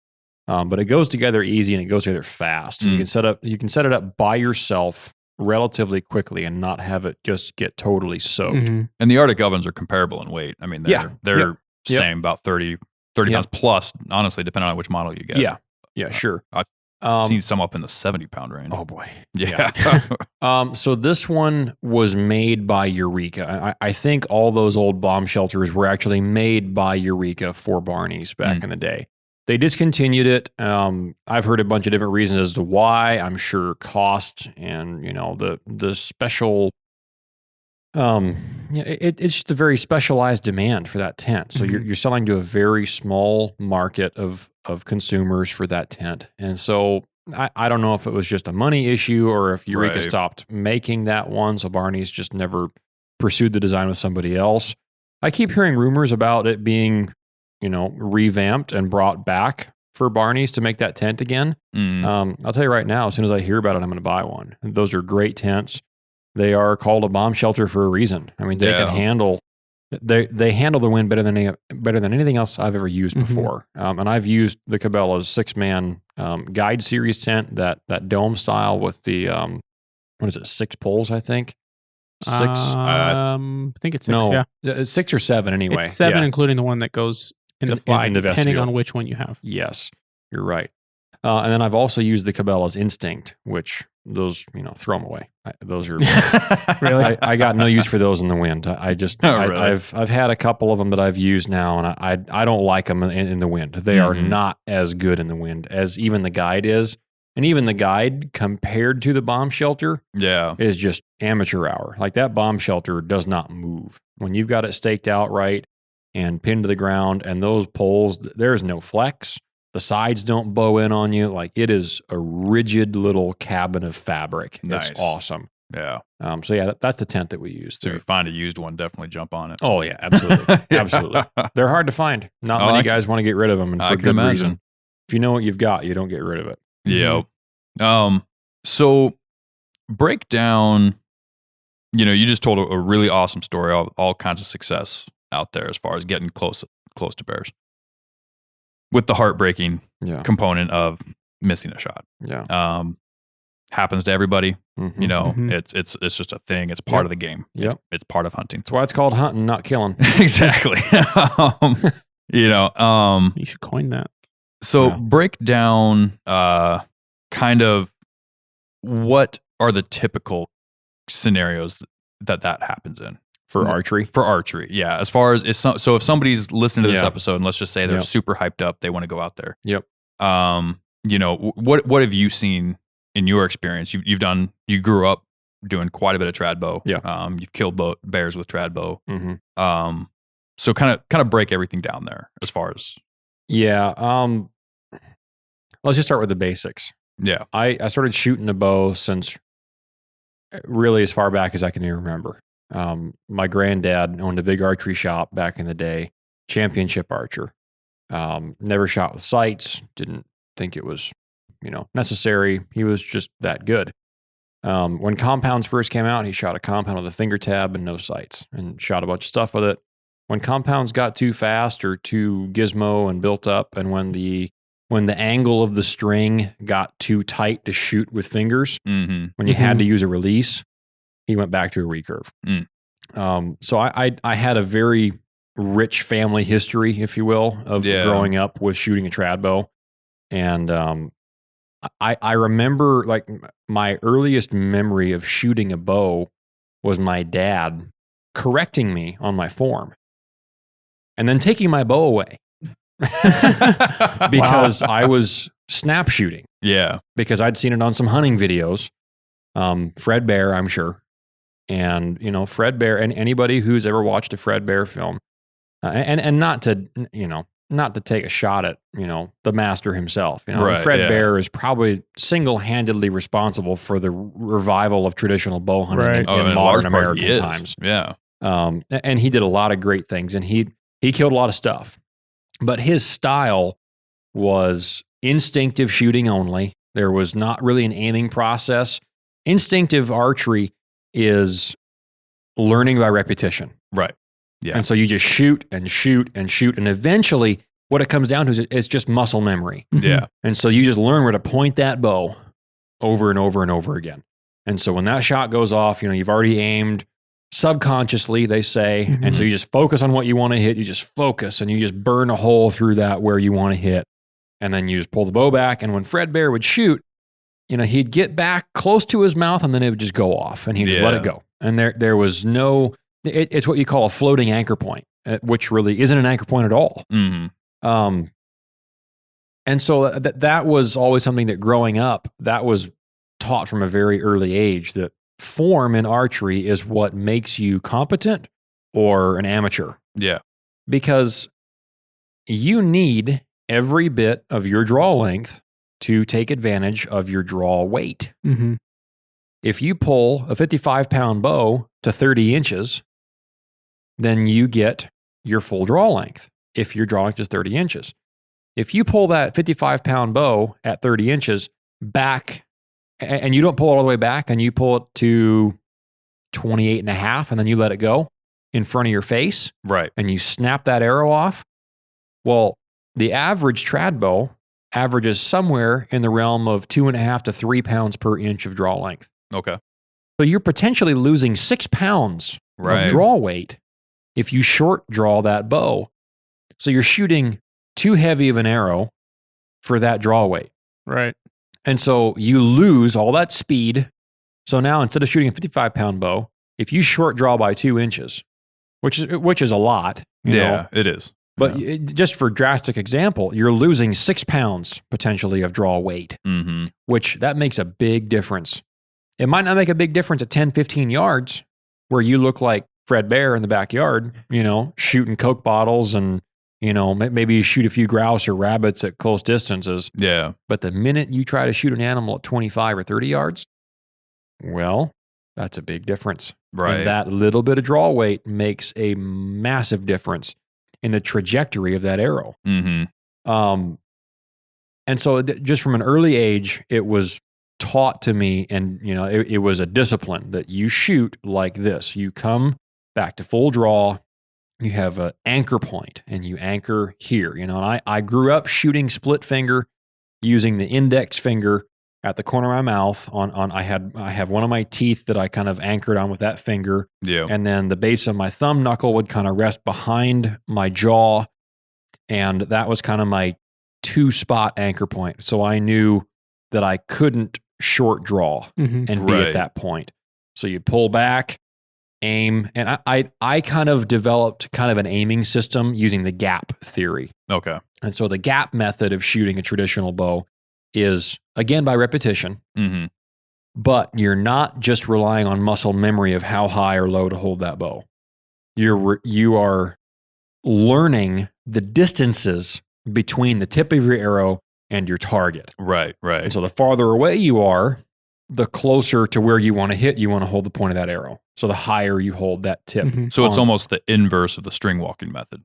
Speaker 4: But it goes together easy and it goes together fast. And you can set it up by yourself relatively quickly and not have it just get totally soaked.
Speaker 3: Mm-hmm.
Speaker 2: And the Arctic ovens are comparable in weight. I mean, they're same, about 30 pounds plus, honestly, depending on which model you get.
Speaker 4: Yeah, sure.
Speaker 2: I've seen some up in the 70-pound range.
Speaker 4: Oh boy.
Speaker 2: Yeah.
Speaker 4: So this one was made by Eureka. I think all those old bomb shelters were actually made by Eureka for Barney's back in the day. They discontinued it. I've heard a bunch of different reasons as to why. I'm sure cost and the special. It's just a very specialized demand for that tent. So you're selling to a very small market of consumers for that tent, and so I don't know if it was just a money issue or if Eureka stopped making that one. So Barney's just never pursued the design with somebody else. I keep hearing rumors about it being, revamped and brought back for Barney's to make that tent again. I'll tell you right now, as soon as I hear about it, I'm going to buy one. And those are great tents. They are called a bomb shelter for a reason. I mean, they can handle they handle the wind better than anything else I've ever used before. And I've used the Cabela's 6-man guide series tent, that dome style with the 6 poles, I think. 6.
Speaker 3: I think it's 6.
Speaker 4: No,
Speaker 3: yeah,
Speaker 4: 6 or 7 anyway.
Speaker 3: It's 7,
Speaker 4: yeah.
Speaker 3: including the one that goes in the fly,
Speaker 4: in the
Speaker 3: depending
Speaker 4: vestibule.
Speaker 3: on which one you have.
Speaker 4: Yes, you're right. And then I've also used the Cabela's Instinct, which those, throw them away. Those are
Speaker 3: Really?
Speaker 4: I got no use for those in the wind.
Speaker 2: Really?
Speaker 4: I've had a couple of them that I've used now, and I don't like them in the wind. They are not as good in the wind as even the Guide is, and even the Guide compared to the bomb shelter, is just amateur hour. Like that bomb shelter does not move when you've got it staked out right and pinned to the ground, and those poles, there's no flex. The sides don't bow in on you. Like it is a rigid little cabin of fabric.
Speaker 2: Nice.
Speaker 4: It's awesome.
Speaker 2: Yeah.
Speaker 4: So yeah, that's the tent that we used.
Speaker 2: So if you find a used one, definitely jump on it.
Speaker 4: Oh yeah, absolutely. Absolutely. They're hard to find. Not many guys want to get rid of them, and for good reason. If you know what you've got, you don't get rid of it.
Speaker 2: Yeah. So break down, you just told a really awesome story, all kinds of success out there as far as getting close to bears. With the heartbreaking component of missing a shot.
Speaker 4: Yeah.
Speaker 2: Happens to everybody. It's just a thing. It's part of the game. It's part of hunting.
Speaker 4: That's why it's called hunting, not killing.
Speaker 2: Exactly.
Speaker 3: You should coin that.
Speaker 2: So break down kind of what are the typical scenarios that happens in.
Speaker 4: For archery?
Speaker 2: For archery, yeah. As far as, if somebody's listening to this episode and let's just say they're super hyped up, they want to go out there.
Speaker 4: Yep.
Speaker 2: What have you seen in your experience? You grew up doing quite a bit of trad bow.
Speaker 4: Yeah.
Speaker 2: You've killed bears with trad bow. So kind of break everything down there as far as.
Speaker 4: Yeah. Let's just start with the basics.
Speaker 2: Yeah.
Speaker 4: I started shooting a bow since really as far back as I can even remember. My granddad owned a big archery shop back in the day, championship archer. Never shot with sights, didn't think it was, necessary. He was just that good. When compounds first came out, he shot a compound with a finger tab and no sights and shot a bunch of stuff with it. When compounds got too fast or too gizmo and built up, and when the angle of the string got too tight to shoot with fingers, when you had to use a release, he went back to a recurve. So I had a very rich family history, if you will, of growing up with shooting a trad bow. And I remember like my earliest memory of shooting a bow was my dad correcting me on my form and then taking my bow away because I was snap shooting.
Speaker 2: Yeah.
Speaker 4: Because I'd seen it on some hunting videos. Fred Bear, I'm sure. And, Fred Bear, and anybody who's ever watched a Fred Bear film, and not to take a shot at, the master himself. Fred Bear is probably single-handedly responsible for the revival of traditional bow hunting in modern American times.
Speaker 2: Yeah.
Speaker 4: And he did a lot of great things, and he killed a lot of stuff. But his style was instinctive shooting only. There was not really an aiming process. Instinctive archery is learning by repetition.
Speaker 2: Right. Yeah.
Speaker 4: And so you just shoot and shoot and shoot. And eventually what it comes down to is just muscle memory.
Speaker 2: Yeah.
Speaker 4: And so you just learn where to point that bow over and over and over again. And so when that shot goes off, you've already aimed subconsciously, they say. And so you just focus on what you want to hit. You just focus and you just burn a hole through that where you want to hit. And then you just pull the bow back. And when Fred Bear would shoot, he'd get back close to his mouth and then it would just go off and he'd just let it go. And there was no, it's what you call a floating anchor point, which really isn't an anchor point at all. And so that was always something that growing up, that was taught from a very early age, that form in archery is what makes you competent or an amateur.
Speaker 2: Yeah.
Speaker 4: Because you need every bit of your draw length to take advantage of your draw weight.
Speaker 3: Mm-hmm.
Speaker 4: If you pull a 55-pound bow to 30 inches, then you get your full draw length if your draw length is 30 inches. If you pull that 55-pound bow at 30 inches back, and you don't pull it all the way back, and you pull it to 28 and a half, and then you let it go in front of your face,
Speaker 2: right,
Speaker 4: and you snap that arrow off, well, the average trad bow averages somewhere in the realm of 2.5 to 3 pounds per inch of draw length.
Speaker 2: Okay.
Speaker 4: So you're potentially losing 6 pounds of draw weight if you short draw that bow. So you're shooting too heavy of an arrow for that draw weight.
Speaker 3: Right.
Speaker 4: And so you lose all that speed. So now instead of shooting a 55-pound bow, if you short draw by 2 inches, which is a lot. You know,
Speaker 2: it is.
Speaker 4: But just for drastic example, you're losing 6 pounds potentially of draw weight, which that makes a big difference. It might not make a big difference at 10, 15 yards where you look like Fred Bear in the backyard, you know, shooting Coke bottles and, you know, maybe you shoot a few grouse or rabbits at close distances.
Speaker 2: Yeah.
Speaker 4: But the minute you try to shoot an animal at 25 or 30 yards, well, that's a big difference.
Speaker 2: Right.
Speaker 4: And that little bit of draw weight makes a massive difference in the trajectory of that arrow. And so just from an early age, it was taught to me, and you know, it was a discipline that you shoot like this. You come back to full draw, you have an anchor point, and you anchor here. You know, and I grew up shooting split finger using the index finger at the corner of my mouth. I have one of my teeth that I kind of anchored on with that finger.
Speaker 2: Yeah.
Speaker 4: And then the base of my thumb knuckle would kind of rest behind my jaw. And that was kind of my 2-spot anchor point. So I knew that I couldn't short draw and be at that point. So you pull back, aim. And I kind of developed kind of an aiming system using the gap theory.
Speaker 2: Okay.
Speaker 4: And so the gap method of shooting a traditional bow is, again, by repetition, but you're not just relying on muscle memory of how high or low to hold that bow. You are learning the distances between the tip of your arrow and your target.
Speaker 2: Right.
Speaker 4: And so the farther away you are, the closer to where you want to hit, you want to hold the point of that arrow. So the higher you hold that tip.
Speaker 2: So it's almost the inverse of the string walking method.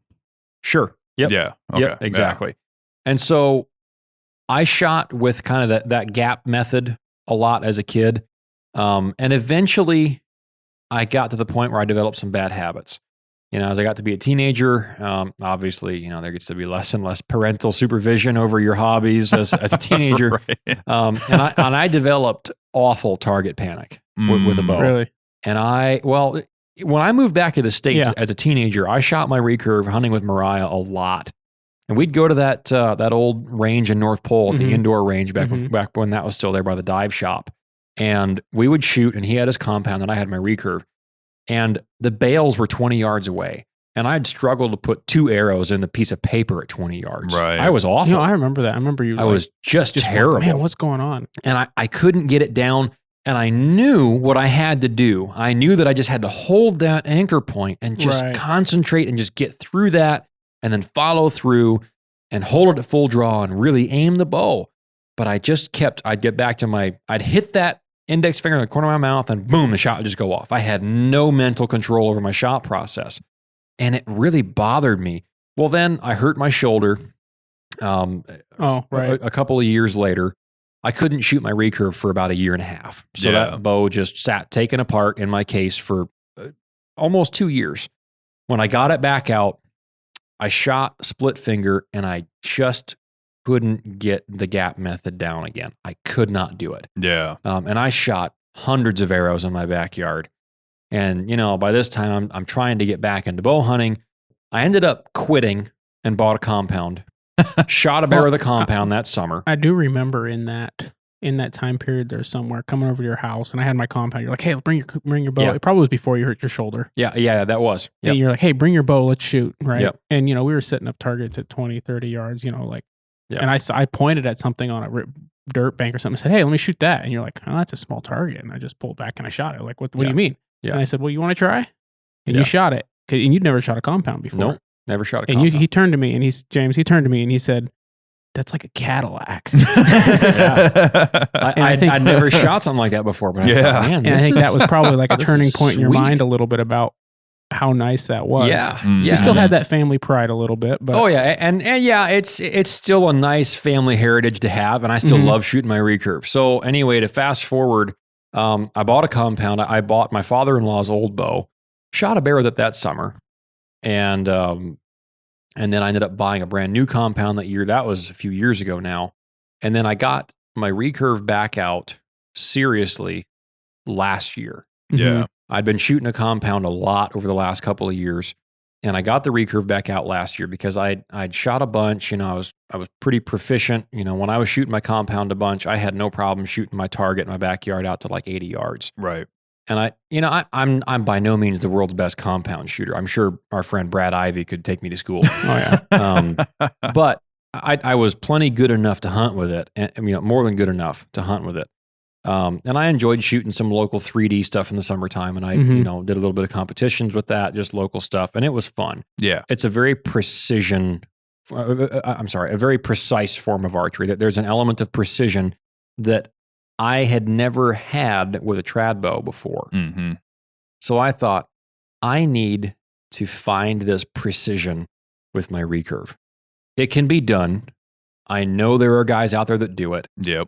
Speaker 4: Sure. Yep.
Speaker 2: Yeah. Okay.
Speaker 4: Yep, exactly. Yeah. And so I shot with kind of that gap method a lot as a kid. And eventually I got to the point where I developed some bad habits. You know, as I got to be a teenager, obviously, you know, there gets to be less and less parental supervision over your hobbies as a teenager. And I developed awful target panic with a bow.
Speaker 3: Really?
Speaker 4: And when I moved back to the States as a teenager, I shot my recurve hunting with Mariah a lot. And we'd go to that old range in North Pole, the indoor range back when that was still there by the dive shop. And we would shoot, and he had his compound, and I had my recurve. And the bales were 20 yards away. And I'd struggled to put 2 arrows in the piece of paper at 20 yards.
Speaker 2: Right.
Speaker 4: I was awful.
Speaker 3: You know, I remember that. I remember you.
Speaker 4: I was just terrible.
Speaker 3: Man, what's going on?
Speaker 4: And I couldn't get it down. And I knew what I had to do. I knew that I just had to hold that anchor point and just concentrate and just get through that and then follow through and hold it at full draw and really aim the bow. But I'd get back to I'd hit that index finger in the corner of my mouth and boom, the shot would just go off. I had no mental control over my shot process. And it really bothered me. Well, then I hurt my shoulder. A couple of years later, I couldn't shoot my recurve for about 1.5 years. So that bow just sat taken apart in my case for almost 2 years. When I got it back out, I shot split finger and I just couldn't get the gap method down again. I could not do it.
Speaker 2: Yeah.
Speaker 4: And I shot hundreds of arrows in my backyard. And, you know, by this time I'm trying to get back into bow hunting. I ended up quitting and bought a compound. Shot a bear with a compound that summer.
Speaker 3: I do remember in that time period there's somewhere coming over to your house and I had my compound. You're like, hey, bring your bow.
Speaker 4: Yeah.
Speaker 3: It probably was before you hurt your shoulder.
Speaker 4: Yeah, that was. Yep.
Speaker 3: And you're like, hey, bring your bow, let's shoot, right?
Speaker 4: Yep.
Speaker 3: And, you know, we were setting up targets at 20, 30 yards, you know, like
Speaker 4: Yeah.
Speaker 3: And I pointed at something on a dirt bank or something. I said, "Hey, let me shoot that." And you're like, "Oh, that's a small target." And I just pulled back and I shot it. Like, what do you mean?
Speaker 4: Yeah.
Speaker 3: And I said, "Well, you want to try?" And
Speaker 4: Yeah.
Speaker 3: you shot it. And you'd never shot a compound before.
Speaker 4: Nope. Never shot a
Speaker 3: And
Speaker 4: compound.
Speaker 3: he turned to me and he turned to me and he said, "That's like a Cadillac."
Speaker 4: I'd never shot something like that before, but I thought, man,
Speaker 3: And I think that was probably like a
Speaker 4: this
Speaker 3: turning
Speaker 4: is
Speaker 3: point in your
Speaker 4: sweet.
Speaker 3: mind a little bit about how nice that was.
Speaker 4: Yeah.
Speaker 2: Mm.
Speaker 3: You
Speaker 4: Yeah.
Speaker 3: still had that family pride a little bit, but
Speaker 4: Oh yeah, and yeah, it's still a nice family heritage to have, and I still
Speaker 3: Mhm.
Speaker 4: love shooting my recurve. So anyway, to fast forward, I bought a compound. I bought my father-in-law's old bow, shot a bear with it that summer, and then I ended up buying a brand new compound that year. That was a few years ago now, and then I got my recurve back out seriously last year.
Speaker 2: Yeah.
Speaker 4: I'd been shooting a compound a lot over the last couple of years, and I got the recurve back out last year because I'd shot a bunch. You know, I was pretty proficient. You know, when I was shooting my compound a bunch, I had no problem shooting my target in my backyard out to like 80 yards.
Speaker 2: Right.
Speaker 4: And I'm by no means the world's best compound shooter. I'm sure our friend Brad Ivy could take me to school.
Speaker 3: Oh yeah.
Speaker 4: But I was plenty good enough to hunt with it, and more than good enough to hunt with it. And I enjoyed shooting some local 3D stuff in the summertime, and I
Speaker 3: Mhm.
Speaker 4: did a little bit of competitions with that, just local stuff, and it was fun.
Speaker 2: Yeah.
Speaker 4: It's a very a very precise form of archery. That there's an element of precision that I had never had with a trad bow before.
Speaker 2: Mm-hmm.
Speaker 4: So I thought, I need to find this precision with my recurve. It can be done. I know there are guys out there that do it.
Speaker 2: Yep.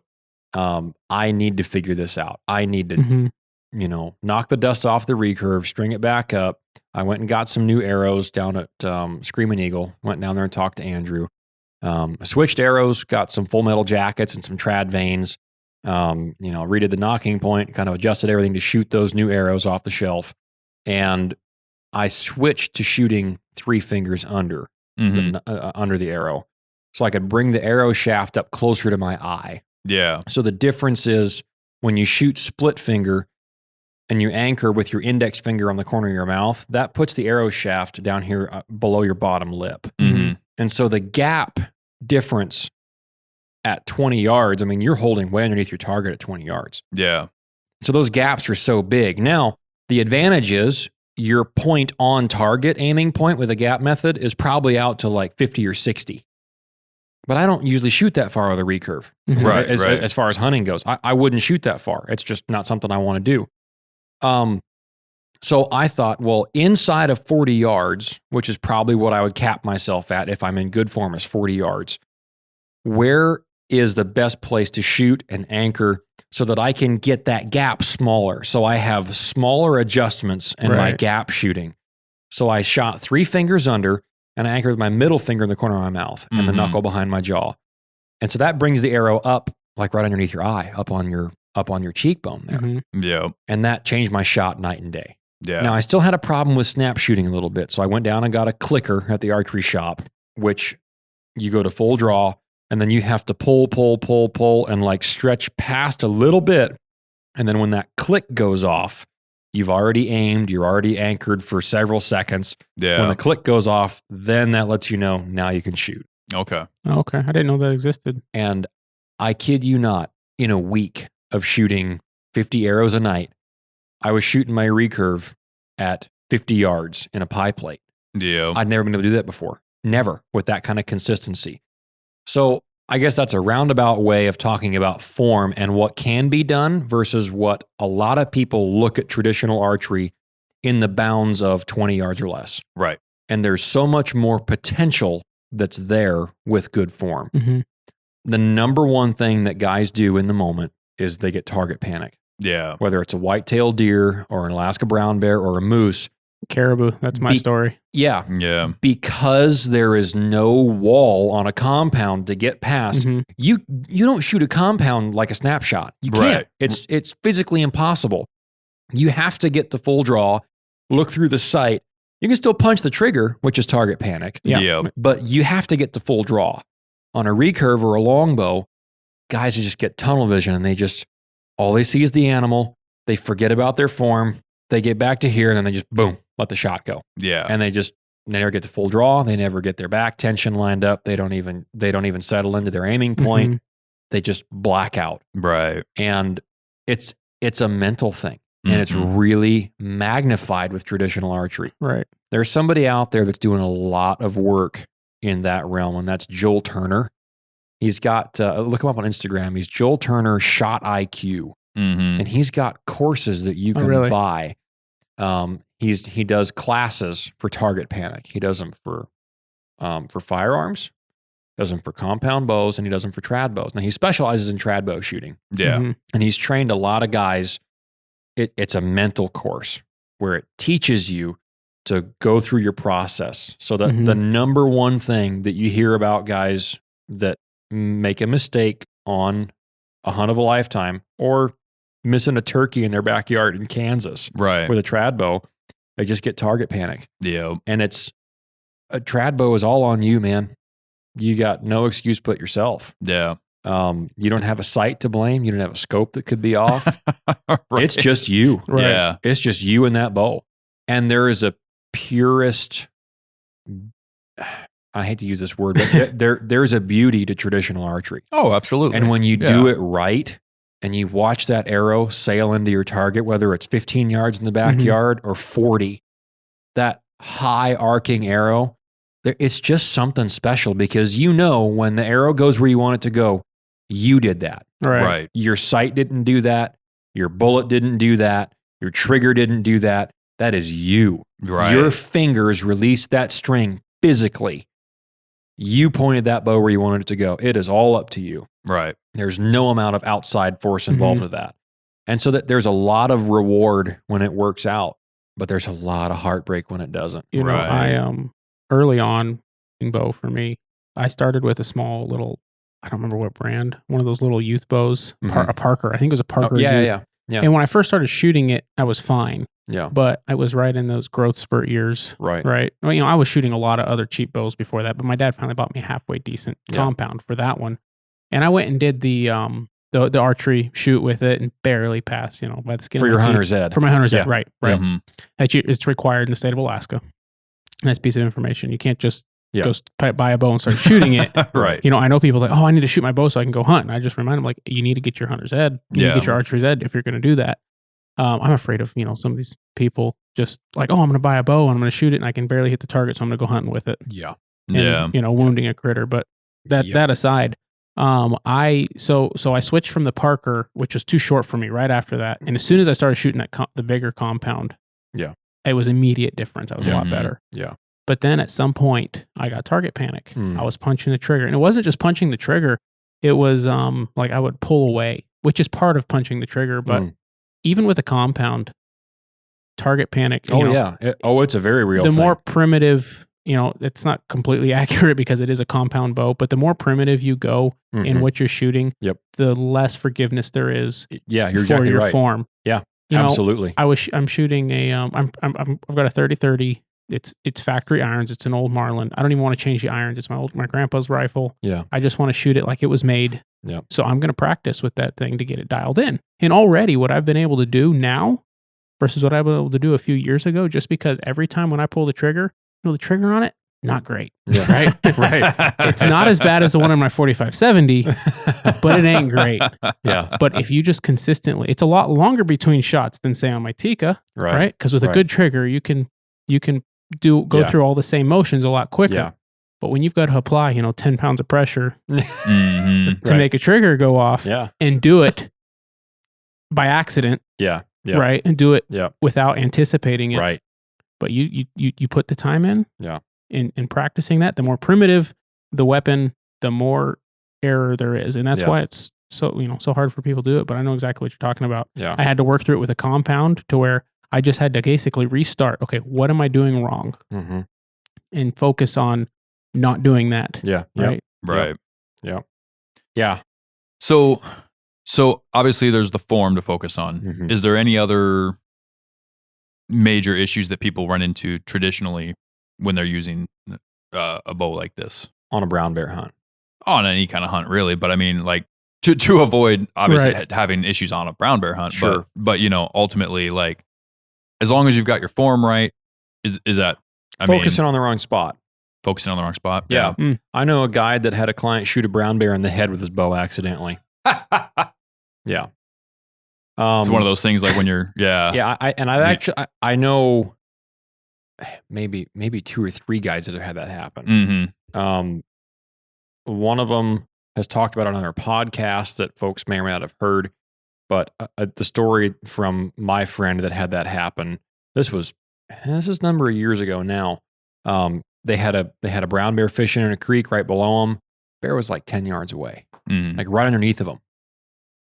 Speaker 4: I need to figure this out. I need to,
Speaker 3: Mhm.
Speaker 4: knock the dust off the recurve, string it back up. I went and got some new arrows down at Screaming Eagle. Went down there and talked to Andrew. Switched arrows, got some full metal jackets and some trad vanes. Redid the knocking point, kind of adjusted everything to shoot those new arrows off the shelf. And I switched to shooting 3 fingers under,
Speaker 2: Mm-hmm.
Speaker 4: under the arrow. So I could bring the arrow shaft up closer to my eye.
Speaker 2: Yeah.
Speaker 4: So the difference is when you shoot split finger and you anchor with your index finger on the corner of your mouth, that puts the arrow shaft down here below your bottom lip.
Speaker 2: Mm-hmm.
Speaker 4: And so the gap difference at 20 yards, I mean, you're holding way underneath your target at 20 yards.
Speaker 2: Yeah.
Speaker 4: So those gaps are so big. Now, the advantage is your point on target aiming point with a gap method is probably out to like 50 or 60. But I don't usually shoot that far with a recurve.
Speaker 3: Mhm.
Speaker 2: Right,
Speaker 4: As far as hunting goes, I wouldn't shoot that far. It's just not something I want to do. So I thought, well, inside of 40 yards, which is probably what I would cap myself at if I'm in good form, is 40 yards. Where is the best place to shoot and anchor so that I can get that gap smaller? So I have smaller adjustments in my
Speaker 3: Right.
Speaker 4: gap shooting. So I shot 3 fingers under and I anchored with my middle finger in the corner of my mouth and the
Speaker 2: Mhm.
Speaker 4: knuckle behind my jaw. And so that brings the arrow up, like right underneath your eye, up on your cheekbone there.
Speaker 3: Mhm.
Speaker 2: Yeah.
Speaker 4: And that changed my shot night and day.
Speaker 2: Yeah.
Speaker 4: Now, I still had a problem with snap shooting a little bit. So I went down and got a clicker at the archery shop, which you go to full draw and then you have to pull and like stretch past a little bit. And then when that click goes off, you've already aimed, you're already anchored for several seconds.
Speaker 2: Yeah.
Speaker 4: When the click goes off, then that lets you know now you can shoot.
Speaker 2: Okay.
Speaker 3: Oh, okay. I didn't know that existed.
Speaker 4: And I kid you not, in a week of shooting 50 arrows a night, I was shooting my recurve at 50 yards in a pie plate.
Speaker 2: Yeah.
Speaker 4: I'd never been able to do that before. Never with that kind of consistency. So I guess that's a roundabout way of talking about form and what can be done versus what a lot of people look at traditional archery in the bounds of 20 yards or less.
Speaker 2: Right.
Speaker 4: And there's so much more potential that's there with good form.
Speaker 3: Mhm.
Speaker 4: The number one thing that guys do in the moment is they get target panic.
Speaker 2: Yeah.
Speaker 4: Whether it's a white-tailed deer or an Alaska brown bear or a moose.
Speaker 3: Caribou. That's my story.
Speaker 4: Yeah.
Speaker 2: Yeah.
Speaker 4: Because there is no wall on a compound to get past,
Speaker 3: Mhm.
Speaker 4: you don't shoot a compound like a snapshot. You can't.
Speaker 2: Right.
Speaker 4: It's physically impossible. You have to get the full draw, look through the sight. You can still punch the trigger, which is target panic,
Speaker 3: Yeah.
Speaker 2: Yeah.
Speaker 4: but you have to get the full draw. On a recurve or a longbow, guys just get tunnel vision and all they see is the animal. They forget about their form. They get back to here and then they just boom, let the shot go.
Speaker 2: Yeah.
Speaker 4: And they just They never get to full draw. They never get their back tension lined up. They don't even settle into their aiming point.
Speaker 3: Mm-hmm.
Speaker 4: They just black out.
Speaker 2: Right.
Speaker 4: And it's a mental thing. And it's really magnified with traditional archery.
Speaker 3: Right.
Speaker 4: There's somebody out there that's doing a lot of work in that realm, and that's Joel Turner. He's got, look him up on Instagram. He's Joel Turner Shot IQ. And he's got courses that you can buy. He does classes for target panic. He does them for firearms, does them for compound bows, and he does them for trad bows. Now he specializes in trad bow shooting.
Speaker 2: Yeah.
Speaker 4: And he's trained a lot of guys. It's a mental course where it teaches you to go through your process. So that the number one thing that you hear about guys that make a mistake on a hunt of a lifetime or missing a turkey in their backyard in Kansas
Speaker 2: Right.
Speaker 4: with a trad bow, they just get target panic.
Speaker 2: Yeah.
Speaker 4: And a trad bow is all on you, man. You got no excuse but yourself.
Speaker 2: Yeah.
Speaker 4: You don't have a sight to blame. You don't have a scope that could be off.
Speaker 2: Right.
Speaker 4: It's just you.
Speaker 3: Right.
Speaker 2: Yeah.
Speaker 4: It's just you and that bow. And there is a purest, I hate to use this word, but there's a beauty to traditional archery.
Speaker 2: Oh, absolutely.
Speaker 4: And when you do it right and you watch that arrow sail into your target, whether it's 15 yards in the backyard or 40, that high arcing arrow, it's just something special because you know when the arrow goes where you want it to go, you did that.
Speaker 2: Right.
Speaker 4: Your sight didn't do that. Your bullet didn't do that. Your trigger didn't do that. That is you.
Speaker 2: Right.
Speaker 4: Your fingers released that string physically. You pointed that bow where you wanted it to go. It is all up to you.
Speaker 2: Right.
Speaker 4: There's no amount of outside force involved with that. And so that there's a lot of reward when it works out, but there's a lot of heartbreak when it doesn't.
Speaker 3: You know, I early on bow for me, I started with a small little, I don't remember what brand, one of those little youth bows, a Parker. I think it was a Parker.
Speaker 4: Yeah.
Speaker 3: And when I first started shooting it, I was fine.
Speaker 4: Yeah.
Speaker 3: But I was right in those growth spurt years.
Speaker 4: Right.
Speaker 3: Well, you know, I was shooting a lot of other cheap bows before that, but my dad finally bought me a halfway decent compound for that one. And I went and did the archery shoot with it and barely passed, you know, by the skin
Speaker 4: For
Speaker 3: of
Speaker 4: your
Speaker 3: my teeth.
Speaker 4: hunter's ed.
Speaker 3: For my hunter's ed, right. It's required in the state of Alaska. Nice piece of information. You can't just go buy a bow and start shooting it.
Speaker 4: Right.
Speaker 3: You know, I know people like, oh, I need to shoot my bow so I can go hunt. And I just remind them, like, you need to get your hunter's ed. You need to get your archer's ed if you're going to do that. I'm afraid of, you know, some of these people just like, oh, I'm going to buy a bow and I'm going to shoot it and I can barely hit the target, so I'm going to go hunting with it.
Speaker 4: Yeah.
Speaker 3: And, you know, wounding a critter. But that aside, I switched from the Parker, which was too short for me right after that. And as soon as I started shooting the bigger compound, it was immediate difference. I was a lot better.
Speaker 4: Yeah.
Speaker 3: But then at some point I got target panic. I was punching the trigger, and it wasn't just punching the trigger. It was like I would pull away, which is part of punching the trigger. But even with a compound, target panic.
Speaker 4: It's a very real thing.
Speaker 3: The more primitive, you know, it's not completely accurate because it is a compound bow, but the more primitive you go in what you're shooting, the less forgiveness there is
Speaker 4: you're
Speaker 3: for
Speaker 4: exactly
Speaker 3: your
Speaker 4: right.
Speaker 3: form.
Speaker 4: Yeah,
Speaker 3: you
Speaker 4: absolutely.
Speaker 3: know, I'm shooting I've got a 30-30. It's factory irons. It's an old Marlin. I don't even want to change the irons. It's my grandpa's rifle.
Speaker 4: Yeah.
Speaker 3: I just want to shoot it like it was made.
Speaker 4: Yeah.
Speaker 3: So I'm going to practice with that thing to get it dialed in. And already what I've been able to do now versus what I've been able to do a few years ago, just because every time when I pull the trigger, you know, the trigger on it, not great.
Speaker 4: Yeah.
Speaker 3: Right?
Speaker 4: Right.
Speaker 3: It's not as bad as the one on my 4570, but it ain't great.
Speaker 4: Yeah.
Speaker 3: But if you just consistently, it's a lot longer between shots than say on my Tikka, right? Because with a good trigger, you can go through all the same motions a lot quicker.
Speaker 4: Yeah.
Speaker 3: But when you've got to apply, 10 pounds of pressure to make a trigger go off and do it by accident, right? And do it without anticipating it.
Speaker 4: Right.
Speaker 3: But you put the time in in practicing that. The more primitive the weapon, the more error there is. And that's why it's so hard for people to do it. But I know exactly what you're talking about.
Speaker 4: Yeah.
Speaker 3: I had to work through it with a compound to where I just had to basically restart. Okay, what am I doing wrong? And focus on not doing that.
Speaker 4: Yeah.
Speaker 3: Right.
Speaker 2: Right.
Speaker 4: Yeah. Yeah.
Speaker 2: So obviously there's the form to focus on. Is there any other major issues that people run into traditionally when they're using a bow like this?
Speaker 4: On a brown bear hunt.
Speaker 2: On any kind of hunt, really. But I mean, like, to avoid, obviously, having issues on a brown bear hunt.
Speaker 4: Sure.
Speaker 2: But ultimately, like, as long as you've got your form right, is that
Speaker 4: Focusing on the wrong spot.
Speaker 2: Focusing on the wrong spot.
Speaker 4: Yeah. I know a guy that had a client shoot a brown bear in the head with his bow accidentally. Yeah.
Speaker 2: It's one of those things like when you're,
Speaker 4: Yeah. I know maybe 2 or 3 guys that have had that happen.
Speaker 2: Mm-hmm.
Speaker 4: One of them has talked about it on their podcast that folks may or may not have heard. But the story from my friend that had that happen, this was a number of years ago now. They had a brown bear fishing in a creek right below them. Bear was like 10 yards away, like right underneath of them.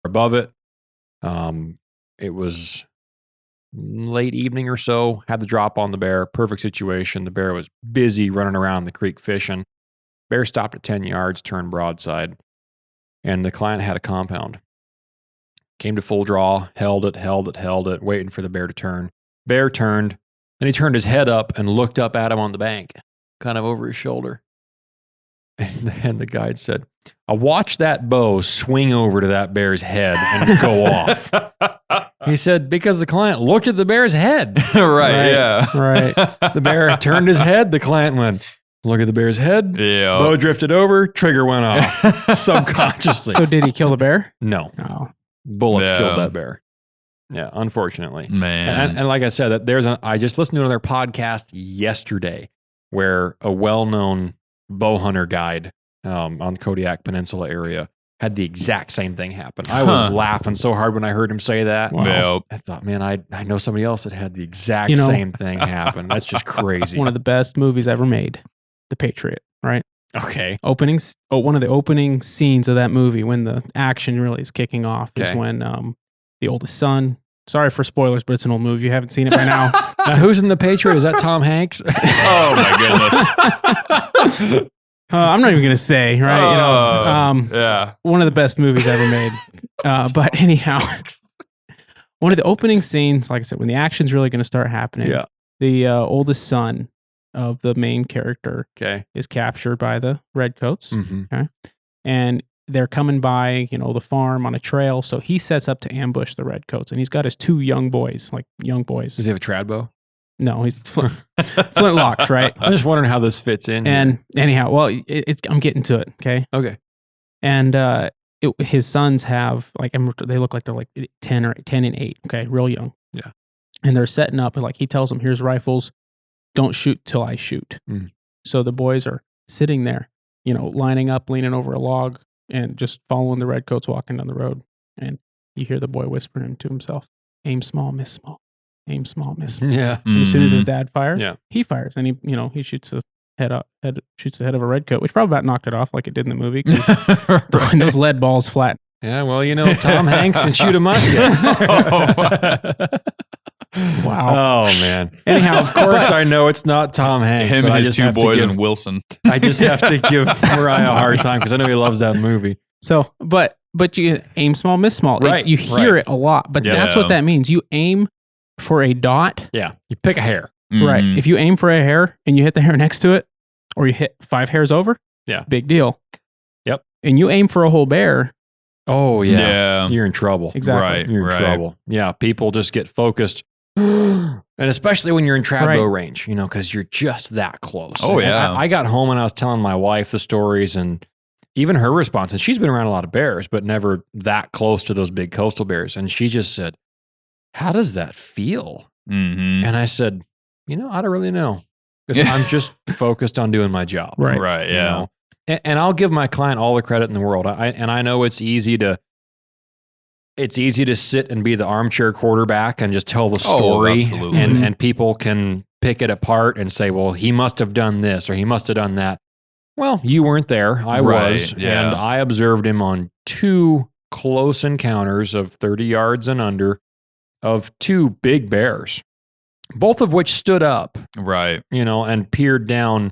Speaker 4: Above it, it was late evening or so. Had the drop on the bear. Perfect situation. The bear was busy running around the creek fishing. Bear stopped at 10 yards, turned broadside, and the client had a compound. Came to full draw, held it, waiting for the bear to turn. Bear turned, then he turned his head up and looked up at him on the bank, kind of over his shoulder. And the guide said, I watched that bow swing over to that bear's head and go off. He said, because the client looked at the bear's head.
Speaker 2: Right, yeah.
Speaker 3: Right.
Speaker 4: The bear turned his head, the client went, look at the bear's head.
Speaker 2: Yeah.
Speaker 4: Bow drifted over, trigger went off subconsciously.
Speaker 3: So did he kill the bear?
Speaker 4: No.
Speaker 3: Oh.
Speaker 4: Bullets killed that bear. Yeah, unfortunately.
Speaker 2: Man.
Speaker 4: And like I said, I just listened to another podcast yesterday where a well-known bow hunter guide on the Kodiak Peninsula area had the exact same thing happen. I was laughing so hard when I heard him say that.
Speaker 2: Wow.
Speaker 4: I thought, man, I know somebody else that had the exact same thing happen. That's just crazy.
Speaker 3: One of the best movies ever made, The Patriot, right?
Speaker 4: Okay.
Speaker 3: One of the opening scenes of that movie when the action really is kicking off is when the oldest son. Sorry for spoilers, but it's an old movie. You haven't seen it by now.
Speaker 4: Now, who's in The Patriot? Is that Tom Hanks?
Speaker 2: Oh my goodness.
Speaker 3: I'm not even gonna say, right?
Speaker 2: Yeah.
Speaker 3: One of the best movies ever made. But anyhow, one of the opening scenes, like I said, when the action's really gonna start happening.
Speaker 4: Yeah.
Speaker 3: The oldest son of the main character is captured by the redcoats.
Speaker 4: Mm-hmm.
Speaker 3: Okay. And they're coming by, the farm on a trail. So he sets up to ambush the redcoats, and he's got his 2 young boys. Does
Speaker 4: he have a trad bow?
Speaker 3: No, he's flintlocks, right?
Speaker 4: I'm just wondering how this fits in.
Speaker 3: And anyhow, well, I'm getting to it. Okay.
Speaker 4: Okay.
Speaker 3: And his sons have they look like they're like 10 and 8. Okay. Real young.
Speaker 4: Yeah.
Speaker 3: And they're setting up, like he tells them, here's rifles. Don't shoot till I shoot.
Speaker 4: Mm.
Speaker 3: So the boys are sitting there, lining up, leaning over a log and just following the redcoats walking down the road. And you hear the boy whispering to himself, aim small, miss small. Aim small, miss small.
Speaker 4: Yeah.
Speaker 3: And as soon as his dad fires, he fires. And he shoots the head of a redcoat, which probably about knocked it off like it did in the movie. Because those lead balls flat.
Speaker 4: Yeah, well, Tom Hanks can shoot a musket. Wow. Oh, man. Anyhow, of course, I know it's not Tom Hanks.
Speaker 2: Him and his 2 boys and Wilson.
Speaker 4: I just have to give Mariah a hard time because I know he loves that movie.
Speaker 3: So, but you aim small, miss small.
Speaker 4: Right.
Speaker 3: You hear it a lot, but that's what that means. You aim for a dot.
Speaker 4: Yeah. You pick a hair.
Speaker 2: Mm-hmm.
Speaker 3: Right. If you aim for a hair and you hit the hair next to it, or you hit 5 hairs over, big deal.
Speaker 4: Yep.
Speaker 3: And you aim for a whole bear.
Speaker 4: Oh, yeah. You're in trouble.
Speaker 3: Exactly.
Speaker 2: Right.
Speaker 4: You're in trouble. Yeah. People just get focused. And especially when you're in trad bow range, because you're just that close.
Speaker 2: Oh, yeah.
Speaker 4: I got home and I was telling my wife the stories and even her response. And she's been around a lot of bears, but never that close to those big coastal bears. And she just said, how does that feel?
Speaker 2: Mm-hmm.
Speaker 4: And I said, I don't really know. Because I'm just focused on doing my job.
Speaker 3: Right.
Speaker 2: Right. Yeah.
Speaker 4: And I'll give my client all the credit in the world. I know it's easy to sit and be the armchair quarterback and just tell the story.
Speaker 2: Absolutely.
Speaker 4: And people can pick it apart and say, well, he must have done this or he must have done that. Well, you weren't there. I was.
Speaker 2: Yeah.
Speaker 4: And I observed him on 2 close encounters of 30 yards and under of 2 big bears, both of which stood up.
Speaker 2: Right.
Speaker 4: And peered down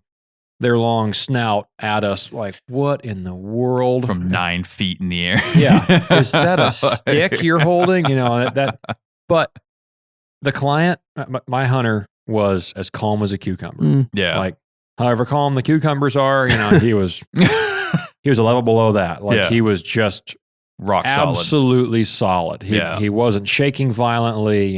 Speaker 4: their long snout at us like, what in the world?
Speaker 2: From 9 feet in the air.
Speaker 4: Yeah. Is that a stick you're holding? But the client, my hunter, was as calm as a cucumber.
Speaker 3: Mm.
Speaker 2: Yeah.
Speaker 4: Like, however calm the cucumbers are, he was a level below that. Like he was just
Speaker 2: rock solid.
Speaker 4: Absolutely solid. He wasn't shaking violently.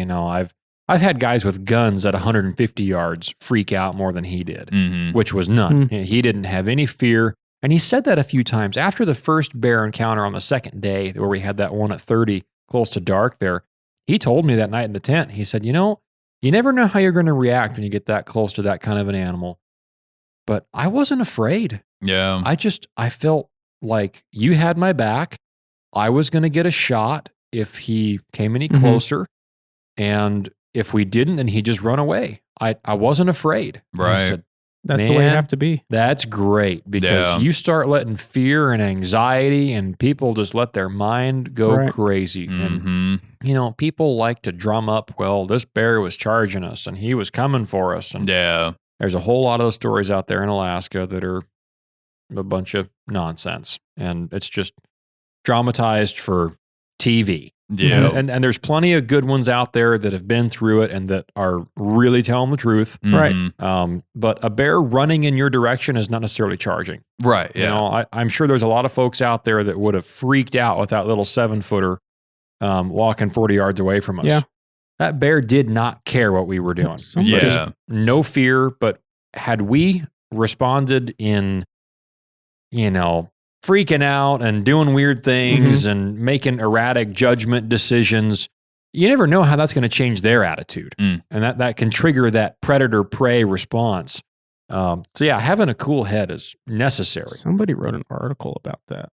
Speaker 4: I've had guys with guns at 150 yards freak out more than he did, which was none. He didn't have any fear. And he said that a few times. After the first bear encounter on the second day, where we had that one at 30 close to dark there, he told me that night in the tent, he said, you never know how you're going to react when you get that close to that kind of an animal. But I wasn't afraid.
Speaker 2: Yeah.
Speaker 4: I felt like you had my back. I was going to get a shot if he came any closer. And if we didn't, then he'd just run away. I wasn't afraid.
Speaker 2: Right.
Speaker 4: I said,
Speaker 3: that's the way you have to be.
Speaker 4: That's great, because you start letting fear and anxiety, and people just let their mind go crazy. And, people like to drum up, well, this bear was charging us and he was coming for us. And there's a whole lot of those stories out there in Alaska that are a bunch of nonsense. And it's just dramatized for TV.
Speaker 2: Yeah.
Speaker 4: And there's plenty of good ones out there that have been through it and that are really telling the truth.
Speaker 3: Right.
Speaker 4: But a bear running in your direction is not necessarily charging.
Speaker 2: Right. Yeah.
Speaker 4: I'm sure there's a lot of folks out there that would have freaked out with that little 7-footer walking 40 yards away from us.
Speaker 3: Yeah.
Speaker 4: That bear did not care what we were doing. Just no fear. But had we responded in, freaking out and doing weird things and making erratic judgment decisions, you never know how that's going to change their attitude. And that can trigger that predator-prey response. Having a cool head is necessary.
Speaker 3: Somebody wrote an article about that.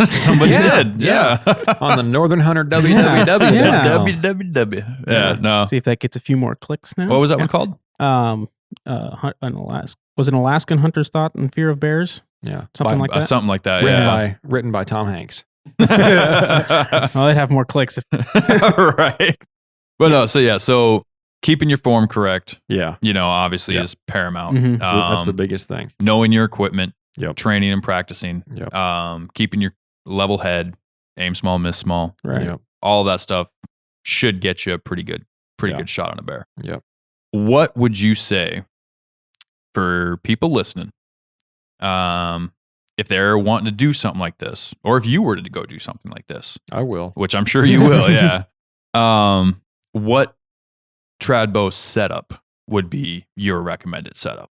Speaker 2: Somebody did. Yeah.
Speaker 4: On the Northern Hunter www.
Speaker 2: www. Yeah. No.
Speaker 3: See if that gets a few more clicks now.
Speaker 2: What was that one called?
Speaker 3: Was it an Alaskan hunter's thought and fear of bears?
Speaker 4: Yeah.
Speaker 3: Something like that.
Speaker 2: Something like that.
Speaker 4: Written by Tom Hanks.
Speaker 3: Well, they'd have more clicks.
Speaker 2: Right. Well, no. So keeping your form correct.
Speaker 4: Yeah.
Speaker 2: Obviously is paramount.
Speaker 4: That's the biggest thing.
Speaker 2: Knowing your equipment.
Speaker 4: Yep.
Speaker 2: Training and practicing.
Speaker 4: Yep.
Speaker 2: Keeping your level head. Aim small, miss small.
Speaker 3: Right.
Speaker 4: Yep.
Speaker 2: All of that stuff should get you a pretty good shot on a bear.
Speaker 4: Yep.
Speaker 2: What would you say for people listening? If they're wanting to do something like this, or if you were to go do something like this,
Speaker 4: I will.
Speaker 2: which I'm sure you will. Yeah. What trad bow setup would be your recommended setup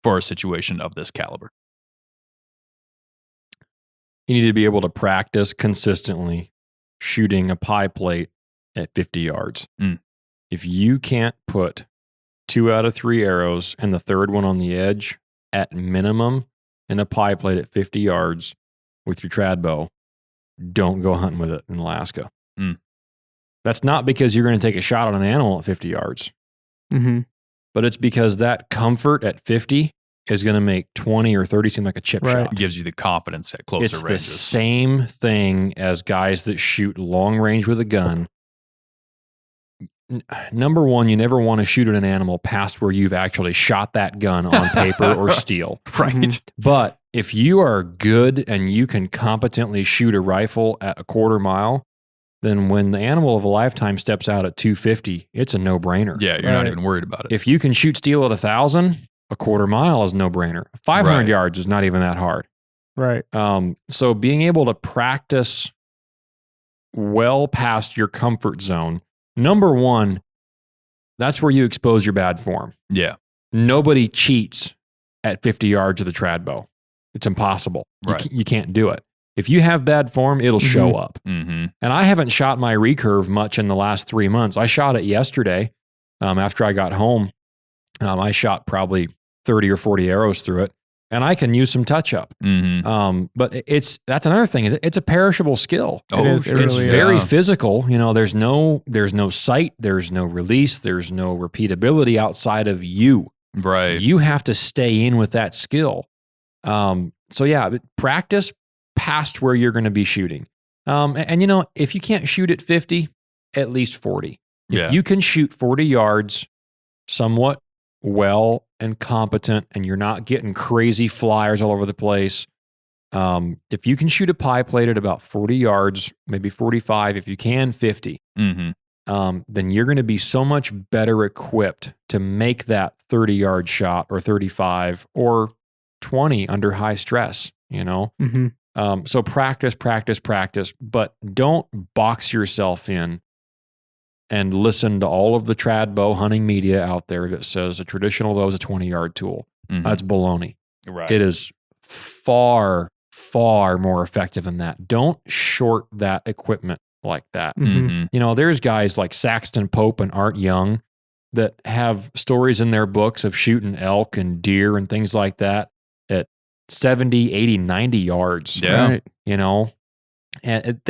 Speaker 2: for a situation of this caliber?
Speaker 4: You need to be able to practice consistently shooting a pie plate at 50 yards. If you can't put 2 out of 3 arrows and the third one on the edge at minimum in a pie plate at 50 yards with your trad bow, don't go hunting with it in Alaska. That's not because you're going to take a shot on an animal at 50 yards, but it's because that comfort at 50 is going to make 20 or 30 seem like a chip shot.
Speaker 2: It gives you the confidence at closer ranges.
Speaker 4: It's the same thing as guys that shoot long range with a gun. Number one, you never want to shoot at an animal past where you've actually shot that gun on paper or steel.
Speaker 2: Right.
Speaker 4: But if you are good and you can competently shoot a rifle at a quarter mile, then when the animal of a lifetime steps out at 250, it's a no-brainer.
Speaker 2: Yeah, you're not even worried about it.
Speaker 4: If you can shoot steel at 1,000, a quarter mile is no-brainer. 500 yards is not even that hard.
Speaker 3: Right.
Speaker 4: So being able to practice well past your comfort zone, number one, that's where you expose your bad form.
Speaker 2: Yeah.
Speaker 4: Nobody cheats at 50 yards of the trad bow. It's impossible.
Speaker 2: Right.
Speaker 4: You can't do it. If you have bad form, it'll show up.
Speaker 2: Mm-hmm.
Speaker 4: And I haven't shot my recurve much in the last 3 months. I shot it yesterday after I got home. I shot probably 30 or 40 arrows through it, and I can use some touch up.
Speaker 2: Mm-hmm.
Speaker 4: But that's another thing. Is it's a perishable skill.
Speaker 2: Oh,
Speaker 3: it is,
Speaker 2: sure.
Speaker 4: It's
Speaker 3: really
Speaker 4: very
Speaker 3: is.
Speaker 4: physical. There's no sight, there's no release, there's no repeatability outside of you.
Speaker 2: Right.
Speaker 4: You have to stay in with that skill. So yeah, practice past where you're going to be shooting. And if you can't shoot at 50, at least 40.
Speaker 2: Yeah.
Speaker 4: If you can shoot 40 yards somewhat well and competent, and you're not getting crazy flyers all over the place, if you can shoot a pie plate at about 40 yards, maybe 45, if you can 50, then you're going to be so much better equipped to make that 30-yard shot or 35 or 20 under high stress, So practice, but don't box yourself in and listen to all of the trad bow hunting media out there that says a traditional bow is a 20-yard tool.
Speaker 2: Mhm.
Speaker 4: That's baloney.
Speaker 2: Right.
Speaker 4: It is far, far more effective than that. Don't short that equipment like that.
Speaker 2: Mhm.
Speaker 4: You know, there's guys like Saxton Pope and Art Young that have stories in their books of shooting elk and deer and things like that at 70, 80, 90 yards.
Speaker 2: Yeah.
Speaker 3: Right.
Speaker 4: You know, and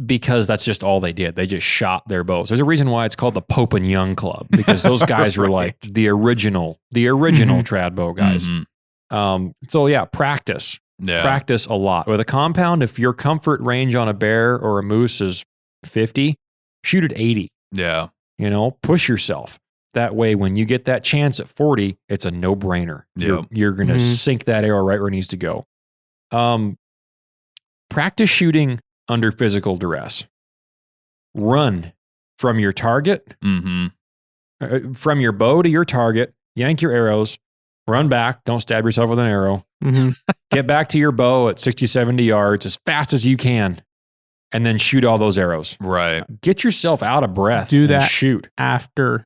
Speaker 4: because that's just all they did. They just shot their bows. There's a reason why it's called the Pope and Young Club, because those guys were like the original trad bow guys. So yeah, practice.
Speaker 2: Yeah.
Speaker 4: Practice a lot. With a compound, if your comfort range on a bear or a moose is 50, shoot at 80.
Speaker 2: Yeah.
Speaker 4: You know, push yourself. That way, when you get that chance at 40, it's a no-brainer.
Speaker 2: Yep.
Speaker 4: You're going to sink that arrow right where it needs to go. Practice shooting under physical duress. Run from your target, from your bow to your target, yank your arrows, run back, don't stab yourself with an arrow, get back to your bow at 60, 70 yards as fast as you can, and then shoot all those arrows.
Speaker 2: Right.
Speaker 4: Get yourself out of breath.
Speaker 3: Do
Speaker 4: and
Speaker 3: that
Speaker 4: shoot.
Speaker 3: after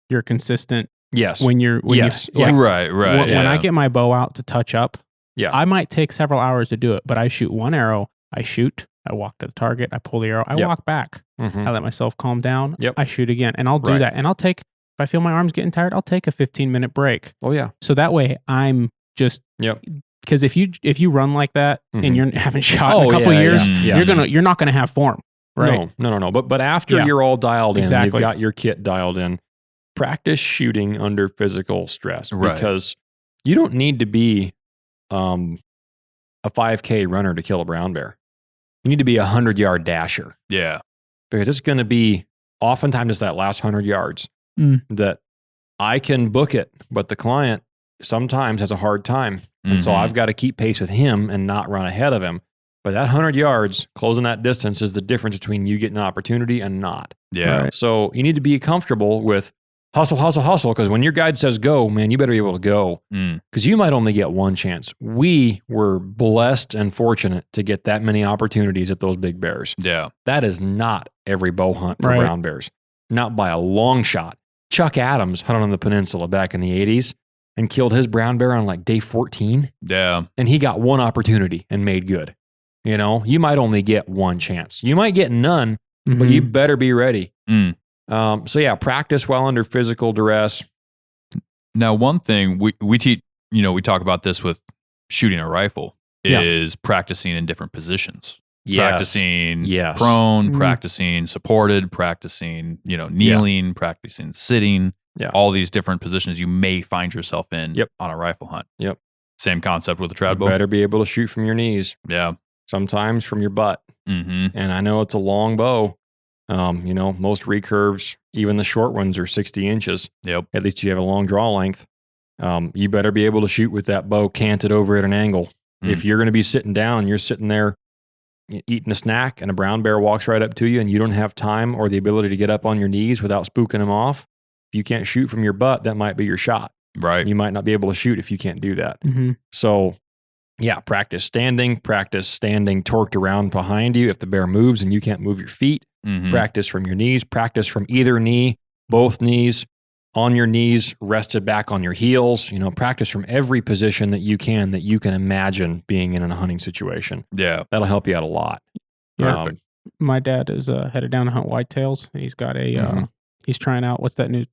Speaker 3: you're consistent.
Speaker 4: Yes.
Speaker 3: When you're,
Speaker 4: yes.
Speaker 3: like,
Speaker 2: Right.
Speaker 3: when I get my bow out to touch up,
Speaker 4: yeah,
Speaker 3: I might take several hours to do it, but I shoot one arrow, I shoot, I walk to the target, I pull the arrow, I walk back, I let myself calm down, I shoot again, and I'll do that. And I'll take, if I feel my arm's getting tired, I'll take a 15-minute break.
Speaker 4: Oh yeah.
Speaker 3: So that way I'm just, because if you run like that and you haven't shot in a couple of years, you're not gonna have form, right?
Speaker 4: No. But after you're all dialed in,
Speaker 3: Exactly.
Speaker 4: you've got your kit dialed in, practice shooting under physical stress, because you don't need to be a 5K runner to kill a brown bear. You need to be a 100-yard dasher.
Speaker 2: Yeah.
Speaker 4: Because it's going to be oftentimes it's that last 100 yards that I can book it, but the client sometimes has a hard time. And so I've got to keep pace with him and not run ahead of him. But that 100 yards, closing that distance, is the difference between you getting an opportunity and not.
Speaker 2: Yeah.
Speaker 3: Right.
Speaker 4: So you need to be comfortable with hustle, because when your guide says go, man, you better be able to go, because you might only get one chance. We were blessed and fortunate to get that many opportunities at those big bears.
Speaker 2: Yeah.
Speaker 4: That is not every bow hunt for brown bears. Not by a long shot. Chuck Adams hunted on the peninsula back in the 80s and killed his brown bear on like day 14.
Speaker 2: Yeah.
Speaker 4: And he got one opportunity and made good. You know, you might only get one chance. You might get none, but you better be ready. So yeah, practice while under physical duress.
Speaker 2: Now, one thing we teach, we talk about this with shooting a rifle is practicing in different positions. Practicing prone, practicing supported, practicing, kneeling, practicing sitting, all these different positions you may find yourself in on a rifle hunt. Same concept with a trad bow.
Speaker 4: You better be able to shoot from your knees.
Speaker 2: Yeah.
Speaker 4: Sometimes from your butt. And I know it's a long bow. Most recurves, even the short ones, are 60 inches. At least you have a long draw length. You better be able to shoot with that bow canted over at an angle. If you're going to be sitting down and you're sitting there eating a snack and a brown bear walks right up to you and you don't have time or the ability to get up on your knees without spooking him off, if you can't shoot from your butt, that might be your shot.
Speaker 2: Right.
Speaker 4: You might not be able to shoot if you can't do that. So yeah, practice standing torqued around behind you if the bear moves and you can't move your feet. Practice from your knees, practice from either knee, both knees, on your knees, rested back on your heels. Practice from every position that you can imagine being in a hunting situation.
Speaker 2: Yeah.
Speaker 4: That'll help you out a lot.
Speaker 2: Perfect.
Speaker 3: My dad is headed down to hunt whitetails. And he's got he's trying out, what's that new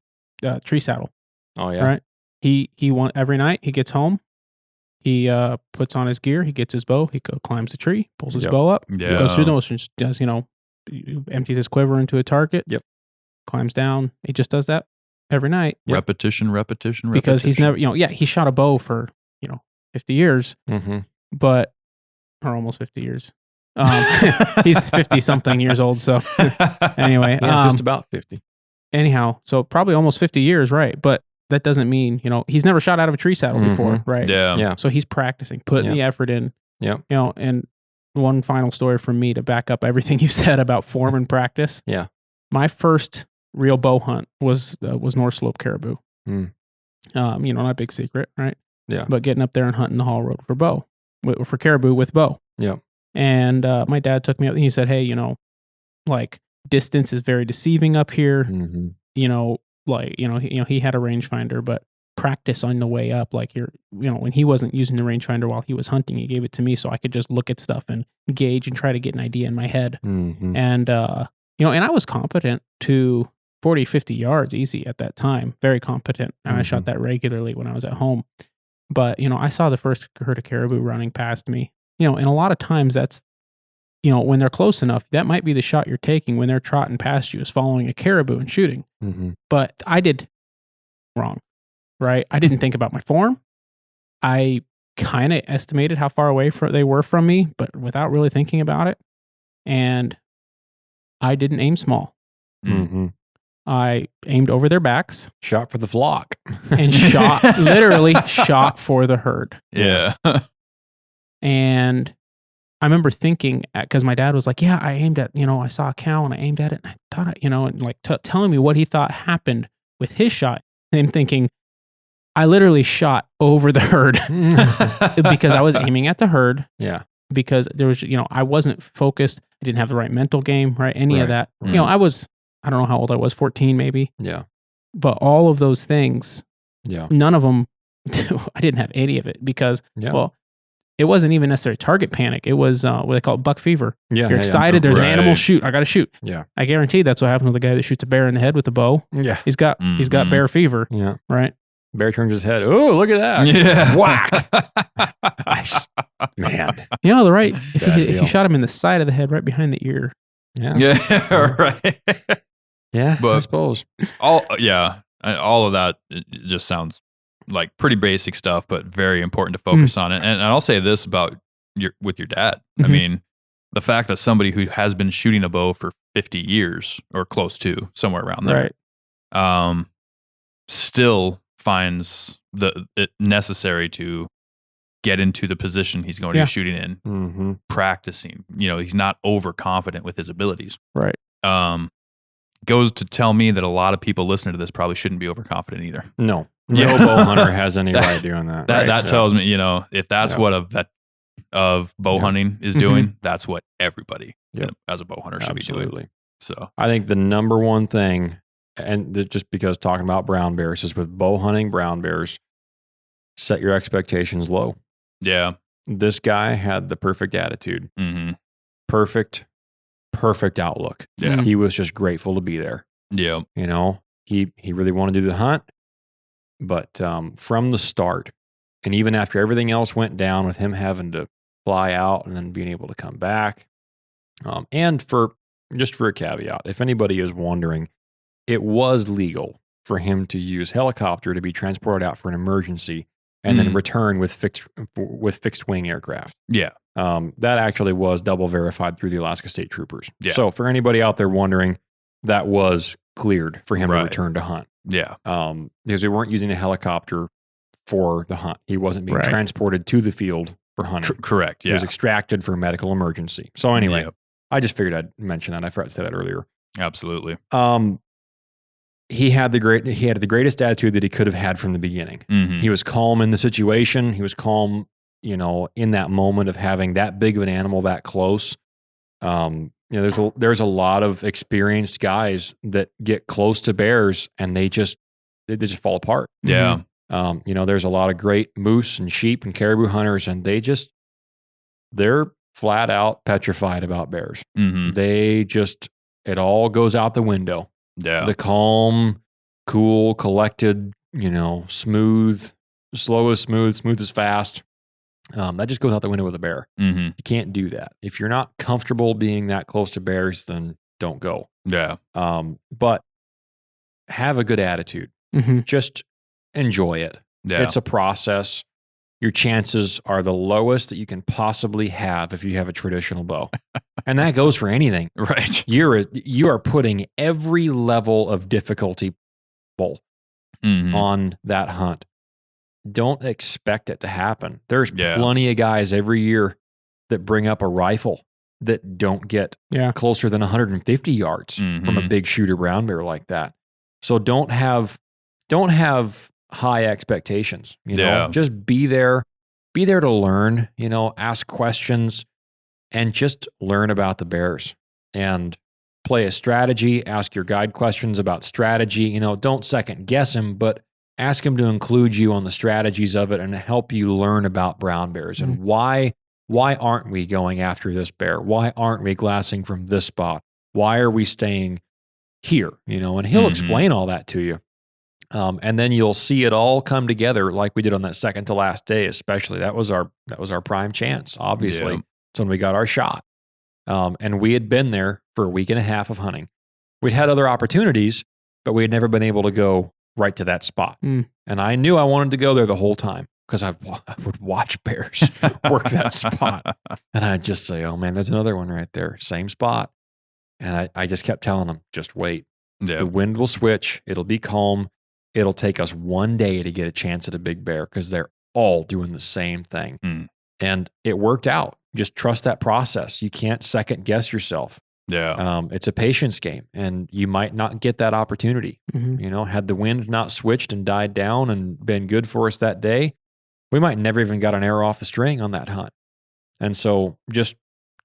Speaker 3: tree saddle?
Speaker 4: Oh yeah.
Speaker 3: Right. He every night he gets home. He puts on his gear. He gets his bow. He climbs the tree, pulls his bow up.
Speaker 2: Yeah.
Speaker 3: Goes through the motions. Does empties his quiver into a target. Climbs down. He just does that every night.
Speaker 2: Repetition.
Speaker 3: Because he's never, he shot a bow for 50 years, but or almost 50 years. He's 50 something years old. So anyway,
Speaker 4: just about 50.
Speaker 3: Anyhow, so probably almost 50 years, right? But that doesn't mean, he's never shot out of a tree saddle before, right?
Speaker 2: Yeah.
Speaker 3: So he's practicing, putting the effort in.
Speaker 4: Yeah.
Speaker 3: And one final story from me to back up everything you said about form and practice.
Speaker 4: Yeah.
Speaker 3: My first real bow hunt was North Slope caribou. Not a big secret, right?
Speaker 4: Yeah.
Speaker 3: But getting up there and hunting the haul road for caribou with bow.
Speaker 4: Yeah.
Speaker 3: And my dad took me up and he said, hey, distance is very deceiving up here.
Speaker 4: Mm-hmm.
Speaker 3: He had a rangefinder, but practice on the way up, when he wasn't using the rangefinder while he was hunting, he gave it to me so I could just look at stuff and gauge and try to get an idea in my head.
Speaker 4: Mm-hmm.
Speaker 3: And, and I was competent to 40, 50 yards easy at that time, very competent. And I shot that regularly when I was at home. But, I saw the first herd of caribou running past me, and a lot of times that's, when they're close enough, that might be the shot you're taking when they're trotting past you, is following a caribou and shooting.
Speaker 4: Mm-hmm.
Speaker 3: But I did wrong, right? I didn't think about my form. I kind of estimated how far away they were from me, but without really thinking about it. And I didn't aim small.
Speaker 4: Mm-hmm.
Speaker 3: I aimed over their backs.
Speaker 4: Shot for the flock.
Speaker 3: And literally shot for the herd.
Speaker 2: Yeah.
Speaker 3: And I remember thinking, because my dad was like, yeah, I aimed at, I saw a cow and I aimed at it. And I thought, and like telling me what he thought happened with his shot. And thinking, I literally shot over the herd because I was aiming at the herd.
Speaker 4: Yeah.
Speaker 3: Because there was, I wasn't focused. I didn't have the right mental game, right? Any of that.
Speaker 4: Right.
Speaker 3: I don't know how old I was, 14 maybe.
Speaker 4: Yeah.
Speaker 3: But all of those things, none of them, I didn't have any of it because, it wasn't even necessarily target panic. It was what they call it, buck fever.
Speaker 4: Yeah.
Speaker 3: You're excited. There's an animal. Shoot. I got to shoot.
Speaker 4: Yeah.
Speaker 3: I guarantee that's what happens with the guy that shoots a bear in the head with a bow.
Speaker 4: Yeah.
Speaker 3: He's got bear fever.
Speaker 4: Yeah.
Speaker 3: Right.
Speaker 4: Bear turns his head. Oh, look at that.
Speaker 2: Yeah.
Speaker 4: Whack. Man.
Speaker 3: They're right. If you shot him in the side of the head, right behind the ear.
Speaker 4: Yeah.
Speaker 2: Yeah. Right.
Speaker 4: Yeah.
Speaker 2: But
Speaker 4: I suppose.
Speaker 2: All of that, it just sounds like pretty basic stuff, but very important to focus on it. And I'll say this about your dad. I mean, the fact that somebody who has been shooting a bow for 50 years or close to, somewhere around there, still finds it necessary to get into the position he's going to be shooting in, practicing. He's not overconfident with his abilities.
Speaker 3: Right.
Speaker 2: Goes to tell me that a lot of people listening to this probably shouldn't be overconfident either.
Speaker 4: No bow hunter has any right doing that.
Speaker 2: That tells me, if that's what a vet of bow hunting is doing, that's what everybody as a bow hunter should be doing. So I
Speaker 4: think the number one thing, and just because talking about brown bears, is with bow hunting brown bears, set your expectations low.
Speaker 2: Yeah.
Speaker 4: This guy had the perfect attitude.
Speaker 2: Mm-hmm.
Speaker 4: Perfect outlook.
Speaker 2: Yeah.
Speaker 4: He was just grateful to be there.
Speaker 2: Yeah.
Speaker 4: He really wanted to do the hunt. But from the start, and even after everything else went down with him having to fly out and then being able to come back, and for a caveat, if anybody is wondering, it was legal for him to use helicopter to be transported out for an emergency and then return with fixed wing aircraft.
Speaker 2: Yeah.
Speaker 4: That actually was double verified through the Alaska State Troopers.
Speaker 2: Yeah.
Speaker 4: So for anybody out there wondering, that was cleared for him to return to hunt.
Speaker 2: Yeah.
Speaker 4: Because they weren't using a helicopter for the hunt. He wasn't being transported to the field for hunting.
Speaker 2: Correct. Yeah.
Speaker 4: He was extracted for a medical emergency. So anyway, I just figured I'd mention that. I forgot to say that earlier.
Speaker 2: Absolutely.
Speaker 4: He had the greatest attitude that he could have had from the beginning.
Speaker 2: Mm-hmm.
Speaker 4: He was calm in the situation. He was calm, in that moment of having that big of an animal that close. There's a lot of experienced guys that get close to bears and they just fall apart.
Speaker 2: Yeah.
Speaker 4: There's a lot of great moose and sheep and caribou hunters, and they're flat out petrified about bears.
Speaker 2: Mm-hmm.
Speaker 4: It all goes out the window.
Speaker 2: Yeah.
Speaker 4: The calm, cool, collected, smooth, slow as smooth as fast. That just goes out the window with a bear.
Speaker 2: Mm-hmm.
Speaker 4: You can't do that. If you're not comfortable being that close to bears, then don't go.
Speaker 2: Yeah.
Speaker 4: But have a good attitude.
Speaker 3: Mm-hmm.
Speaker 4: Just enjoy it.
Speaker 2: Yeah.
Speaker 4: It's a process. Your chances are the lowest that you can possibly have if you have a traditional bow. And that goes for anything.
Speaker 2: Right.
Speaker 4: You are putting every level of difficulty on that hunt. Don't expect it to happen. There's plenty of guys every year that bring up a rifle that don't get closer than 150 yards from a big shooter brown bear like that. So don't have high expectations. Just be there to learn. Ask questions and just learn about the bears. And play a strategy, ask your guide questions about strategy. You know, don't second guess him, but ask him to include you on the strategies of it and help you learn about brown bears and why aren't we going after this bear? Why aren't we glassing from this spot? Why are we staying here? You know, and he'll explain all that to you. And then you'll see it all come together like we did on that second to last day, especially. That was our prime chance, obviously.
Speaker 2: Yeah.
Speaker 4: It's when we got our shot. And we had been there for a week and a half of hunting. We'd had other opportunities, but we had never been able to go right to that spot. And I knew I wanted to go there the whole time because I would watch bears work that spot. And I'd just say, oh man, there's another one right there. Same spot. And I just kept telling them, just wait.
Speaker 2: Yeah.
Speaker 4: The wind will switch. It'll be calm. It'll take us one day to get a chance at a big bear because they're all doing the same thing. And it worked out. Just trust that process. You can't second guess yourself.
Speaker 2: Yeah.
Speaker 4: It's a patience game, and you might not get that opportunity. You know, had the wind not switched and died down and been good for us that day, we might never even got an arrow off the string on that hunt. And so just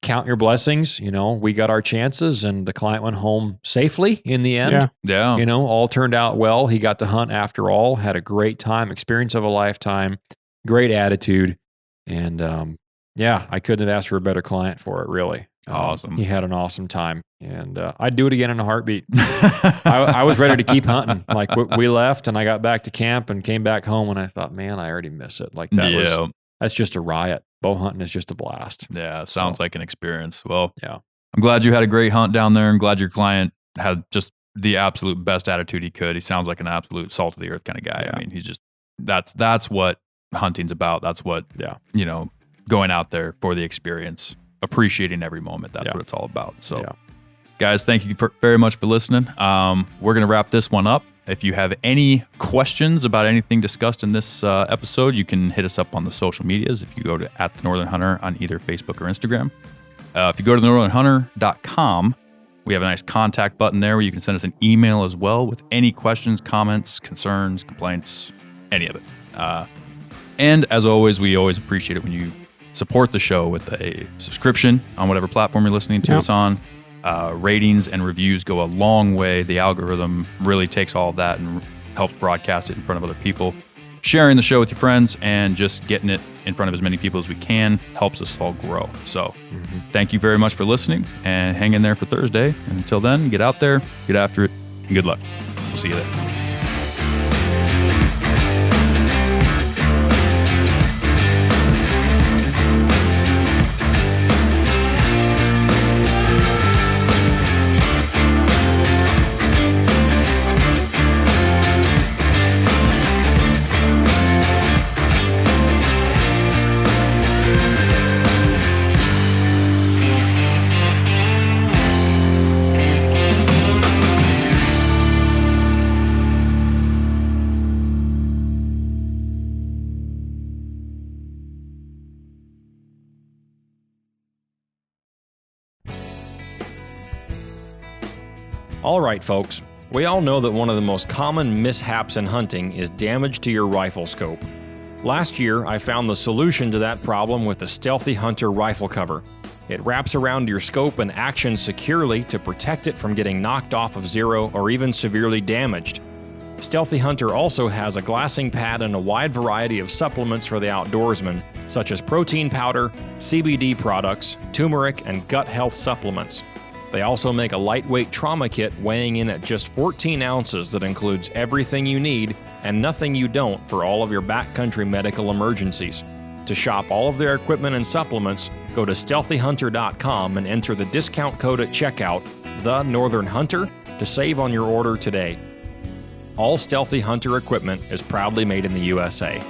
Speaker 4: count your blessings. You know, we got our chances and the client went home safely in the end.
Speaker 2: Yeah.
Speaker 4: You know, all turned out well. He got to hunt after all, had a great time, experience of a lifetime, great attitude. And I couldn't have asked for a better client for it, really.
Speaker 2: Awesome.
Speaker 4: He had an awesome time, and I'd do it again in a heartbeat. I was ready to keep hunting. Like we left, and I got back to camp and came back home, and I thought, man, I already miss it. Like that's just a riot. Bow hunting is just a blast.
Speaker 2: Yeah, sounds like an experience. Well,
Speaker 4: yeah.
Speaker 2: I'm glad you had a great hunt down there. I'm glad your client had just the absolute best attitude he could. He sounds like an absolute salt of the earth kind of guy.
Speaker 4: Yeah.
Speaker 2: I mean, he's just that's what hunting's about. That's what you know, going out there for the experience, appreciating every moment. That's what it's all about. So guys, thank you very much for listening. We're going to wrap this one up. If you have any questions about anything discussed in this episode, you can hit us up on the social medias. If you go to @TheNorthernHunter on either Facebook or Instagram. If you go to thenorthernhunter.com, we have a nice contact button there where you can send us an email as well with any questions, comments, concerns, complaints, any of it. And as always, we always appreciate it when you support the show with a subscription on whatever platform you're listening to us on. Ratings and reviews go a long way. The algorithm really takes all of that and helps broadcast it in front of other people. Sharing the show with your friends and just getting it in front of as many people as we can helps us all grow. So thank you very much for listening, and hang in there for Thursday. And until then, get out there, get after it, and good luck. We'll see you there.
Speaker 1: All right, folks. We all know that one of the most common mishaps in hunting is damage to your rifle scope. Last year, I found the solution to that problem with the Stealthy Hunter rifle cover. It wraps around your scope and actions securely to protect it from getting knocked off of zero or even severely damaged. Stealthy Hunter also has a glassing pad and a wide variety of supplements for the outdoorsman, such as protein powder, CBD products, turmeric, and gut health supplements. They also make a lightweight trauma kit weighing in at just 14 ounces that includes everything you need and nothing you don't for all of your backcountry medical emergencies. To shop all of their equipment and supplements, go to StealthyHunter.com and enter the discount code at checkout, The Northern Hunter, to save on your order today. All Stealthy Hunter equipment is proudly made in the USA.